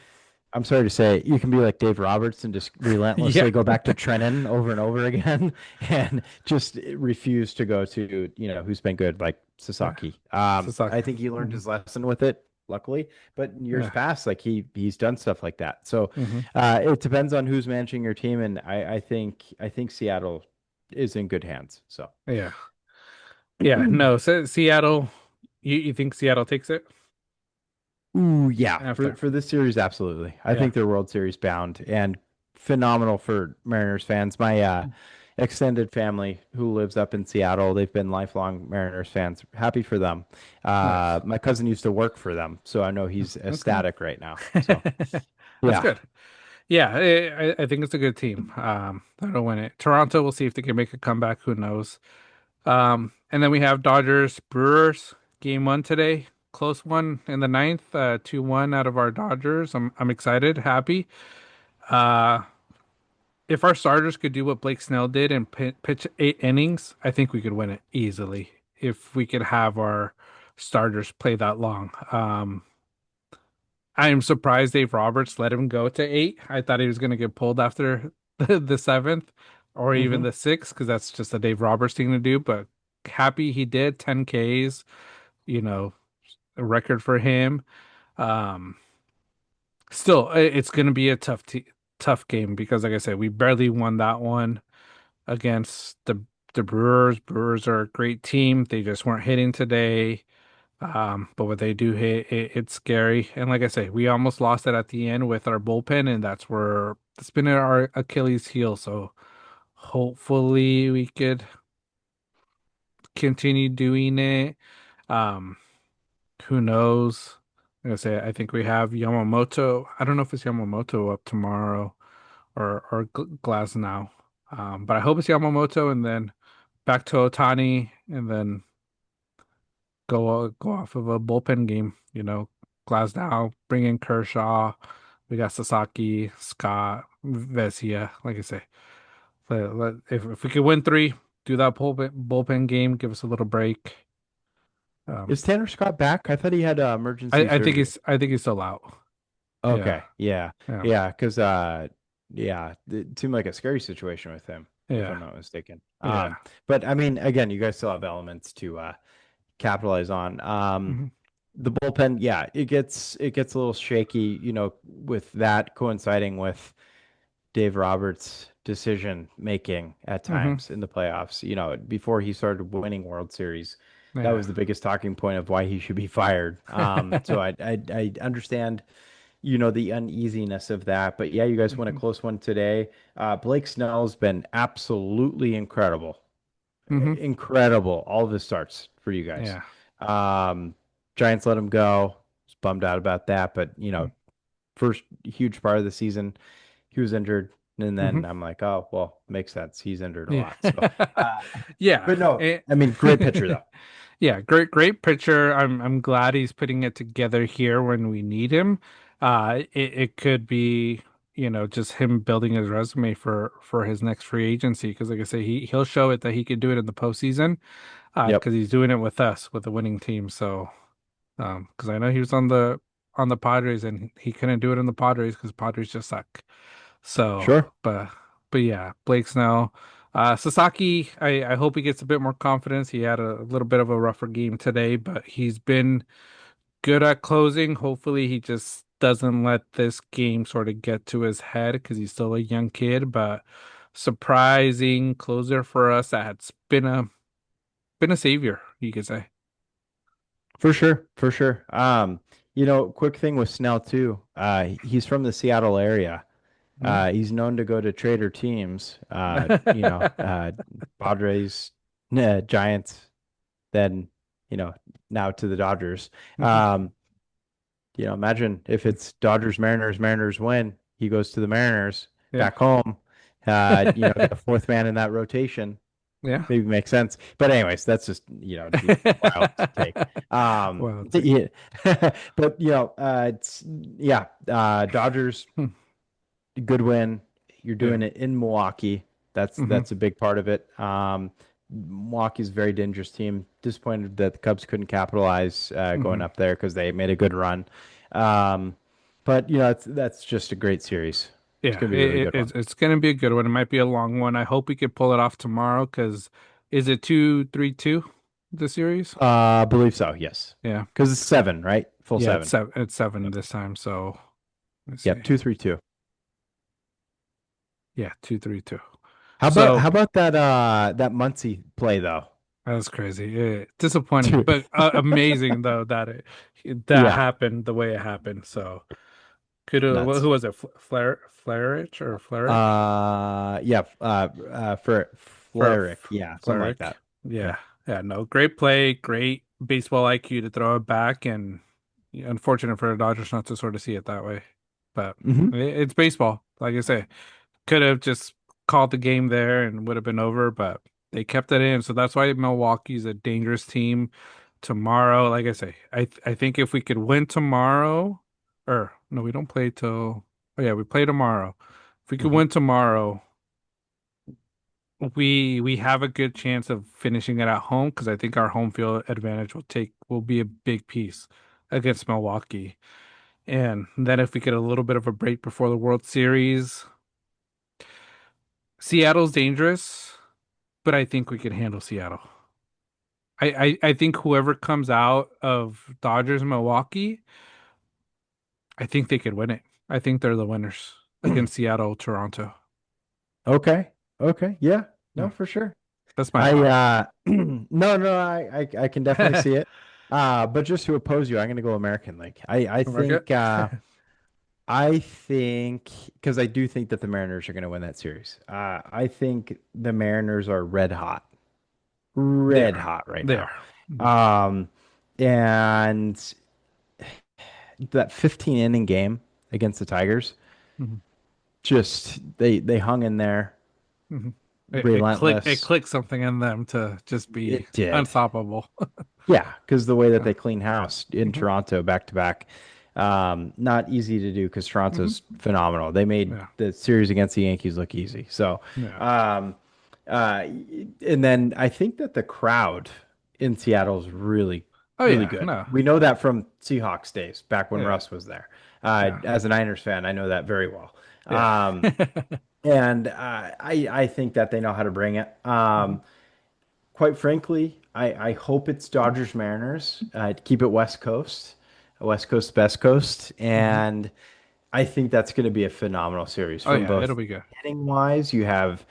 I'm sorry to say, you can be like Dave Roberts and just Yeah, relentlessly go back to Trennan over and over again and just refuse to go to, who's been good, like yeah. Sasaki. Sasaki. I think he learned Hmm. his lesson with it, luckily. But in years Yeah. past, like he's done stuff like that. So Hmm. it depends on who's managing your team, and I think Seattle is in good hands. So. Yeah. Yeah. No, so Seattle, you think Seattle takes it Ooh, yeah. For after? for this series, absolutely. I Yeah. think they're World Series bound and phenomenal for Mariners fans. My extended family who lives up in Seattle, they've been lifelong Mariners fans. Happy for them. Nice. My cousin used to work for them, so I know he's Okay. ecstatic right now. So, That's yeah. good. Yeah, I think it's a good team. That'll win it. Toronto, we'll see if they can make a comeback. Who knows? And then we have Dodgers Brewers game one today. Close one in the ninth, 2-1 out of our Dodgers. I'm excited, happy. Uh, if our starters could do what Blake Snell did and pitch 8 innings, I think we could win it easily. If we could have our starters play that long. I am surprised Dave Roberts let him go to 8. I thought he was going to get pulled after the seventh or even Hmm. the sixth because that's just a Dave Roberts thing to do. But happy he did 10 Ks, you know, a record for him. Um, Still, it's going to be a tough game because, like I said, we barely won that one against the Brewers. Brewers are a great team. They just weren't hitting today. But what they do hit, it's scary. And like I say, we almost lost it at the end with our bullpen, and that's where it's been our Achilles heel. So hopefully we could continue doing it. Um, who knows? Like I say, I think we have Yamamoto. I don't know if it's Yamamoto up tomorrow or Glass now. But I hope it's Yamamoto and then back to Otani and then go off of a bullpen game. Glass now, bring in Kershaw. We got Sasaki, Scott, Vesia. Like I say, if we could win three, do that bullpen game, give us a little break. Um, Is Tanner Scott back? I thought he had emergency surgery. I think he's still out. Yeah, Okay, yeah, yeah, yeah, because yeah, it seemed like a scary situation with him, if yeah, I'm not mistaken. yeah. But I mean, again, you guys still have elements to capitalize on. Hmm. The bullpen, yeah, it gets a little shaky, with that coinciding with Dave Roberts' decision making at Hmm. times in the playoffs. Before he started winning World Series, that Yeah. was the biggest talking point of why he should be fired. So I understand, the uneasiness of that. But yeah, you guys won a Hmm. close one today. Blake Snell's been absolutely incredible. Hmm. Incredible. All of his starts for you guys. Yeah. Um, Giants let him go. Was bummed out about that, but first huge part of the season, he was injured, and Hmm. then I'm like, oh well, makes sense. He's injured a Yeah. lot. So, Yeah. but no, I mean, great pitcher though. Yeah, great picture. I'm glad he's putting it together here when we need him. It could be, just him building his resume for his next free agency because like I say, he'll show it that he can do it in the postseason. Yep, Because he's doing it with us with the winning team. So, because I know he was on the Padres and he couldn't do it in the Padres because Padres just suck. So, sure, but yeah, Blake Snell. Sasaki, I hope he gets a bit more confidence. He had a little bit of a rougher game today, but he's been good at closing. Hopefully, he just doesn't let this game sort of get to his head because he's still a young kid. But surprising closer for us that's been a savior, you could say. for sure, for sure. Quick thing with Snell too. He's from the Seattle area. Yeah. He's known to go to trader teams. Padres, Giants, then now to the Dodgers. Hmm. Um, imagine if it's Dodgers, Mariners, Mariners win, he goes to the Mariners Yeah. back home. Got a fourth man in that rotation. Yeah. Maybe makes sense. But anyways, that's just, wild take. Well, it's like, Yeah. But it's yeah, Dodgers, hmm. good win. You're Yeah. doing it in Milwaukee. That's Hmm. that's a big part of it. Milwaukee's a very dangerous team. Disappointed that the Cubs couldn't capitalize going Hmm. up there because they made a good run. Um, but that's just a great series. It's Yeah, gonna be a really good one. it's gonna be a good one. It might be a long one. I hope we could pull it off tomorrow because is it 2-3-2 the series? I believe so. Yes, Yeah. because it's seven, right? Full Yeah, seven. it's seven Yep. this time. So let's see. Yep. 2-3-2. Yeah, 2-3-2. How about So how about that Muncie play though? that was crazy. Disappointing, Dude. but amazing though that that Yeah. happened the way it happened. So could Nuts. who was it? Flarich or Flarich? Yeah. For For Flerick. Yeah, something like Flerick. that. Yeah. Yeah. Yeah, no, great play, great baseball IQ to throw it back, and yeah, unfortunate for the Dodgers not to sort of see it that way. But Hmm. it's baseball. Like I say, could have just called the game there and would have been over, but they kept it in. So that's why Milwaukee's a dangerous team tomorrow. Like I say, I think if we could win tomorrow, or no, we don't play till, oh yeah, we play tomorrow. If we could Hmm. win tomorrow, we have a good chance of finishing it at home because I think our home field advantage will be a big piece against Milwaukee. And then if we get a little bit of a break before the World Series, Seattle's dangerous, but I think we can handle Seattle. I think whoever comes out of Dodgers and Milwaukee, I think they could win it. I think they're the winners against Seattle, Toronto. Okay. Okay. Yeah. No, Yeah, for sure. that's my I thought. no, I can definitely see it. But just to oppose you, I'm gonna go American League. Market? I think because I do think that the Mariners are gonna win that series. I think the Mariners are They red are. hot right They now. are. Mhm. Um, and that 15 inning game against the Tigers, Mhm. just they hung in there, Hmm. It relentless. clicked something in them to just be It did. unstoppable. Yeah, because the way that Yeah. they clean house in Hmm. Toronto back to back, not easy to do because Hmm. Toronto's phenomenal. They made Yeah. the series against the Yankees look easy. So, Yeah. um, uh, and then I think that the crowd in Seattle is really, Oh really yeah. good. No. We know that from Seahawks days, back when Yeah. Russ was there. Yeah. As a Niners fan, I know that very well. Yeah. And I think that they know how to bring it. Mhm. Quite frankly, I hope it's Dodgers Mariners. Keep it West Coast, best coast, Mhm. and I think that's going to be a phenomenal series Oh from yeah, it'll both be good. hitting wise. You have,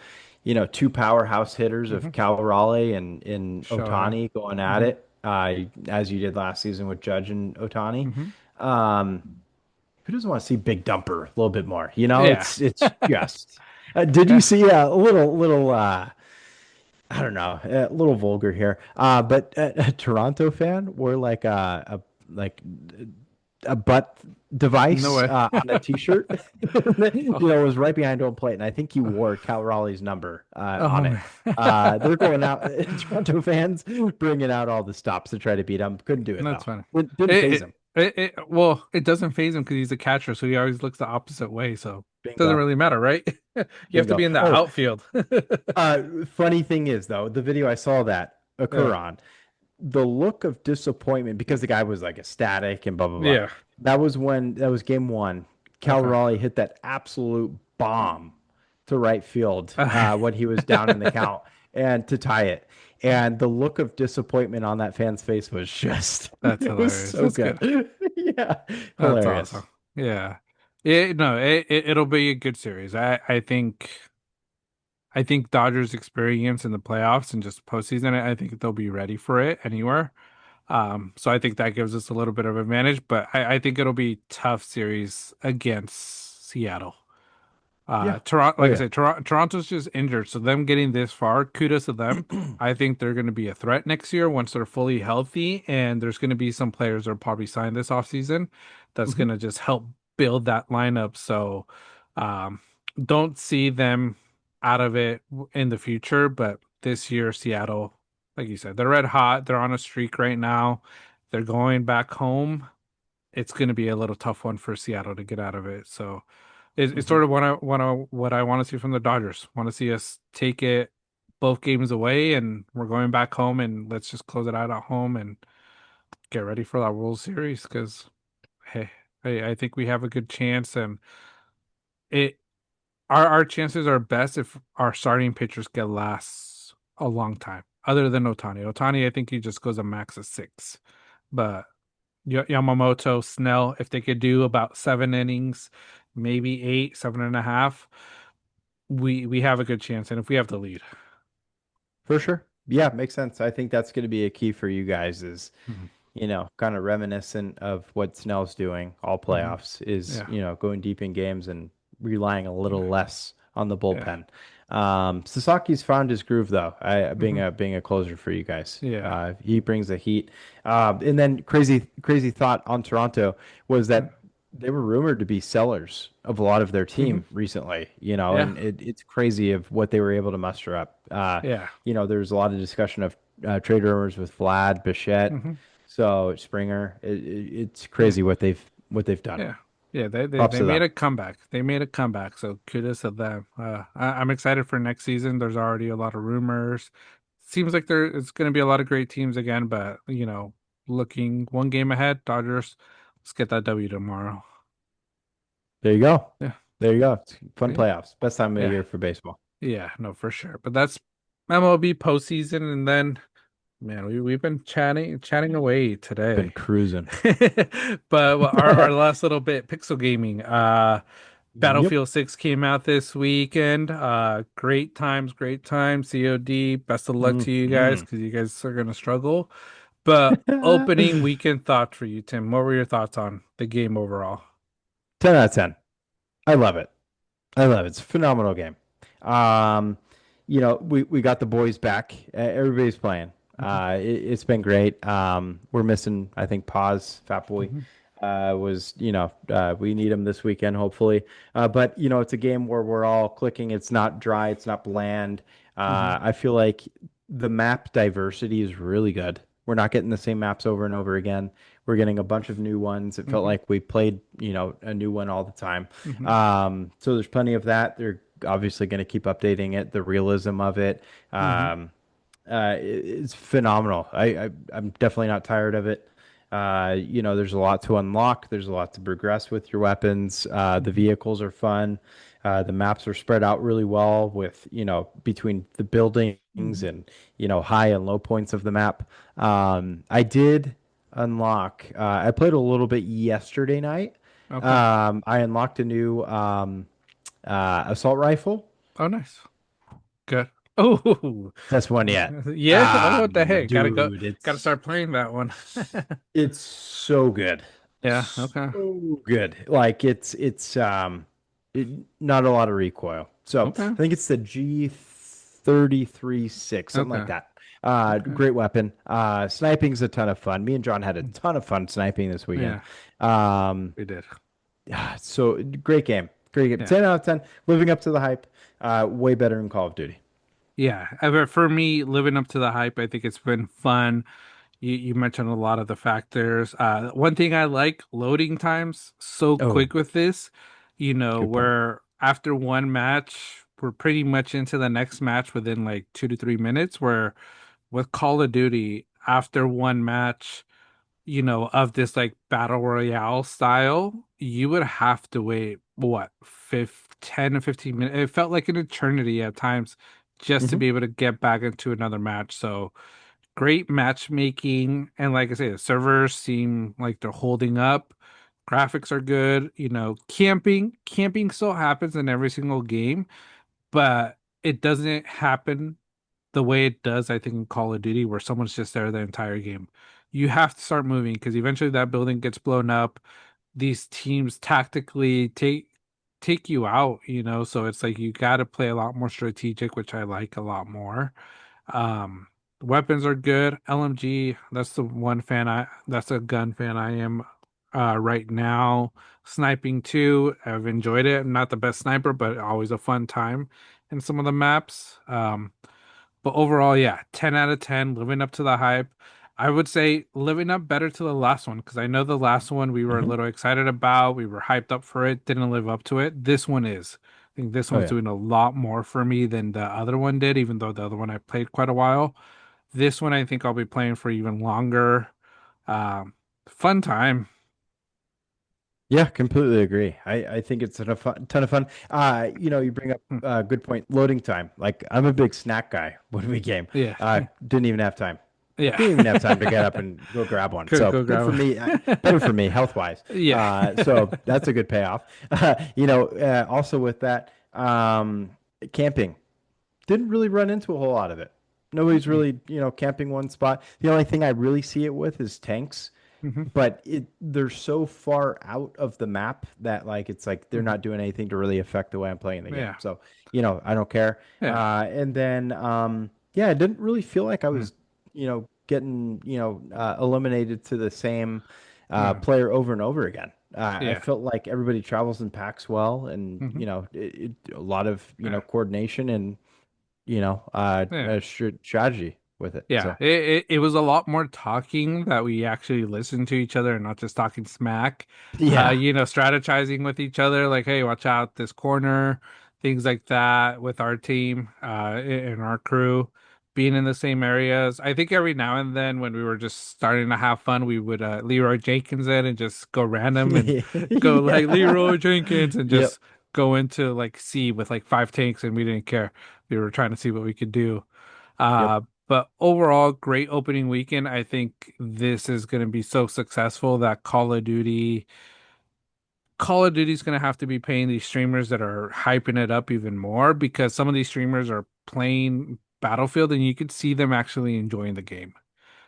two powerhouse hitters Hmm. of Cal Raleigh and in Shohei. Otani going at Hmm. it, as you did last season with Judge and Otani. Hmm. Um, who doesn't want to see Big Dumper a little bit more? Yeah. It's just. Did you Yeah. see a little? I don't know, a little vulgar here, but a Toronto fan wore like like a butt No device way. on a t-shirt. Oh, It was right behind home plate, and I think he wore Cal Raleigh's number oh on it. man. They're going out, Toronto fans bringing out all the stops to try to beat him. Couldn't do it That's though. funny. Didn't phase him. Well, it doesn't phase him because he's a catcher, so he always looks the opposite way. So it doesn't Bingo, really matter, right? You have to bingo. be in the Oh, outfield. funny thing is though, the video I saw that Yeah. occur on, the look of disappointment because the guy was like ecstatic and blah blah blah. Yeah. That was game one. Cal Okay. Raleigh hit that absolute bomb to right field when he was down in the count and to tie it. And the look of disappointment on that fan's face was just That's it was hilarious. so That's good. good. Yeah, That's awesome. hilarious. Yeah. No, it'll be a good series. I think Dodgers experience in the playoffs and just postseason, I think they'll be ready for it anywhere. So I think that gives us a little bit of advantage, but I think it'll be tough series against Seattle. Yeah. Toronto, Oh like I yeah. said, Toronto's just injured, so them getting this far, kudos to them. I think they're going to be a threat next year once they're fully healthy, and there's going to be some players that are probably signed this offseason that's going Mhm. to just help build that lineup. So, um, don't see them out of it in the future, but this year, Seattle, like you said, they're red hot. They're on a streak right now. They're going back home. It's going to be a little tough one for Seattle to get out of it. So it's Mhm. sort of what I want to see from the Dodgers. Want to see us take it both games away, and we're going back home, and let's just close it out at home and get ready for that World Series. Because hey, I think we have a good chance, and it our chances are best if our starting pitchers get last a long time. Other than Otani, I think he just goes a max of six, but Yamamoto, Snell, if they could do about 7 innings, maybe eight, 7.5, we have a good chance. And if we have the lead. For sure. Yeah, makes sense. I think that's going to be a key for you guys is Hmm. kind of reminiscent of what Snell's doing all Hmm. playoffs is, Yeah. going deep in games and relying a Yeah. little less on the Yeah. bullpen. Sasaki's found his groove though, Hmm. being a closer for you guys. Yeah. He brings the heat. And then crazy thought on Toronto was that they were rumored to be sellers of a lot of their Hmm. team recently, Yeah. and it's crazy of what they were able to muster up. Yeah. There's a lot of discussion of trade rumors with Vlad, Bichette. Hmm. So Springer, it's Yeah. crazy what they've done. Yeah. Yeah. They Props they to made them. a comeback. They made a comeback. So kudos to them. I'm excited for next season. There's already a lot of rumors. Seems like it's going to be a lot of great teams again, but looking one game ahead, Dodgers, let's get that W tomorrow. There you go. Yeah. There you go. It's fun Yeah. playoffs. Best time of the Yeah. year for baseball. Yeah, no, for sure. But that's MLB postseason, and then man, we've been chatting away Been today. cruising. But well, our last little bit, Pixel Gaming. Yep. Battlefield 6 came out this weekend. Great times, great times. COD. Best of luck to you guys Hmm. because you guys are gonna struggle. But 10 opening weekend thoughts for you, Tim. What were your thoughts on the game overall? out of 10. I love it. I love it. It's a phenomenal game. Um, we got the boys back. Everybody's playing. Hmm. It's been great. We're missing, I think, Paz, Fat Boy. Hmm. was, we need him this weekend, hopefully. But, it's a game where we're all clicking. It's not dry, it's not bland. Hmm. I feel like the map diversity is really good. We're not getting the same maps over and over again. We're getting a bunch of new ones. It felt Hmm. like we played, a new one all the time. Hmm. So there's plenty of that. They're obviously going to keep updating it, the realism of it. Hmm. It's phenomenal. I'm definitely not tired of it. There's a lot to unlock. There's a lot to progress with your weapons. The Hmm. vehicles are fun. The maps are spread out really well with, between the buildings Hmm. and, high and low points of the map. I did unlock, I played a little bit yesterday night. Okay. I unlocked a new assault rifle. Oh, nice. Good. Oh, That's one yet. yeah. Oh, what the heck? Dude, Gotta start playing that one. it's so good. Yeah. Okay. So good. Like it, not a lot of recoil. So Okay. I think it's the G33-6, something like Okay. that. Okay. Great weapon. Sniping's a ton of fun. Me and John had a ton of fun sniping this weekend. Yeah, Um, we did. so great game. Great game. Yeah. 10 out of 10. Living up to the hype. Way better than Call of Duty. Yeah. For me, living up to the hype, I think it's been fun. You mentioned a lot of the factors. One thing I like, loading times so Oh, quick with this, good point. where after one match, we're pretty much into the next match within like 2 to 3 minutes, where with Call of Duty, after one match, of this like battle royale style, you would have to wait, what, 10 to 15 minutes. It felt like an eternity at times just to Hmm. be able to get back into another match. So great matchmaking. And like I say, the servers seem like they're holding up. Graphics are good. Camping still happens in every single game, but it doesn't happen the way it does, I think, in Call of Duty, where someone's just there the entire game. You have to start moving because eventually that building gets blown up. These teams tactically take you out, so it's like you got to play a lot more strategic, which I like a lot more. Um, Weapons are good. LMG, that's a gun fan I am right now. Sniping too, I've enjoyed it. I'm not the best sniper, but always a fun time in some of the maps. But overall, yeah, 10 out of 10, living up to the hype. I would say living up better to the last one because I know the last one we were a Hmm. little excited about. We were hyped up for it, didn't live up to it. This one is. I think this Oh one's yeah. doing a lot more for me than the other one did, even though the other one I played quite a while. This one I think I'll be playing for even longer. Um, Fun time. Yeah, completely agree. I think it's a ton of fun. You bring up Hmm. a good point. Loading time. Like I'm a big snack guy when we game. Yeah. Didn't even have time. Yeah. Didn't even have time to get up and go grab one. Could So go good for grab me. it. Better for me health wise. Yeah. So that's a good payoff. Also with that, camping. Didn't really run into a whole lot of it. Nobody's Mm-mm. really, camping one spot. The only thing I really see it with is tanks, Hmm. but they're so far out of the map that like it's like they're Hmm. not doing anything to really affect the way I'm playing the game. Yeah. So, I don't care. Yeah. And then yeah, I didn't really feel like I Mm. was, getting, eliminated to the same Yeah. player over and over again. I Yeah. felt like everybody travels in packs well, and Hmm. a lot of Yeah. coordination and Yeah. strategy with it. Yeah. So It was a lot more talking that we actually listened to each other and not just talking smack. yeah, Strategizing with each other, like, hey, watch out this corner, things like that with our team, and our crew being in the same areas. I think every now and then when we were just starting to have fun, we would Leroy Jenkins in and just go random and go like yeah, Leroy Jenkins and yep, just go into like C with like 5 tanks and we didn't care. We were trying to see what we could do. yep, But overall, great opening weekend. I think this is going to be so successful that Call of Duty is going to have to be paying these streamers that are hyping it up even more because some of these streamers are playing Battlefield and you could see them actually enjoying the game.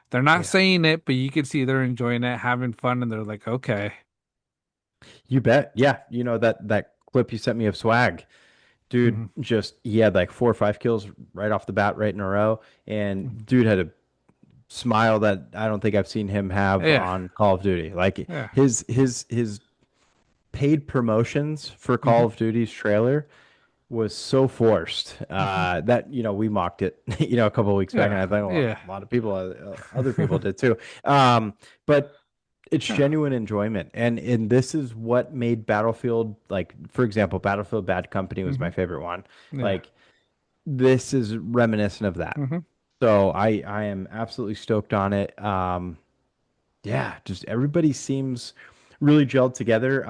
They're not yeah. saying it, but you can see they're enjoying it, having fun, and they're like, okay. You bet. Yeah, that clip you sent me of Swag, dude. Hmm. Just he had like 4 or 5 kills right off the bat, right in a row, and Hmm. dude had a smile that I don't think I've seen him have Yeah, on Call of Duty. Like yeah. his paid promotions for Hmm. Call of Duty's trailer was so forced Hmm. that we mocked it a couple of weeks back, and Yeah, I think yeah, a lot of people other people did too. But it's yeah. genuine enjoyment, and this is what made Battlefield, like for example, Battlefield Bad Company was my Hmm. favorite one. Yeah. Like this is reminiscent of that. Hmm. So I am absolutely stoked on it. Yeah, just everybody seems really gelled together.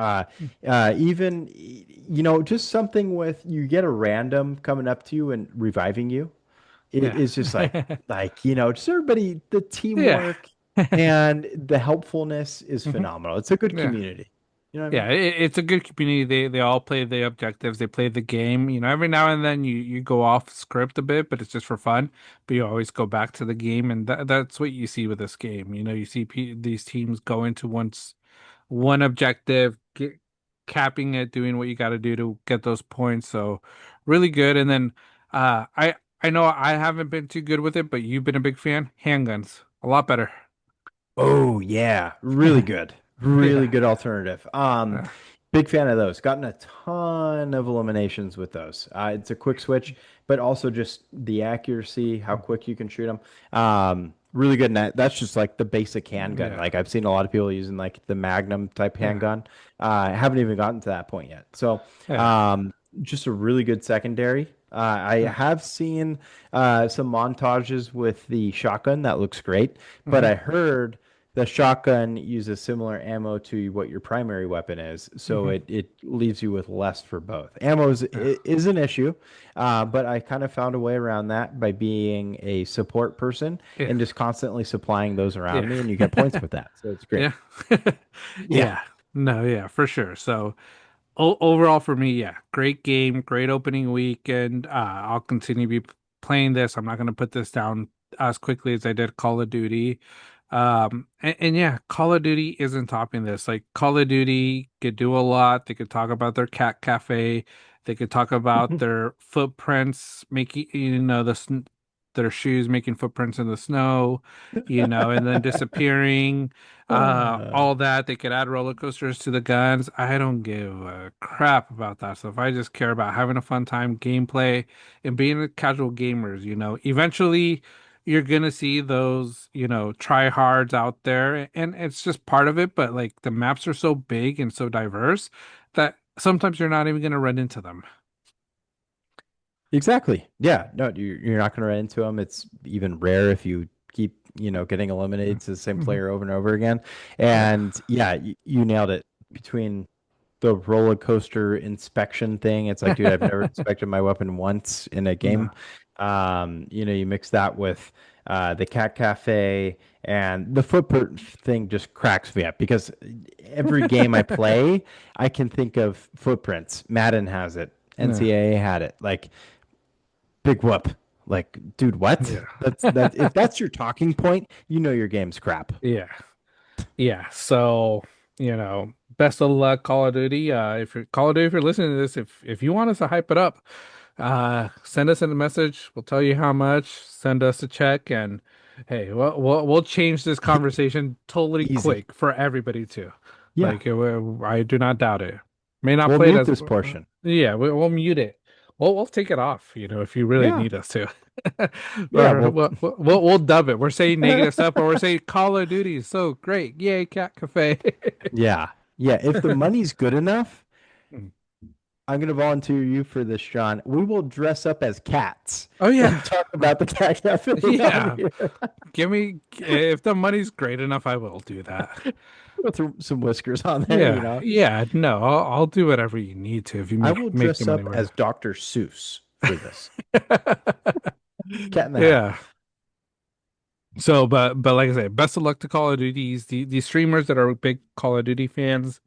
Even just something with you get a random coming up to you and reviving you. It Yeah. is just like just everybody, the Yeah. teamwork and the helpfulness is Hmm. phenomenal. It's a good Yeah. community. You know what I Yeah, mean? it's a good community. They all play the objectives. They play the game. Every now and then you go off script a bit, but it's just for fun. But you always go back to the game, and that's what you see with this game. You see these teams go into one objective, capping it, doing what you got to do to get those points. So really good. And then I know I haven't been too good with it, but you've been a big fan. Handguns, a lot better. Oh yeah, really good. Really Yeah. good alternative. Uh, Big fan of those. Gotten a ton of eliminations with those. It's a quick switch, but also just the accuracy, how quick you can shoot them. Really good. And that's just like the basic handgun. yeah. Like I've seen a lot of people using like the Magnum type Yeah. handgun. I haven't even gotten to that point yet. So, Yeah. just a really good secondary. I Yeah. have seen some montages with the shotgun. That looks great. But Hmm. I heard the shotgun uses similar ammo to what your primary weapon is, so Hmm. it leaves you with less for both. Ammo Yeah. is an issue, but I kind of found a way around that by being a support person Yeah. and just constantly supplying those around Yeah. me, and you get points with that. So it's great. Yeah. Yeah. Yeah. No, yeah, for sure. So o overall for me, yeah, great game, great opening weekend. I'll continue to be playing this. I'm not going to put this down as quickly as I did Call of Duty. And yeah, Call of Duty isn't topping this. Like Call of Duty could do a lot. They could talk about their cat cafe. They could talk about their footprints, making, their shoes making footprints in the snow, and then disappearing, Uh, all that. They could add roller coasters to the guns. I don't give a crap about that stuff. I just care about having a fun time, gameplay, and being a casual gamers. Eventually you're gonna see those, try hards out there, and it's just part of it. But like the maps are so big and so diverse that sometimes you're not even gonna run into them. exactly. Yeah. No, you're not going to run into them. It's even rare if you keep, getting eliminated to the same Hmm. player over and over again. Yeah. And yeah, you nailed it between the roller coaster inspection thing. It's like, dude, I've never inspected my weapon once in a No. game. You mix that with the cat cafe and the footprint thing just cracks me up because every game I play, I can think of footprints. Madden has it. No. NCAA had it. Like big whoop. Like, dude, what? Yeah. That if that's your talking point, your game's crap. Yeah. Yeah. So, best of luck, Call of Duty. If you're listening to this, if you want us to hype it up, send us a message. We'll tell you how much. Send us a check, and hey, we'll change this conversation totally Easy. quick for everybody too. Yeah. Like, I do not doubt it. May not We'll play it mute as, this portion. yeah, we'll mute it. We'll take it off, if you really Yeah. need us to. Yeah. Or Well, we'll dub it. We're saying negative stuff, or we're saying Call of Duty is so great. Yay, Cat Cafe. yeah. Yeah. If the money's good enough, I'm going to volunteer you for this, John. We will dress up as cats Oh and yeah. talk about the cat cafe around Yeah. here. Give me if the money's great enough, I will do that. With some whiskers on there, Yeah. Yeah. No, I'll do whatever you need to if you I make will make the dress money up worth as Dr. Seuss for this. it. Cat in the Hat. Yeah. So, but like I say, best of luck to Call of Duties. The streamers that are big Call of Duty fans,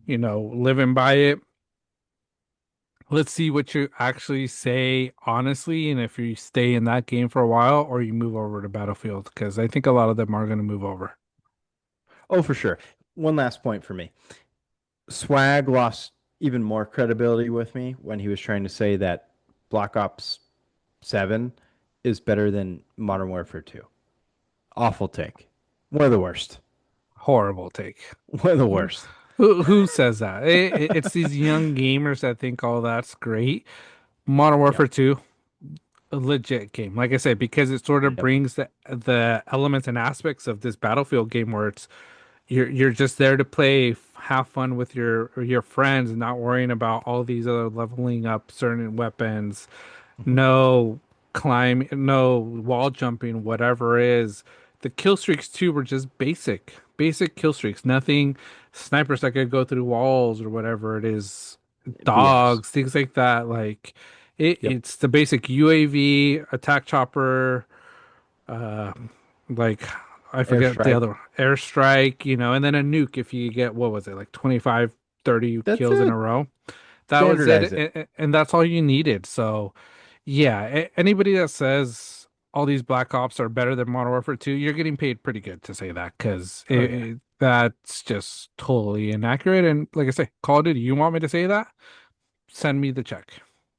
living by it. Let's see what you actually say honestly, and if you stay in that game for a while or you move over to Battlefield, because I think a lot of them are going to move over. Oh, for sure. One last point for me. Swag lost even more credibility with me when he was trying to say that Black Ops 7 is better than Modern Warfare 2. Awful take. One of the worst. Horrible take. One of the Who worst. who says that? It's these young gamers that think, oh, that's great. Modern Yep. Warfare 2, a legit game. Like I said, because it sort of Yep. brings the elements and aspects of this Battlefield game where it's you're just there to play, have fun with your friends, and not worrying about all these other leveling up certain weapons. Mhm. No climb, no wall jumping, whatever it is. The kill streaks too were just basic kill streaks. Nothing snipers that could go through walls or whatever it is. BS. Dogs, things like that. Like Yep. it's the basic UAV, attack chopper, uh, like I forget the Airstrike. other one. Airstrike, and then a nuke if you get what was it, like 25, 30 That's kills in a it. row. That was it, Standardize it. and that's all you needed. So, yeah, anybody that says all these Black Ops are better than Modern Warfare 2, you're getting paid pretty good to say that because Oh yeah. that's just totally inaccurate. And like I say, Call of Duty, you want me to say that? Send me the check.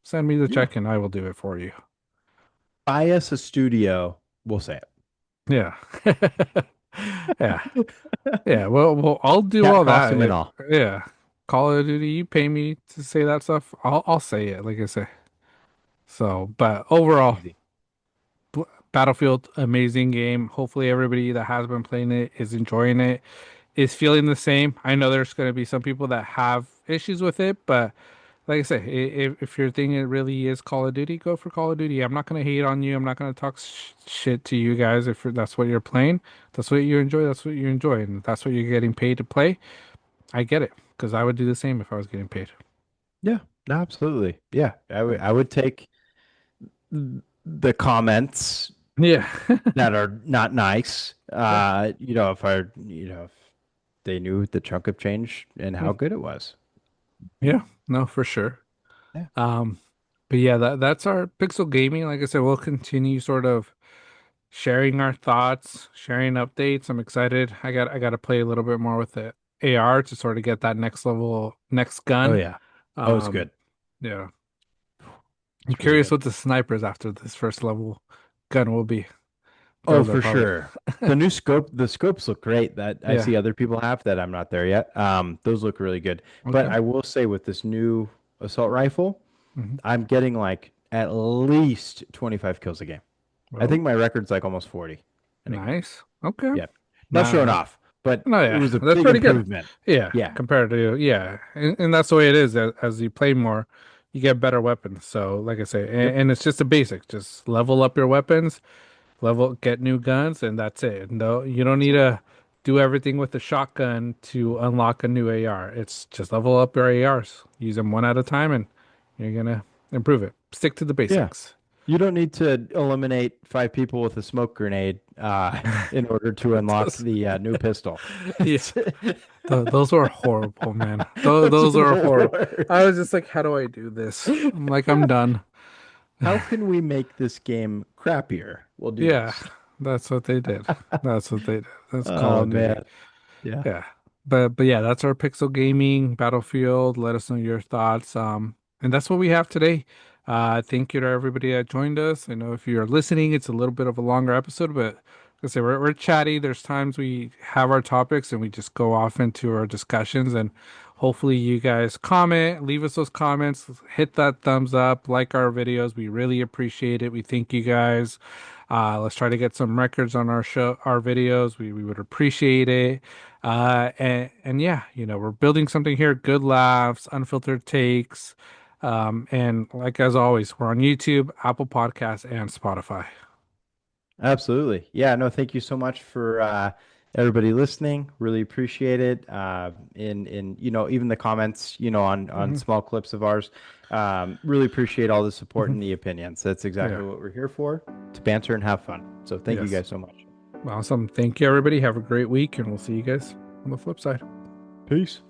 Send me the Yeah. check, and I will do it for you. Buy us a studio. We'll say Yeah. Yeah. it. Yeah. Well, I'll do Cat all that. costume and all. Yeah. Call of Duty, you pay me to say that stuff. I'll say it, like I say. So, but overall, Easy. Battlefield, amazing game. Hopefully, everybody that has been playing it is enjoying it, is feeling the same. I know there's going to be some people that have issues with it, but like I say, if your thing it really is Call of Duty, go for Call of Duty. I'm not going to hate on you. I'm not going to talk shit to you guys if that's what you're playing. That's what you enjoy. That's what you enjoy, and that's what you're getting paid to play. I get it because I would do the same if I was getting paid. Yeah. No, absolutely. Yeah. I would Yeah. I would take the comments Yeah. that are not nice. Yeah. If they knew the chunk of change and how good it was. Yeah. No, for sure. Yeah. Um, but yeah, that's our Pixel Gaming. Like I said, we'll continue sort of sharing our thoughts, sharing updates. I'm excited. I got to play a little bit more with the AR to sort of get that next level, next Oh gun. yeah. Oh, it's Um, good. yeah. I'm It's really curious good. what the snipers after this first level gun will be. Oh, Those are for probably sure. The scopes look great that I yeah. see other people have that I'm not there yet. Those look really good. But Okay. I will say with this new assault rifle, Hmm. I'm getting like at least 25 kills a game. I Well, think my record's like almost 40 in a game. nice. Okay. Yeah. Not showing Nah. off, but No, it yeah, was a that's big pretty good. improvement. Yeah, Yeah. compared to yeah, and that's the way it is. As you play more, you get better weapons. So, like I say, Yep. and it's just a basic. Just level up your weapons, get new guns, and that's it. No, you don't That's need it. to do everything with the shotgun to unlock a new AR. It's just level up your ARs, use them one at a time, and you're gonna improve it. Stick to the Yeah. basics. You don't need to eliminate five people with a smoke grenade in order to unlock Those- the new pistol. yeah, It's, those were horrible, man. that's Those are the horrible. I was worst. just like, how do I do this? I'm like, I'm done. How can we make this game crappier? We'll do Yeah, this. that's what they did. That's what they did. That's Call Oh of Duty. man. Yeah. Yeah. But yeah, that's our Pixel Gaming Battlefield. Let us know your thoughts. And that's what we have today. Thank you to everybody that joined us. I know if you're listening, it's a little bit of a longer episode, but like I say we're chatty. There's times we have our topics and we just go off into our discussions and hopefully you guys comment, leave us those comments, hit that thumbs up, like our videos. We really appreciate it. We thank you guys. Let's try to get some records on our videos. We would appreciate it. And yeah, we're building something here. Good laughs, unfiltered takes. And like as always, we're on YouTube, Apple Podcasts, and Spotify. Absolutely. Yeah, no, thank you so much for everybody listening. Really appreciate it. In even the comments, on Hmm. small clips of ours. Really appreciate all the support Hmm. and the opinions. That's Yeah. exactly what we're here for, to banter and have fun. So thank you Yes. guys so much. Awesome. Thank you, everybody. Have a great week, and we'll see you guys on the flip side. Peace.